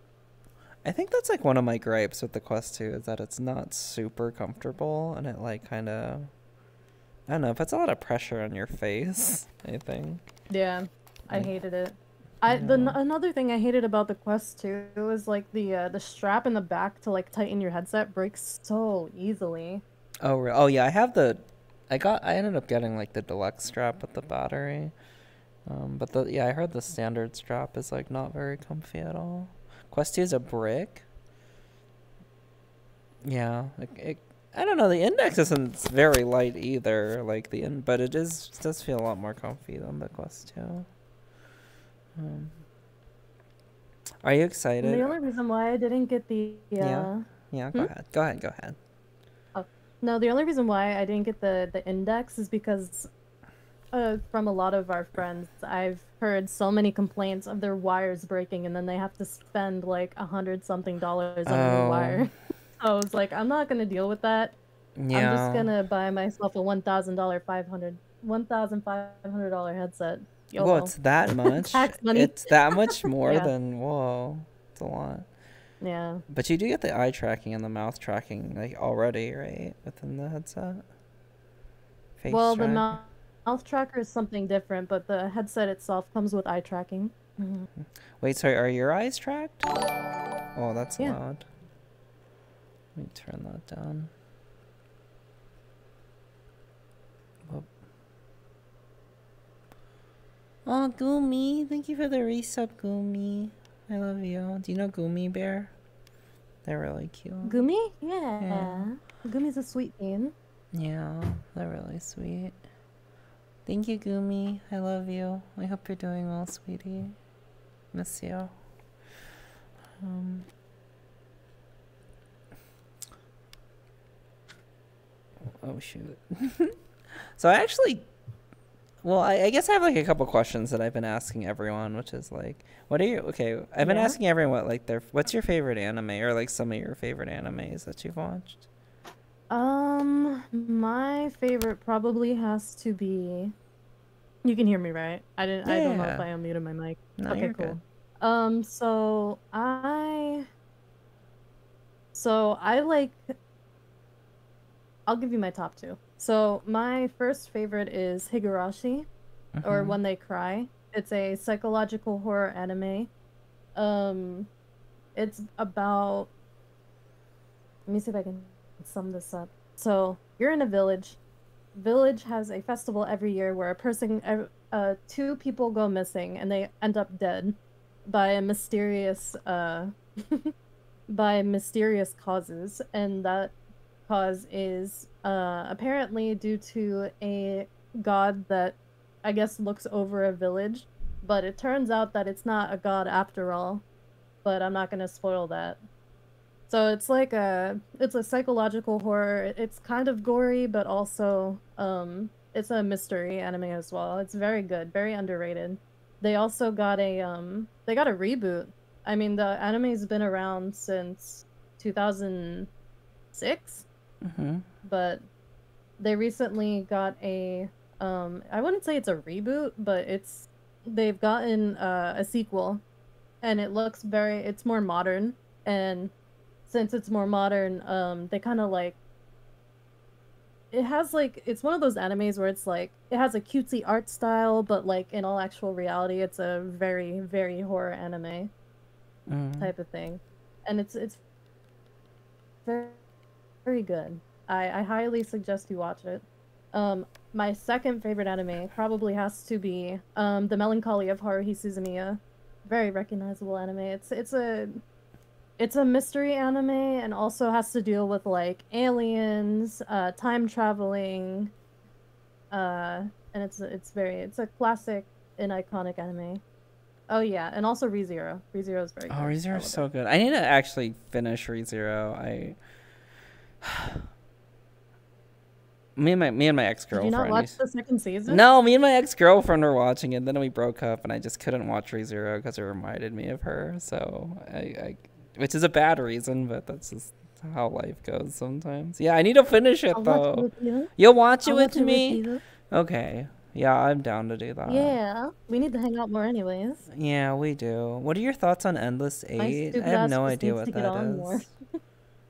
I think that's like one of my gripes with the Quest 2 is that it's not super comfortable and it like kind of, I don't know, puts a lot of pressure on your face, I think. Yeah, I hated it. Another thing I hated about the Quest 2 was like the strap in the back to like tighten your headset breaks so easily. Oh yeah, I ended up getting like the deluxe strap with the battery. But I heard the standard strap is like not very comfy at all. Quest 2 is a brick. Yeah, I don't know. The index isn't very light either. Like but it does feel a lot more comfy than the Quest 2. Are you excited? The only reason why I didn't get the yeah. Go ahead. Oh no, the only reason why I didn't get the index is because from a lot of our friends, I've heard so many complaints of their wires breaking, and then they have to spend like $100-something on a new wire. So I was like, I'm not gonna deal with that. Yeah. I'm just gonna buy myself a $1,500 headset. YOLO. Whoa, it's that much? Tax money. It's that much more than, whoa, it's a lot. Yeah. But you do get the eye tracking and the mouth tracking like already, right, within the headset? The mouth tracker is something different, but the headset itself comes with eye tracking. Mm-hmm. Wait, sorry, are your eyes tracked? Oh, that's loud. Let me turn that down. Whoop. Oh, Gumi, thank you for the resub, Gumi. I love you. Do you know Gumi Bear? They're really cute. Gumi? Yeah. Gumi's a sweet bean. Yeah, they're really sweet. Thank you, Gumi. I love you. I hope you're doing well, sweetie. Miss you. Oh, shoot. So I actually... Well, I guess I have like a couple questions that I've been asking everyone, which is like, what are your okay? I've been asking everyone what like what's your favorite anime or like some of your favorite animes that you've watched. My favorite probably has to be. You can hear me, right? I didn't. Yeah. I don't know if I unmuted my mic. No, okay, you're cool. good. So I like. I'll give you my top two. So my first favorite is Higurashi, or When They Cry. It's a psychological horror anime. It's about. Let me see if I can sum this up. So you're in a village. Village has a festival every year where two people go missing and they end up dead by a mysterious by mysterious causes, and that cause is apparently due to a god that I guess looks over a village, but it turns out that it's not a god after all. But I'm not gonna spoil that. So it's like it's a psychological horror. It's kind of gory, but also it's a mystery anime as well. It's very good, very underrated. They also got a reboot. I mean, the anime's been around since 2006, but they recently got a I wouldn't say it's a reboot, but they've gotten a sequel, and it's more modern, and since it's more modern, they kind of like it's one of those animes where it's like it has a cutesy art style, but like in all actual reality, it's a very, very horror anime type of thing, and it's very, very good. I highly suggest you watch it. My second favorite anime probably has to be The Melancholy of Haruhi Suzumiya. Very recognizable anime. It's a mystery anime and also has to deal with like aliens, time traveling, and it's a classic and iconic anime. Oh yeah, and also ReZero. ReZero is very good. Oh, ReZero is so good. I need to actually finish ReZero. Me and my ex-girlfriend. Did you not watch the second season? No, me and my ex-girlfriend were watching it. Then we broke up, and I just couldn't watch ReZero because it reminded me of her. So which is a bad reason, but that's just how life goes sometimes. Yeah, I need to finish it though. Watch it with you. You'll watch it with me? Okay. Yeah, I'm down to do that. Yeah, we need to hang out more anyways. Yeah, we do. What are your thoughts on Endless 8? I have no idea what that is.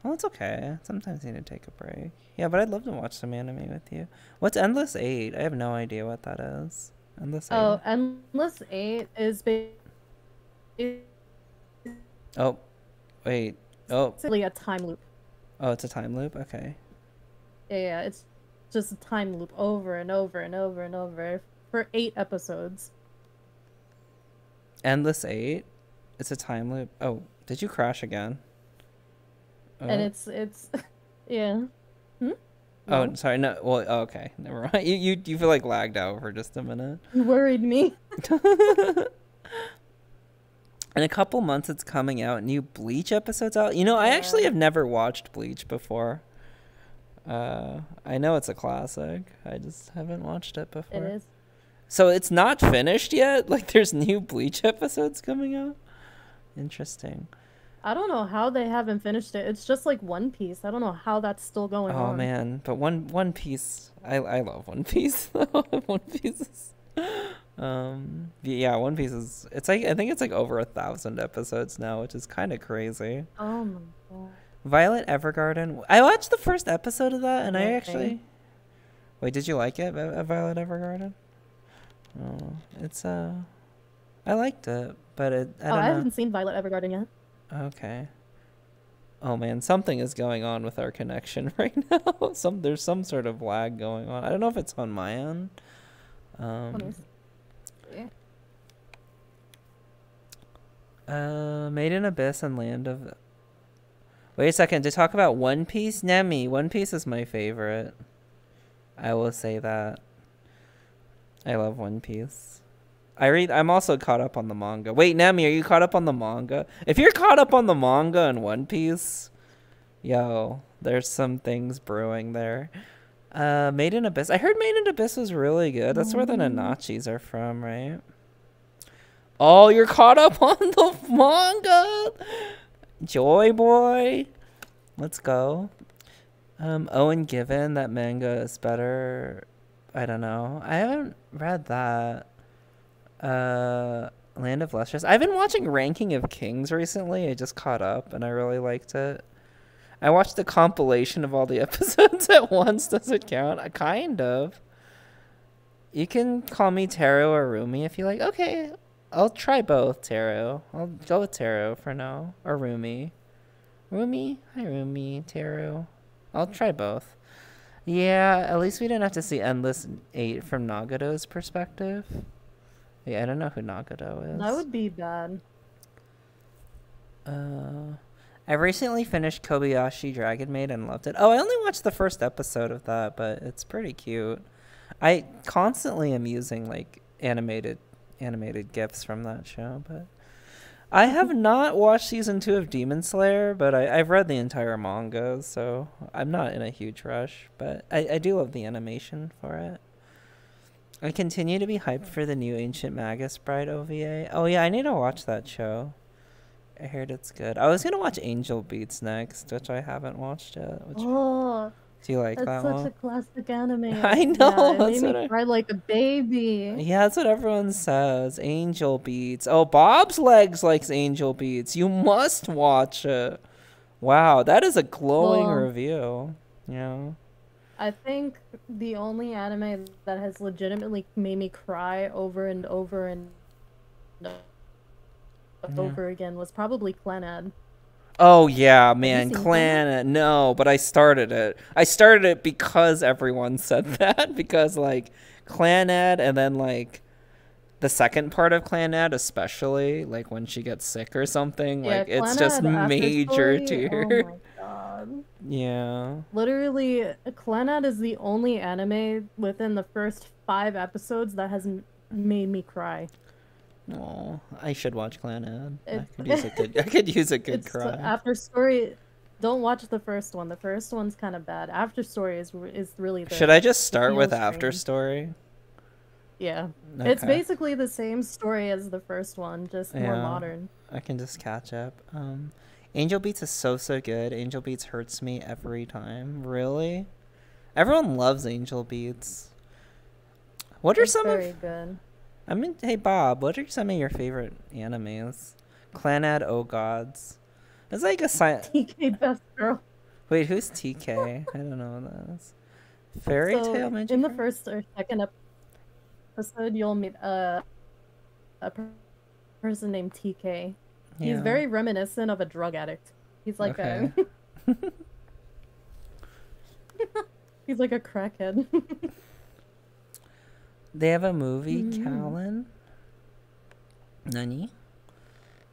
Well, it's okay. Sometimes you need to take a break. Yeah, but I'd love to watch some anime with you. What's Endless 8? I have no idea what that is. Endless 8. Oh, Endless 8 is Oh, wait. Oh. basically a time loop. Oh, it's a time loop? Okay. Yeah, it's just a time loop over and over and over and over for 8 episodes. Endless 8? It's a time loop? Oh, did you crash again? Oh. And it's yeah. No? Oh, sorry. No. Well, okay. Never mind. You feel like lagged out for just a minute. You worried me. In a couple months, it's coming out. New Bleach episodes out. You know, I actually have never watched Bleach before. I know it's a classic. I just haven't watched it before. It is. So it's not finished yet? Like, there's new Bleach episodes coming out? Interesting. I don't know how they haven't finished it. It's just like One Piece. I don't know how that's still going on. Oh, man. But One Piece... I love One Piece, though. One Piece is... yeah, One Piece is... It's like... I think it's like over 1,000 episodes now, which is kind of crazy. Oh, my God. Violet Evergarden. I watched the first episode of that, and I actually... Wait, did you like it, Violet Evergarden? Oh, it's, I liked it, but I don't know. I haven't seen Violet Evergarden yet. Okay. Oh, man, something is going on with our connection right now. There's some sort of lag going on. I don't know if it's on my end. Made in Abyss and Land of... Wait a second, to talk about One Piece? Nemi, One Piece is my favorite. I will say that. I love One Piece. I'm also caught up on the manga. Wait, Nemi, are you caught up on the manga? If you're caught up on the manga and One Piece, yo, there's some things brewing there. Made in Abyss. I heard Made in Abyss was really good. That's where the Mm. Nanachis are from, right? Oh, you're caught up on the manga. Joy boy. Let's go. Owen Given, that manga is better. I don't know. I haven't read that. Land of Lustrous. I've been watching Ranking of Kings recently. I just caught up and I really liked it. I watched the compilation of all the episodes at once. Does it count? Kind of. You can call me Taro or Rumi if you like. Okay, I'll try both, Taro. I'll go with Taro for now. Or Rumi. Rumi? Hi, Rumi. Taro. I'll try both. Yeah, at least we didn't have to see Endless 8 from Nagato's perspective. Yeah, I don't know who Nagato is. That would be bad. I recently finished Kobayashi Dragon Maid and loved it. Oh, I only watched the first episode of that, but it's pretty cute. I constantly am using like animated GIFs from that show, but I have not watched season 2 of Demon Slayer, but I've read the entire manga, so I'm not in a huge rush. But I do love the animation for it. I continue to be hyped for the new Ancient Magus Bride OVA. Oh yeah, I need to watch that show. I heard it's good. I was gonna watch Angel Beats next, which I haven't watched yet. Oh, Do you like that that's one? such a classic anime. I know. Yeah, it made me cry like a baby. Yeah, that's what everyone says. Angel Beats. Oh, Bob's Legs likes Angel Beats. You must watch it. Wow, that is a glowing review. Yeah. I think the only anime that has legitimately made me cry over and over and over again was probably Clannad. Oh yeah, man, Clannad? No, but I started it. I started it because everyone said that. Because like Clannad, and then like the second part of Clannad, especially like when she gets sick or something. Yeah, like it's just Clannad major Afterstory, tears. oh my god. Yeah. Literally, Clannad is the only anime within the first 5 episodes that has made me cry. Oh, I should watch Clannad. I could use a good cry. After Story, don't watch the first one. The first one's kind of bad. After Story is really the. Should I just start with stream. After Story? Yeah, Okay. it's basically the same story as the first one, just more modern. I can just catch up. Angel Beats is so good. Angel Beats hurts me every time. Really? Everyone loves Angel Beats. What are It's some very of? good. I mean, hey Bob, what are some of your favorite animes? Clannad, Oh Gods. It's like a TK Best Girl. Wait, who's TK? I don't know what that is. Fairy Tale Magic. In the first or second episode, you'll meet a person named TK. He's very reminiscent of a drug addict. He's like a he's like a crackhead. They have a movie, Callan. Nani?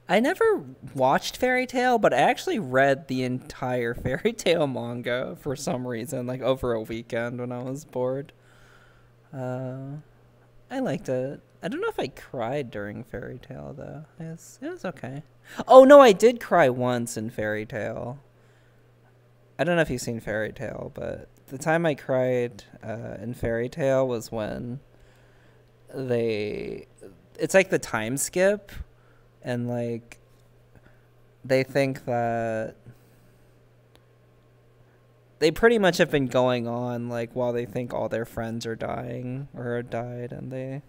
I never watched Fairy Tail, but I actually read the entire Fairy Tail manga for some reason, like over a weekend when I was bored. I liked it. I don't know if I cried during Fairy Tail though. It was okay. Oh no, I did cry once in Fairy Tail. I don't know if you've seen Fairy Tail, but the time I cried in Fairy Tail was when it's like the time skip, and like they think that they pretty much have been going on like while they think all their friends are dying or have died, and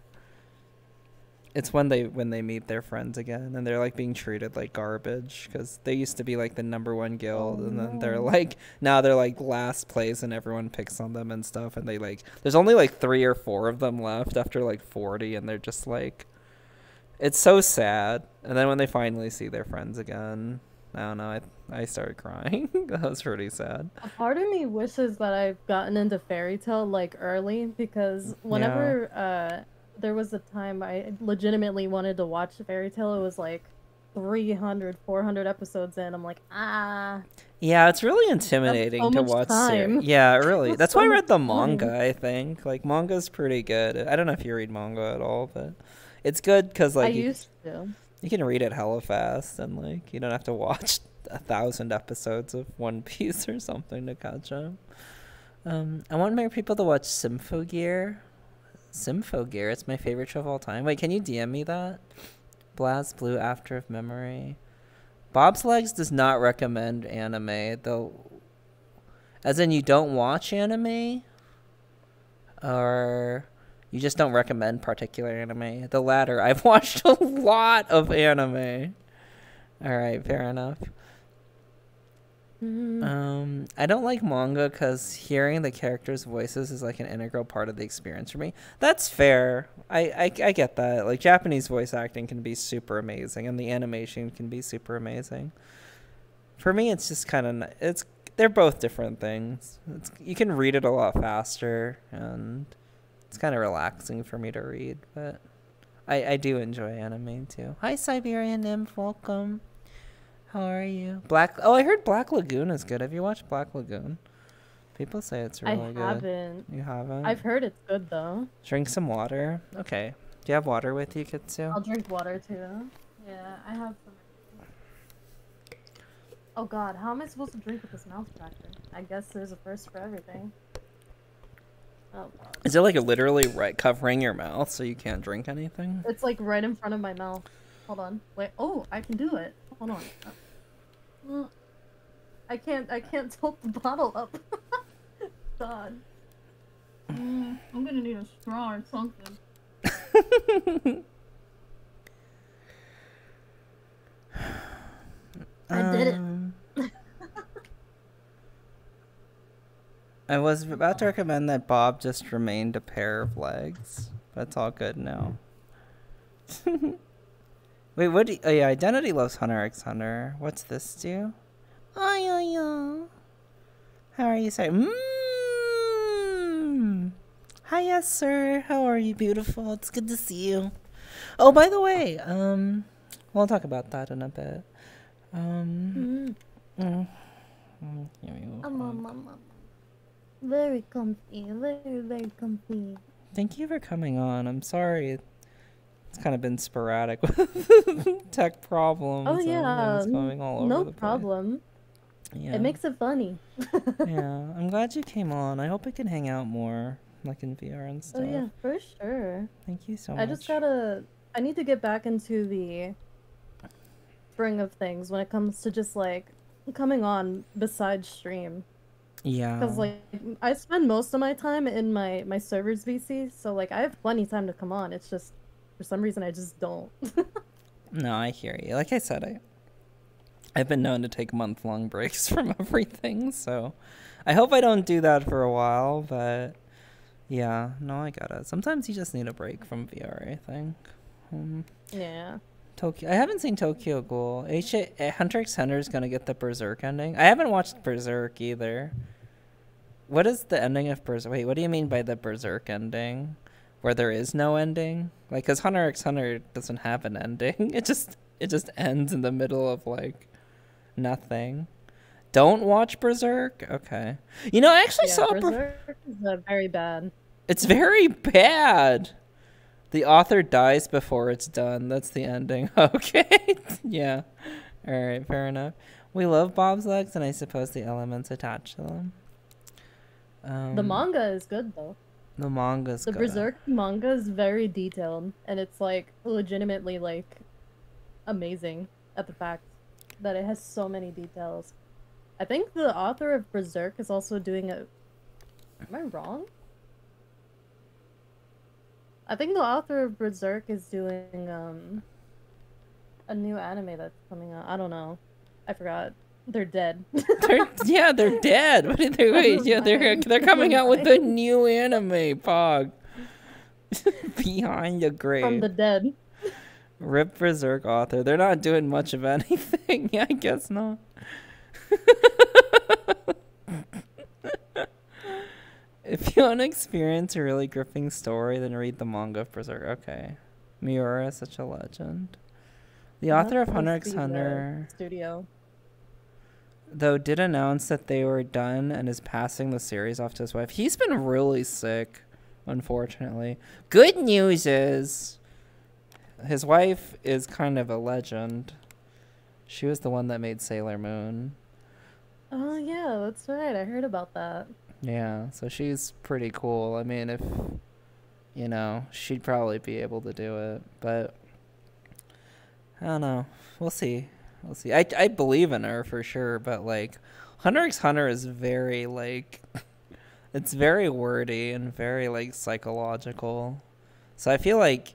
it's when they meet their friends again, and they're like being treated like garbage because they used to be like the #1 guild, and then they're like now they're like last place, and everyone picks on them and stuff, and they like there's only like 3 or 4 of them left after like 40, and they're just like, it's so sad. And then when they finally see their friends again, I don't know, I started crying. That was pretty sad. A part of me wishes that I've gotten into Fairy Tail like early, because whenever there was a time I legitimately wanted to watch Fairy Tail, it was like 300, 400 episodes in. I'm like, yeah, it's really intimidating to watch. Yeah, really. That's why I read the manga. I think like manga's pretty good. I don't know if you read manga at all, but it's good because like I used to. You can read it hella fast, and like you don't have to watch 1,000 episodes of One Piece or something to catch up. I want more people to watch Symphogear. Symphogear, it's my favorite show of all time. Wait, can you DM me that? Blast Blue After of Memory. Bob's Legs does not recommend anime, though. As in, you don't watch anime? Or you just don't recommend particular anime? The latter. I've watched a lot of anime. Alright, fair enough. I don't like manga because hearing the characters' voices is like an integral part of the experience for me. That's fair. I get that. Like, Japanese voice acting can be super amazing, and the animation can be super amazing. For me, it's just kind of they're both different things. You can read it a lot faster, and it's kind of relaxing for me to read. But I do enjoy anime too. Hi, Siberian Nymph. Welcome. How are you? Oh, I heard Black Lagoon is good. Have you watched Black Lagoon? People say it's really good. I haven't. You haven't? I've heard it's good, though. Drink some water. Okay. Do you have water with you, Kitsu? I'll drink water, too. Yeah, I have some. Oh, God. How am I supposed to drink with this mouth tractor? I guess there's a first for everything. Oh, God. Is it, like, literally right covering your mouth so you can't drink anything? It's, like, right in front of my mouth. Hold on. Wait. Oh, I can do it. Hold on. I can't tilt the bottle up. God. I'm gonna need a straw or something. I did it. I was about to recommend that Bob just remained a pair of legs. That's all good now. Wait, what? Oh yeah, Identity loves Hunter x Hunter. What's this do? Oh yeah. How are you, sir? Hi, yes, sir. How are you, beautiful? It's good to see you. Oh, by the way, we'll talk about that in a bit. Very comfy. Very, very comfy. Thank you for coming on. I'm sorry. It's kind of been sporadic with tech problems. Oh yeah, going all over no the problem. Yeah. It makes it funny. Yeah, I'm glad you came on. I hope we can hang out more, like in VR and stuff. Oh yeah, for sure. Thank you so much. I just I need to get back into the spring of things when it comes to just like coming on besides stream. Yeah. Because like I spend most of my time in my server's VC, so like I have plenty of time to come on. It's just for some reason I just don't. No, I hear you. Like I said, I've been known to take month-long breaks from everything, so I hope I don't do that for a while, but yeah, no, I got it. Sometimes you just need a break from VR, I think. Yeah. Tokyo. I haven't seen Tokyo Ghoul. Hunter x Hunter is gonna get the Berserk ending. I haven't watched Berserk either. What is the ending of Berserk? Wait, what do you mean by the Berserk ending? Where there is no ending? Like, because Hunter x Hunter doesn't have an ending. It just ends in the middle of like nothing. Don't watch Berserk? Okay. You know, I actually saw Berserk is very bad. It's very bad. The author dies before it's done. That's the ending. Okay. Yeah. All right. Fair enough. We love Bob's legs, and I suppose the elements attached to them. The manga is good though. The manga's good. The Berserk manga is very detailed, and it's like legitimately like amazing at the fact that it has so many details. I think the author of Berserk is also doing a... Am I wrong? I think the author of Berserk is doing a new anime that's coming out. I don't know. I forgot. They're dead. They're dead. What did they wait? Yeah, they're coming out with a new anime, Pog. Behind the grave. From the dead. Rip Berserk author. They're not doing much of anything. Yeah, I guess not. If you want to experience a really gripping story, then read the manga of Berserk. Okay. Miura is such a legend. The author of Hunter x Hunter studio, though, did announce that they were done and is passing the series off to his wife. He's been really sick, unfortunately. Good news is his wife is kind of a legend. She was the one that made Sailor Moon. Oh yeah, that's right. I heard about that. Yeah, so she's pretty cool. I mean, if, you know, she'd probably be able to do it, but I don't know. We'll see. We'll see. I believe in her for sure, but like Hunter x Hunter is very like it's very wordy and very like psychological. So I feel like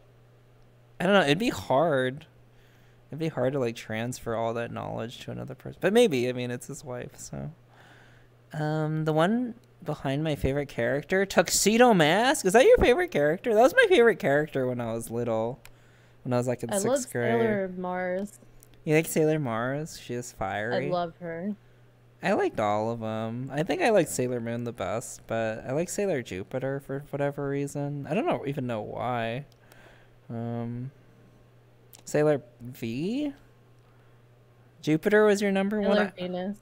I don't know, it'd be hard. It'd be hard to like transfer all that knowledge to another person. But maybe, I mean, it's his wife, so the one behind my favorite character, Tuxedo Mask. Is that your favorite character? That was my favorite character when I was little. When I was like in I love sixth grade. Sailor Mars. You like Sailor Mars? She is fiery. I love her. I liked all of them. I think I like Sailor Moon the best, but I like Sailor Jupiter for whatever reason. I don't know even know why. Sailor V? Jupiter was your number one? Sailor Venus.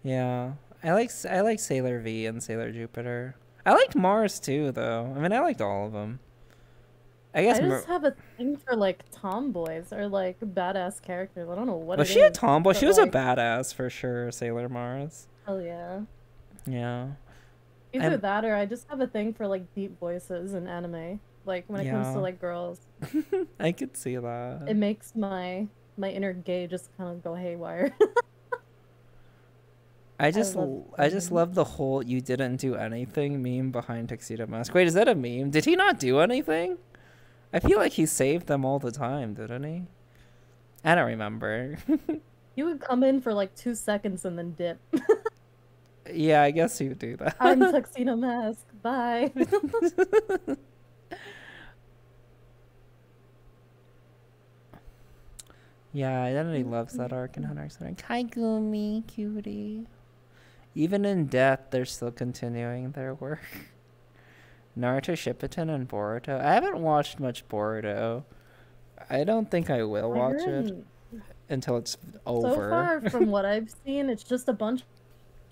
Yeah. I like Sailor V and Sailor Jupiter. I liked Mars too, though. I mean, I liked all of them. I guess I just have a thing for like tomboys or like badass characters. I don't know what. Was she a tomboy? She was a badass for sure. Sailor Mars. Hell yeah. Yeah. Either that or I just have a thing for like deep voices in anime. Like when it comes to like girls. I could see that. It makes my inner gay just kind of go haywire. I just love the whole "you didn't do anything" meme behind Tuxedo Mask. Wait, is that a meme? Did he not do anything? I feel like he saved them all the time, didn't he? I don't remember. He would come in for like 2 seconds and then dip. Yeah, I guess he would do that. I'm Tuxedo Mask. Bye. Yeah, Identity loves that arc in Hunter x Hunter. Kaigumi, cutie. Even in death, they're still continuing their work. Naruto Shippuden and Boruto. I haven't watched much Boruto. I don't think I will watch it until it's over. So far, from what I've seen, it's just a bunch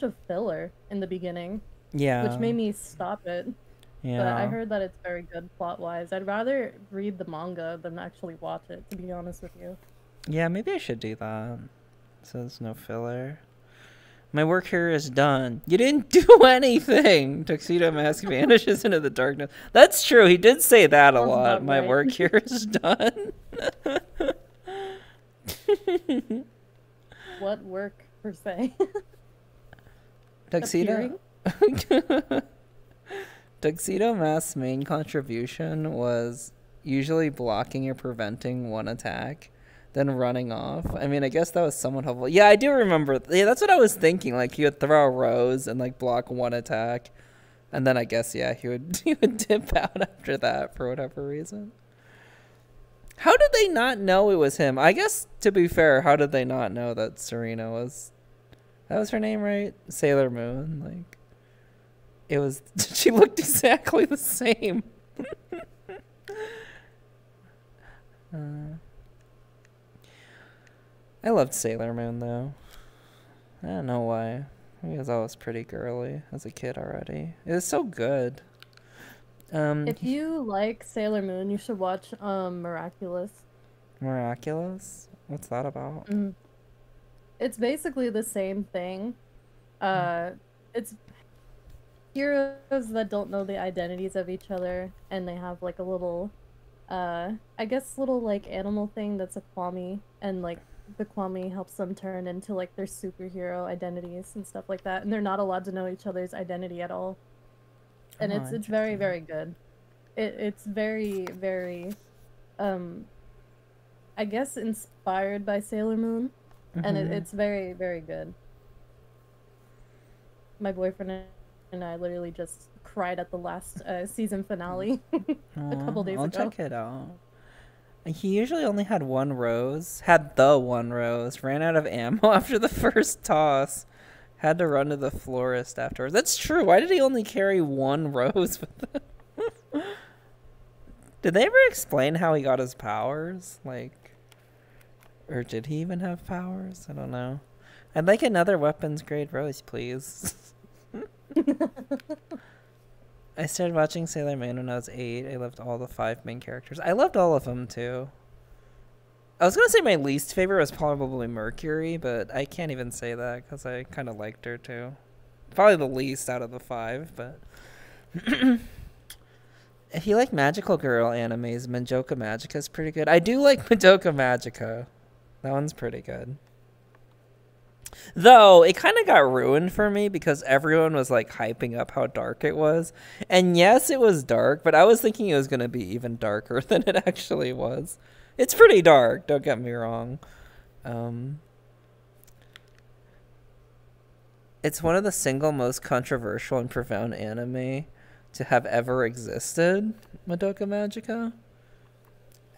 of filler in the beginning. Yeah. Which made me stop it. Yeah. But I heard that it's very good plot-wise. I'd rather read the manga than actually watch it, to be honest with you. Yeah, maybe I should do that. So there's no filler. My work here is done. You didn't do anything. Tuxedo Mask vanishes into the darkness. That's true. He did say that a lot. My work here is done. What work, per se? Tuxedo? Tuxedo Mask's main contribution was usually blocking or preventing one attack, then running off. I mean, I guess that was somewhat helpful. Yeah, I do remember. Yeah, that's what I was thinking. Like, he would throw a rose and, like, block one attack. And then I guess, yeah, he would dip out after that for whatever reason. How did they not know it was him? I guess, to be fair, how did they not know that Serena was... That was her name, right? Sailor Moon. Like, it was... She looked exactly the same. I loved Sailor Moon, though. I don't know why. Maybe because I was pretty girly as a kid already. It was so good. If you like Sailor Moon, you should watch Miraculous. Miraculous? What's that about? It's basically the same thing. It's heroes that don't know the identities of each other, and they have like a little, I guess little like animal thing that's a Kwami, and like the Kwami helps them turn into like their superhero identities and stuff like that, and they're not allowed to know each other's identity at all. And it's very, very good. It's very, very, I guess inspired by Sailor Moon, and it's very, very good. My boyfriend and I literally just cried at the last season finale a couple days ago. I'll check it out. He usually only had one rose. Had the one rose. Ran out of ammo after the first toss. Had to run to the florist afterwards. That's true. Why did he only carry one rose with him? Did they ever explain how he got his powers? Like, or did he even have powers? I don't know. I'd like another weapons grade rose, please. I started watching Sailor Moon when I was 8. I loved all the 5 main characters. I loved all of them, too. I was going to say my least favorite was probably Mercury, but I can't even say that because I kind of liked her, too. Probably the least out of the 5, but if you like magical girl animes, Madoka Magica is pretty good. I do like Madoka Magica. That one's pretty good. Though, it kind of got ruined for me because everyone was, like, hyping up how dark it was. And yes, it was dark, but I was thinking it was going to be even darker than it actually was. It's pretty dark, don't get me wrong. It's one of the single most controversial and profound anime to have ever existed, Madoka Magica.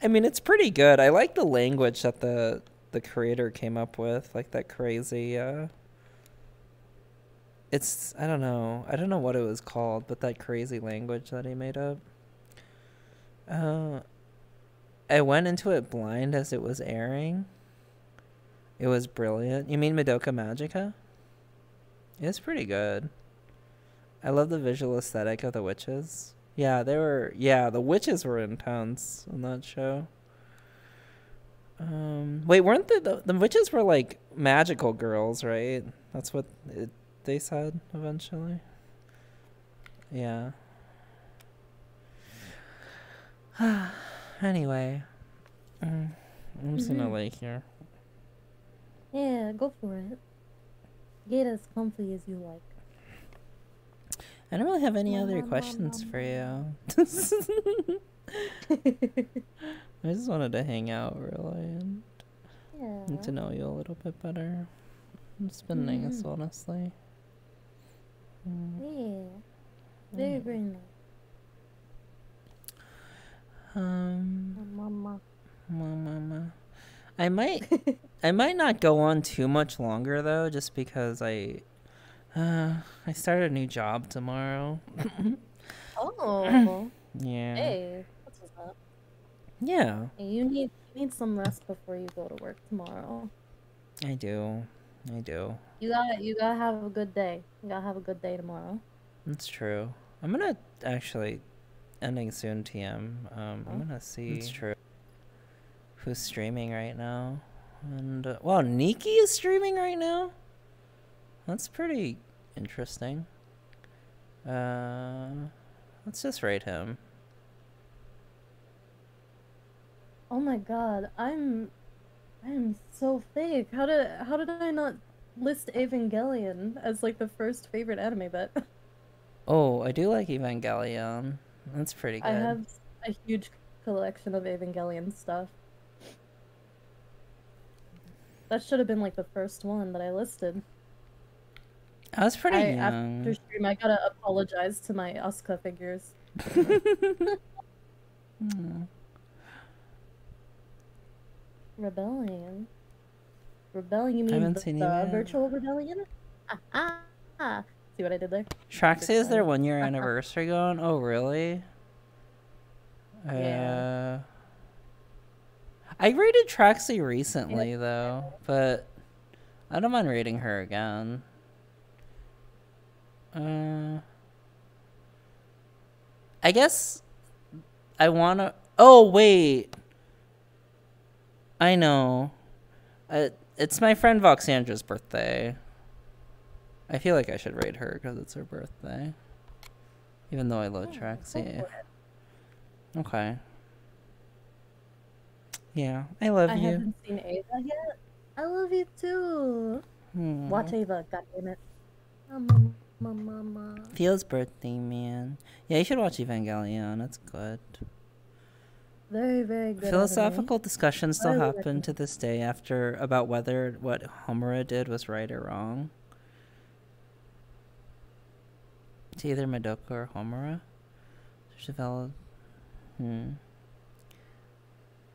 I mean, it's pretty good. I like the language that the creator came up with, like that crazy it's I don't know what it was called, but that crazy language that he made up. I went into it blind as it was airing. It was brilliant. You mean Madoka Magica? It's pretty good. I love the visual aesthetic of the witches. Yeah, the witches were intense in that show. Wait, weren't the witches were like magical girls, right? That's what they said eventually. Yeah. Anyway, I'm just gonna lay here. Yeah, go for it. Get as comfy as you like. I don't really have any other questions for you. I just wanted to hang out, really, and get to know you a little bit better. It's been nice, honestly. Yeah. Very, very nice. Mama. I might not go on too much longer though, just because I start a new job tomorrow. Oh. Yeah. Hey, what's up? Yeah. Hey, you need some rest before you go to work tomorrow. I do. You gotta have a good day. You gotta have a good day tomorrow. That's true. I'm gonna actually ending soon, TM. I'm gonna see. That's true. Who's streaming right now? And wow, Nikki is streaming right now. That's pretty interesting. Let's just rate him. Oh my god, I'm so fake. How did I not list Evangelion as like the first favorite anime bet? Oh, I do like Evangelion. That's pretty good. I have a huge collection of Evangelion stuff. That should have been like the first one that I listed. I was pretty young. After stream, I gotta apologize to my Asuka figures. Rebellion. You mean the virtual rebellion? See what I did there? Traxxas is their 1 year anniversary going? Oh, really? Yeah. I rated Traxxas recently, though, but I don't mind rating her again. I guess I wanna... Oh, wait. I know. It's my friend Voxandra's birthday. I feel like I should rate her because it's her birthday. Even though I love Traxxas. Okay. Yeah, I love you. I haven't seen Ava yet. I love you too. Watch Ava, goddammit. Mama. Theo's birthday, man. Yeah, you should watch Evangelion. It's good. Very, very good. Philosophical discussions still happen to this day about whether what Homura did was right or wrong. It's either Madoka or Homura.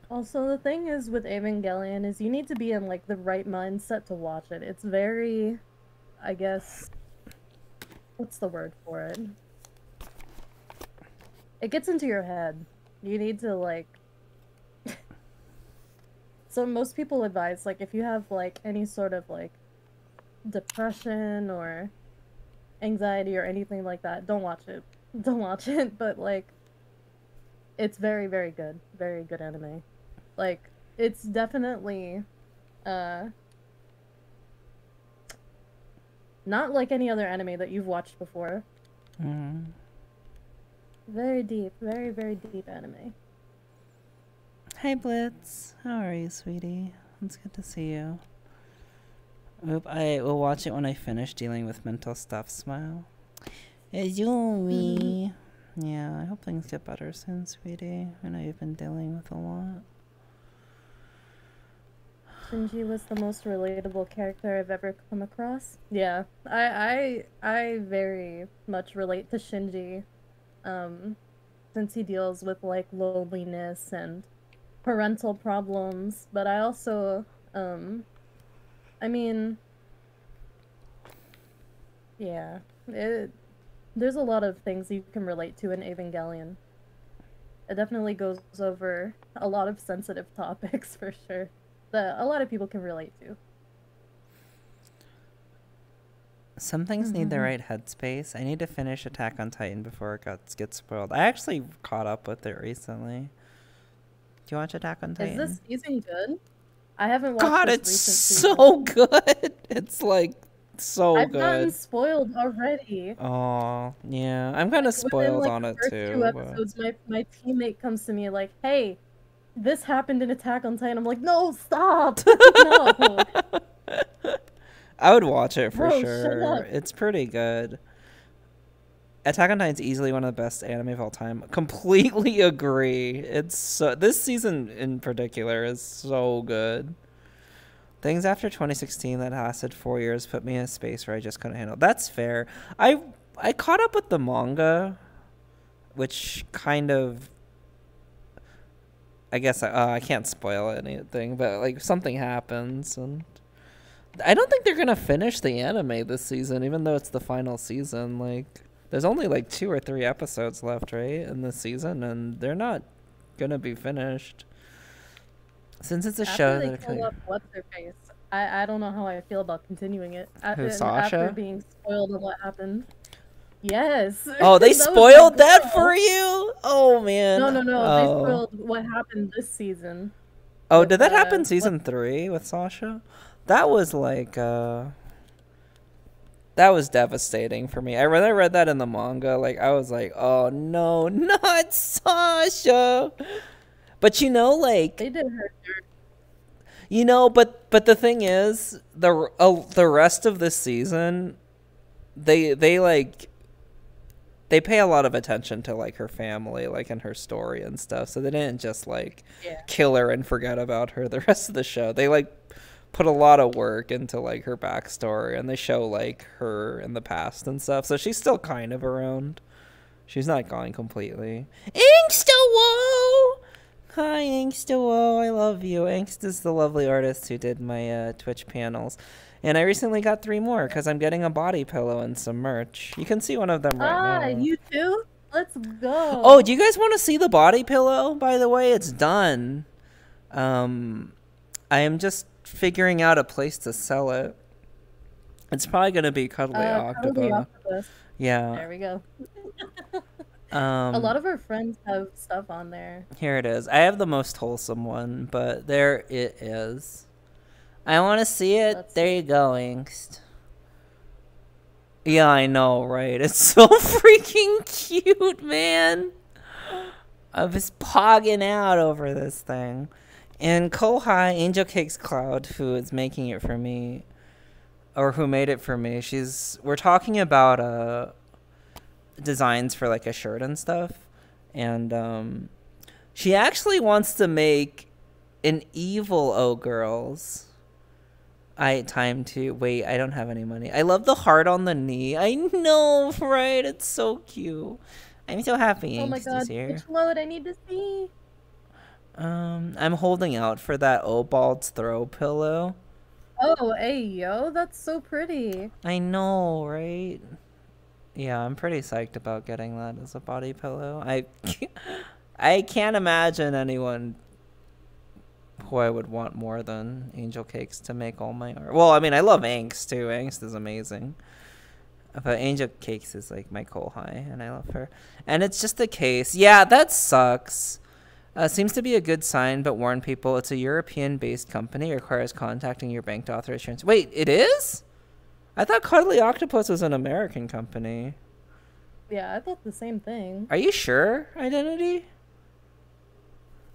Also, the thing is with Evangelion is you need to be in like the right mindset to watch it. It's very, I guess, what's the word for it? It gets into your head. You need to like... So most people advise, like, if you have like any sort of like depression or anxiety or anything like that, don't watch it. Don't watch it, but like it's very, very good. Very good anime. Like, it's definitely Not like any other anime that you've watched before. Mm. Very deep, very, very deep anime. Hey Blitz, how are you, sweetie? It's good to see you. Oop, I will watch it when I finish dealing with mental stuff. Smile. Izumi. Yeah, I hope things get better soon, sweetie. I know you've been dealing with a lot. Shinji was the most relatable character I've ever come across. Yeah, I very much relate to Shinji, since he deals with like loneliness and parental problems. But I also, I mean, yeah, there's a lot of things you can relate to in Evangelion. It definitely goes over a lot of sensitive topics for sure that a lot of people can relate to. Some things need the right headspace. I need to finish Attack on Titan before it gets spoiled. I actually caught up with it recently. Do you watch Attack on Titan? Is this season good? I haven't watched God, this it's recent so good. It's like so I've good. gotten spoiled already. Oh, yeah. I'm kind of spoiled within, like, on the it first too. 2 episodes, my teammate comes to me like, "Hey, this happened in Attack on Titan." I'm like, "No, stop! No." I would watch it for Bro, sure. shut up. It's pretty good. Attack on Titan's easily one of the best anime of all time. Completely agree. It's so, this season in particular is so good. Things after 2016 that lasted 4 years put me in a space where I just couldn't handle. That's fair. I caught up with the manga, which kind of, I guess I can't spoil anything, but like something happens, and I don't think they're gonna finish the anime this season, even though it's the final season. Like, there's only like 2 or 3 episodes left, right, in this season, and they're not gonna be finished. Since it's a show that kill up what's her face, I don't know how I feel about continuing it. Sasha? After being spoiled on what happened. Yes. Oh, they spoiled that for you? Oh man. No. Oh. They spoiled what happened this season. Oh, did that happen season 3 with Sasha? That was like that was devastating for me. When I read that in the manga, like I was like, "Oh no, not Sasha." But you know, like they did hurt her. You know, but the thing is, the rest of this season, they pay a lot of attention to like her family, like and her story and stuff. So they didn't just like kill her and forget about her the rest of the show. They like put a lot of work into like her backstory, and they show like her in the past and stuff. So she's still kind of around. She's not gone completely. Angst-a-woe! Hi, Angst-a-woe. I love you. Angst is the lovely artist who did my Twitch panels. And I recently got 3 more because I'm getting a body pillow and some merch. You can see one of them right now. You too? Let's go. Oh, do you guys want to see the body pillow? By the way, it's done. I am just figuring out a place to sell it. It's probably going to be Cuddly Octopus. Yeah. There we go. A lot of our friends have stuff on there. Here it is. I have the most wholesome one, but there it is. I want to see it. There you go, Angst. Yeah, I know, right? It's so freaking cute, man. I was pogging out over this thing. And Kohai, Angel Cakes Cloud, who is making it for me, or who made it for me, we're talking about designs for like a shirt and stuff, and she actually wants to make an evil O-Girls. I don't have any money. I love the heart on the knee. I know, right? It's so cute. I'm so happy. Oh my god, which load I need to see? I'm holding out for that Obald's throw pillow. Oh, hey yo, that's so pretty. I know, right? Yeah, I'm pretty psyched about getting that as a body pillow. I can't imagine anyone who I would want more than Angel Cakes to make all my art. Well, I mean, I love Angst too. Angst is amazing. But Angel Cakes is like my Kohai, and I love her. And it's just the case. Yeah, that sucks. Seems to be a good sign, but warn people it's a European-based company. Requires contacting your bank to authorize insurance. Wait, it is? I thought Cuddly Octopus was an American company. Yeah, I thought the same thing. Are you sure, Identity?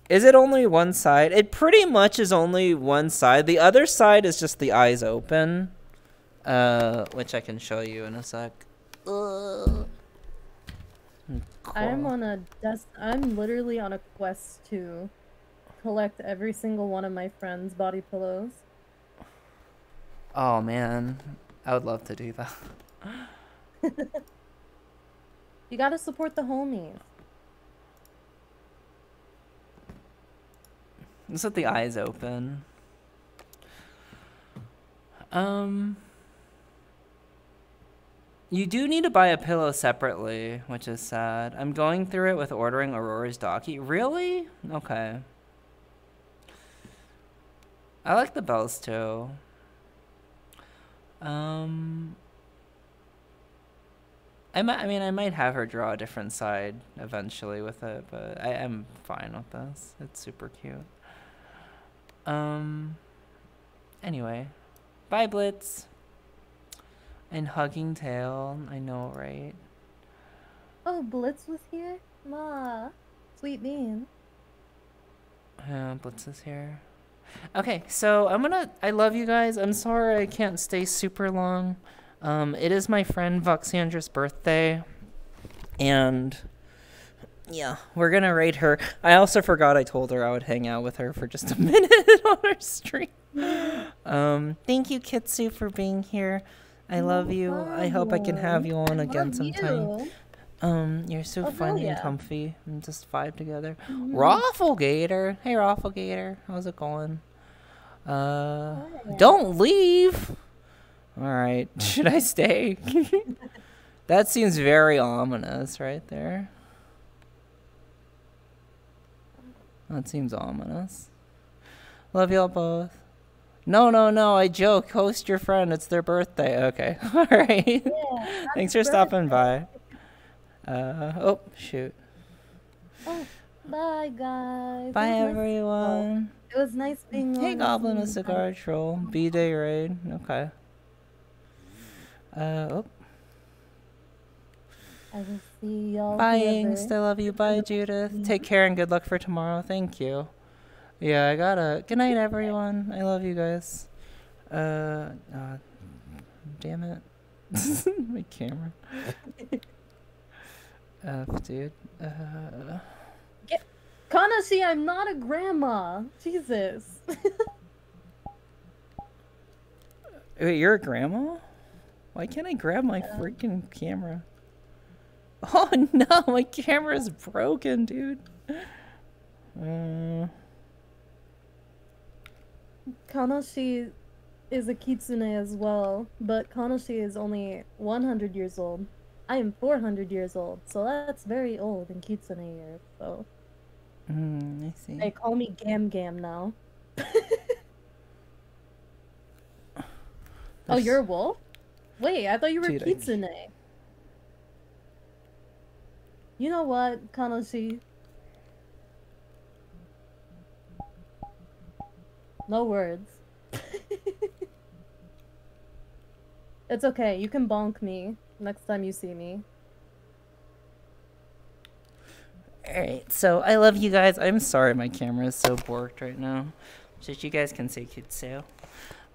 Is it only one side? It pretty much is only one side. The other side is just the eyes open. Which I can show you in a sec. Cool. I'm literally on a quest to collect every single one of my friends' body pillows. Oh man, I would love to do that. You gotta support the homies. Just with the eyes open. You do need to buy a pillow separately, which is sad. I'm going through it with ordering Aurora's Docky. Really? Okay. I like the bells too. I might have her draw a different side eventually with it, but I am fine with this. It's super cute. Anyway. Bye, Blitz. And Hugging Tail. I know, right? Oh, Blitz was here? Ma. Sweet bean. Blitz is here. Okay, so I love you guys. I'm sorry I can't stay super long. It is my friend Voxandra's birthday. And yeah, we're gonna raid her. I also forgot I told her I would hang out with her for just a minute on our stream. Thank you, Kitsu, for being here. I love you. I hope I can have you on again sometime. You're so funny and comfy and just vibe together. Rafflegator. Hey, Rafflegator. How's it going? Don't leave. All right. Should I stay? That seems very ominous right there. That seems ominous. Love y'all both. No, I joke. Host your friend. It's their birthday. Okay. All right. Yeah, thanks for stopping by. Oh, shoot. Oh, bye, guys. Bye, everyone. It was nice being on. Hey, Goblin, a cigar troll. B-Day raid. Okay. Oh. I will see y'all. Bye, Angst. I love you. Bye, Judith. Take care and good luck for tomorrow. Thank you. Yeah, I gotta. Good night, everyone. I love you guys. Damn it. My camera. Dude. Kanashi, I'm not a grandma. Jesus. Wait, you're a grandma? Why can't I grab my freaking camera? Oh no, my camera's broken, dude. Kanashi is a kitsune as well, but Kanashi is only 100 years old. I am 400 years old, so that's very old in kitsune years, so... I see. They call me Gam Gam now. Oh, you're a wolf? Wait, I thought you were kitsune. You know what, Kanashi? No words. It's okay, you can bonk me next time you see me. Alright, so I love you guys. I'm sorry my camera is so borked right now. Just you guys can say Kitsu.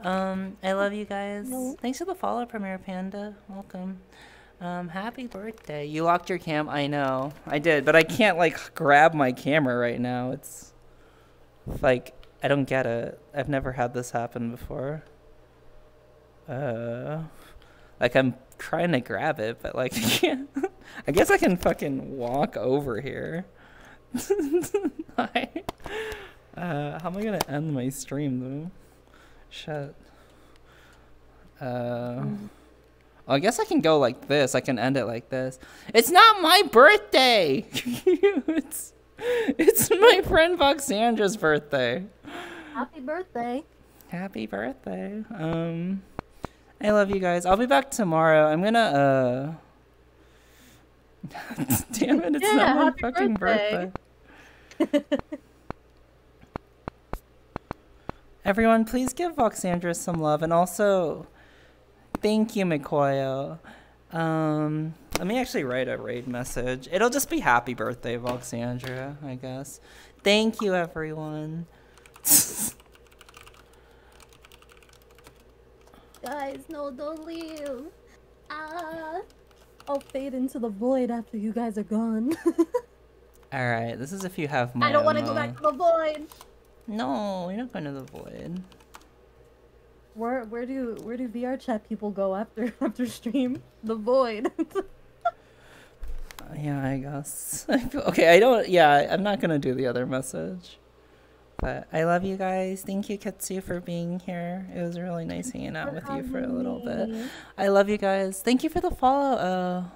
I love you guys. No. Thanks for the follow, Premier Panda. Welcome. Happy birthday. You locked your cam? I know. I did, but I can't, like, grab my camera right now. It's, like, I don't get it. I've never had this happen before. Like, I'm trying to grab it, but, like, I can't. I guess I can fucking walk over here. Hi. How am I gonna end my stream, though? Shit. I guess I can go like this. I can end it like this. It's not my birthday! It's my friend Voxandra's birthday. Happy birthday. Happy birthday. I love you guys. I'll be back tomorrow. I'm gonna, damn it, it's not my fucking birthday. Everyone, please give Voxandra some love. And also, Thank you, Mikoyo. Let me actually write a raid message. It'll just be happy birthday, Voxandra, I guess. Thank you, everyone. Guys, no, don't leave. I'll fade into the void after you guys are gone. Alright, this is if you have more I don't want to go back to the void. No, you're not going to the void. Where do VRchat people go after stream? The void. Yeah, I guess. Okay, I'm not gonna do the other message. But I love you guys. Thank you, Kitsu, for being here. It was really nice hanging out with you for a little bit. I love you guys. Thank you for the follow.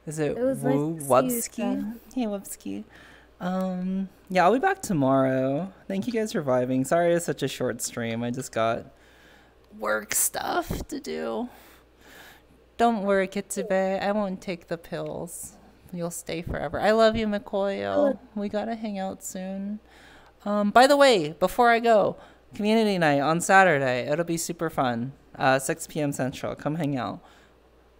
Is it Wubsky? Hey, Wubsky. Yeah, I'll be back tomorrow. Thank you guys for vibing. Sorry it's such a short stream. I just got work stuff to do. Don't worry, Kitsube. I won't take the pills. You'll stay forever. I love you, Mikoyo. We gotta hang out soon. By the way, before I go, community night on Saturday. It'll be super fun. 6 p.m. Central. Come hang out.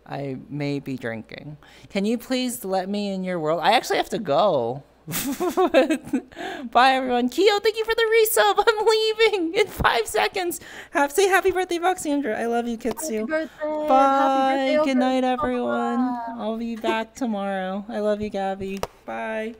I may be drinking. Can you please let me in your world? I actually have to go. Bye, everyone. Keo, thank you for the resub. I'm leaving in 5 seconds. Say happy birthday, Voxandra. I love you, Kitsu. Happy birthday. Bye. Good night, everyone. I'll be back tomorrow. I love you, Gabby. Bye.